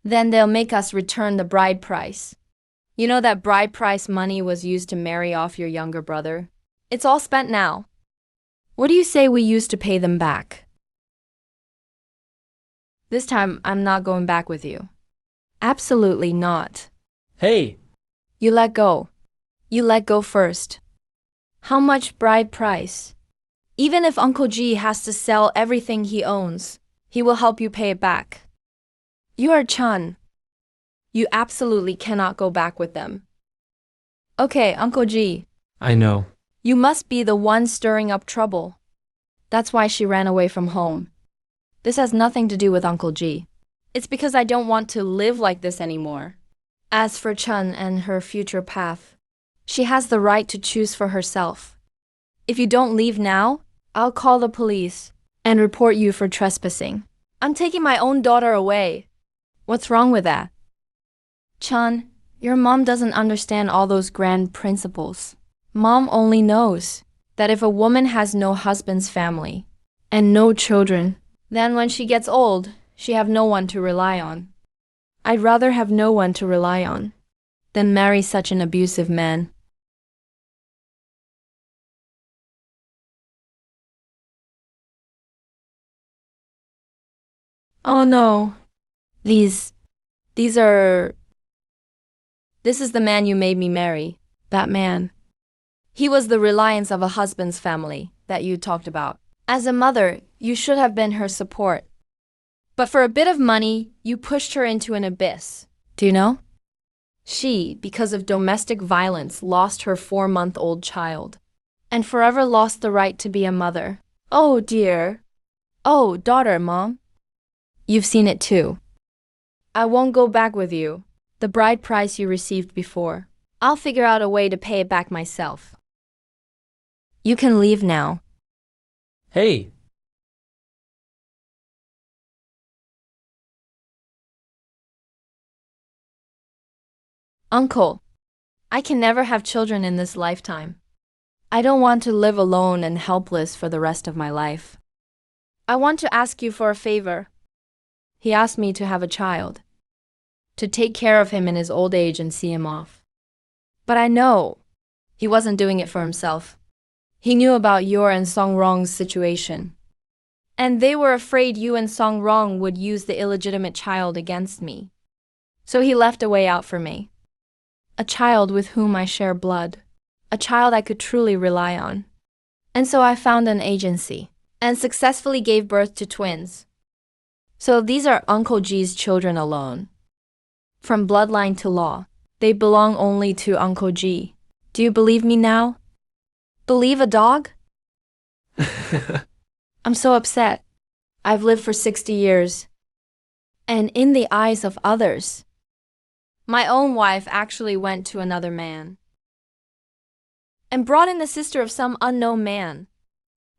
then they'll make us return the bride price. You know that bride price money was used to marry off your younger brother? It's all spent now. What do you say we used to pay them back? This time, I'm not going back with you. Absolutely not. Hey! You let go. You let go first. How much bride price? Even if Uncle G has to sell everything he owns, he will help you pay it back. You are Chun. You absolutely cannot go back with them. Okay, Uncle G. I know. You must be the one stirring up trouble. That's why she ran away from home. This has nothing to do with Uncle G. It's because I don't want to live like this anymore. As for Chun and her future path, she has the right to choose for herself. If you don't leave now, I'll call the police and report you for trespassing. I'm taking my own daughter away. What's wrong with that? Chun, your mom doesn't understand all those grand principles. Mom only knows that if a woman has no husband's family and no children, then when she gets old, she have no one to rely on. I'd rather have no one to rely on than marry such an abusive man. Oh no. This is the man you made me marry. That man. He was the reliance of a husband's family that you talked about. As a mother, you should have been her support. But for a bit of money, you pushed her into an abyss. Do you know? She, because of domestic violence, lost her 4-month-old child and forever lost the right to be a mother. Oh dear. Oh, daughter, Mom. You've seen it too. I won't go back with you. The bride price you received before. I'll figure out a way to pay it back myself. You can leave now. Hey, Uncle, I can never have children in this lifetime. I don't want to live alone and helpless for the rest of my life. I want to ask you for a favor. He asked me to have a child, to take care of him in his old age and see him off. But I know he wasn't doing it for himself. He knew about your and Song Rong's situation. And they were afraid you and Song Rong would use the illegitimate child against me. So he left a way out for me. A child with whom I share blood. A child I could truly rely on. And so I found an agency and successfully gave birth to twins. So these are Uncle G's children alone. From bloodline to law, they belong only to Uncle G. Do you believe me now? Believe a dog? I'm so upset. I've lived for 60 years. And in the eyes of others, my own wife actually went to another man and brought in the sister of some unknown man.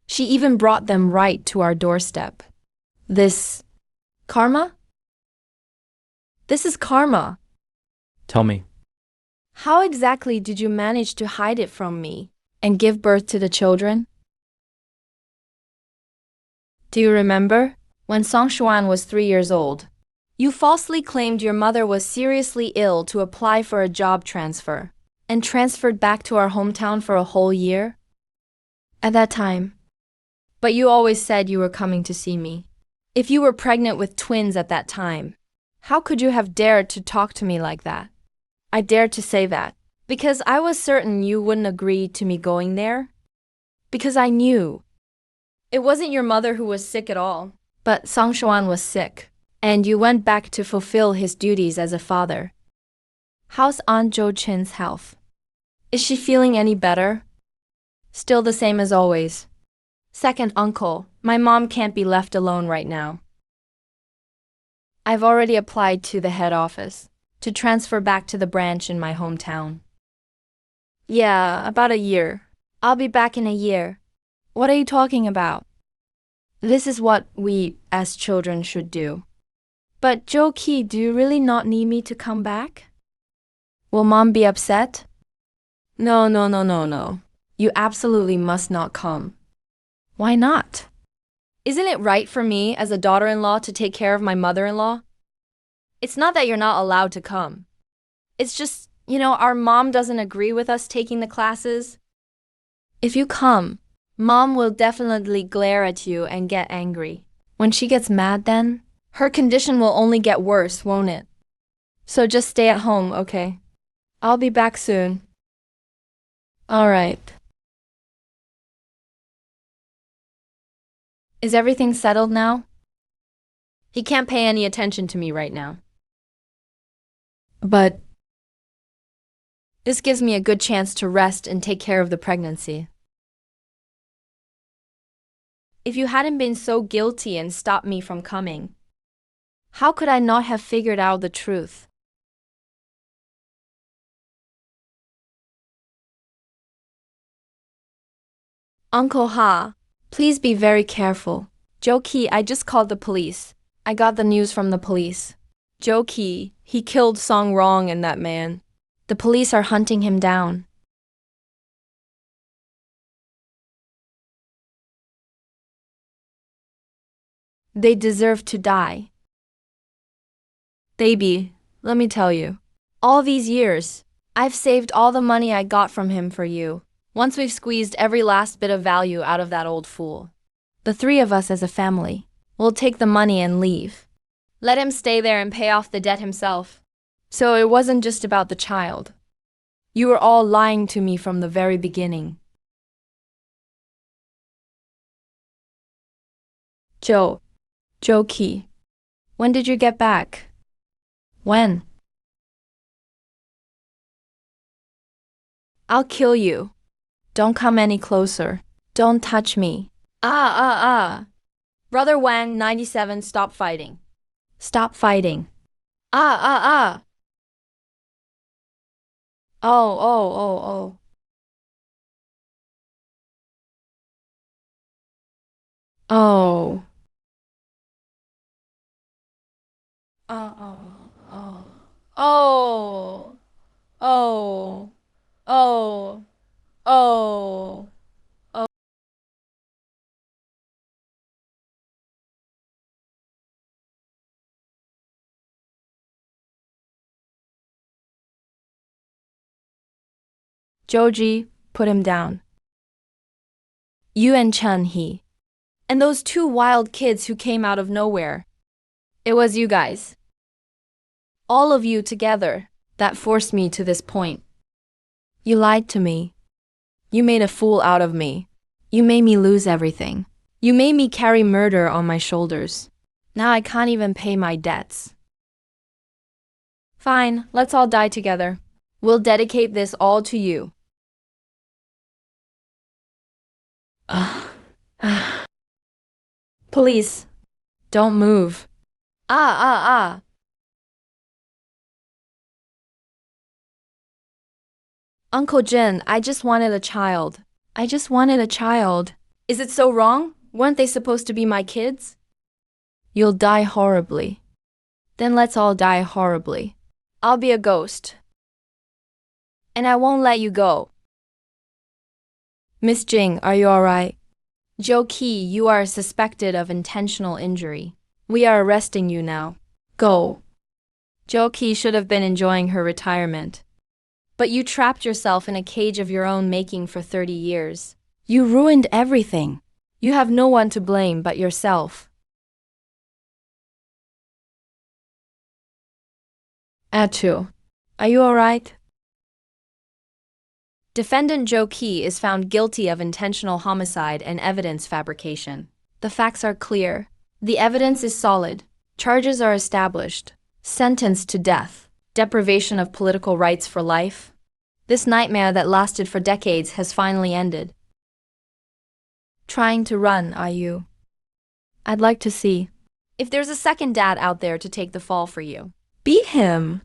She even brought them right to our doorstep. This karma? This is karma. tell me. How exactly did you manage to hide it from me and give birth to the children? Do you remember? When Song Xuan was 3 years old, you falsely claimed your mother was seriously ill to apply for a job transfer and transferred back to our hometown for a whole year? At that time. But you always said you were coming to see me. If you were pregnant with twins at that time, how could you have dared to talk to me like that? I dared to say that because I was certain you wouldn't agree to me going there. Because I knew. It wasn't your mother who was sick at all, but Song Xuan was sick, and you went back to fulfill his duties as a father. How's Aunt Jo Chin's health? Is she feeling any better? Still the same as always. Second, Uncle, my mom can't be left alone right now. I've already applied to the head office to transfer back to the branch in my hometown. Yeah, about a year. I'll be back in a year. What are you talking about? This is what we, as children, should do. But Joe Key, do you really not need me to come back? Will Mom be upset? No. You absolutely must not come. Why not? Isn't it right for me as a daughter-in-law to take care of my mother-in-law? It's not that you're not allowed to come. It's just, our mom doesn't agree with us taking the classes. If you come, Mom will definitely glare at you and get angry. When she gets mad then, her condition will only get worse, won't it? So just stay at home, okay? I'll be back soon. All right. Is everything settled now? He can't pay any attention to me right now. But this gives me a good chance to rest and take care of the pregnancy. If you hadn't been so guilty and stopped me from coming, how could I not have figured out the truth? Uncle Ha, please be very careful. Joe Key, I just called the police. I got the news from the police. Joe Key, he killed Song Rong and that man. The police are hunting him down. They deserve to die. Baby, let me tell you. All these years, I've saved all the money I got from him for you. Once we've squeezed every last bit of value out of that old fool. The three of us as a family will take the money and leave. Let him stay there and pay off the debt himself. So it wasn't just about the child. You were all lying to me from the very beginning. Joe Key, when did you get back? When? I'll kill you. Don't come any closer. Don't touch me. Ah. Brother Wang 97, stop fighting. Stop fighting. Ah. Oh. Oh. Oh. Oh. Oh. Oh. Oh. Joji, put him down. You and Chun Hee. And those two wild kids who came out of nowhere. It was you guys. All of you together that forced me to this point. You lied to me. You made a fool out of me. You made me lose everything. You made me carry murder on my shoulders. Now I can't even pay my debts. Fine, let's all die together. We'll dedicate this all to you. Police, don't move. Ah. Uncle Jin, I just wanted a child. I just wanted a child. Is it so wrong? Weren't they supposed to be my kids? You'll die horribly. Then let's all die horribly. I'll be a ghost. And I won't let you go. Miss Jing, are you alright? Joe Key, you are suspected of intentional injury. We are arresting you now. Go. Joe Key should have been enjoying her retirement. But you trapped yourself in a cage of your own making for 30 years. You ruined everything. You have no one to blame but yourself. Atu, are you alright? Defendant Joe Key is found guilty of intentional homicide and evidence fabrication. The facts are clear. The evidence is solid. Charges are established. Sentenced to death. Deprivation of political rights for life. This nightmare that lasted for decades has finally ended. Trying to run, are you? I'd like to see if there's a second dad out there to take the fall for you. Beat him!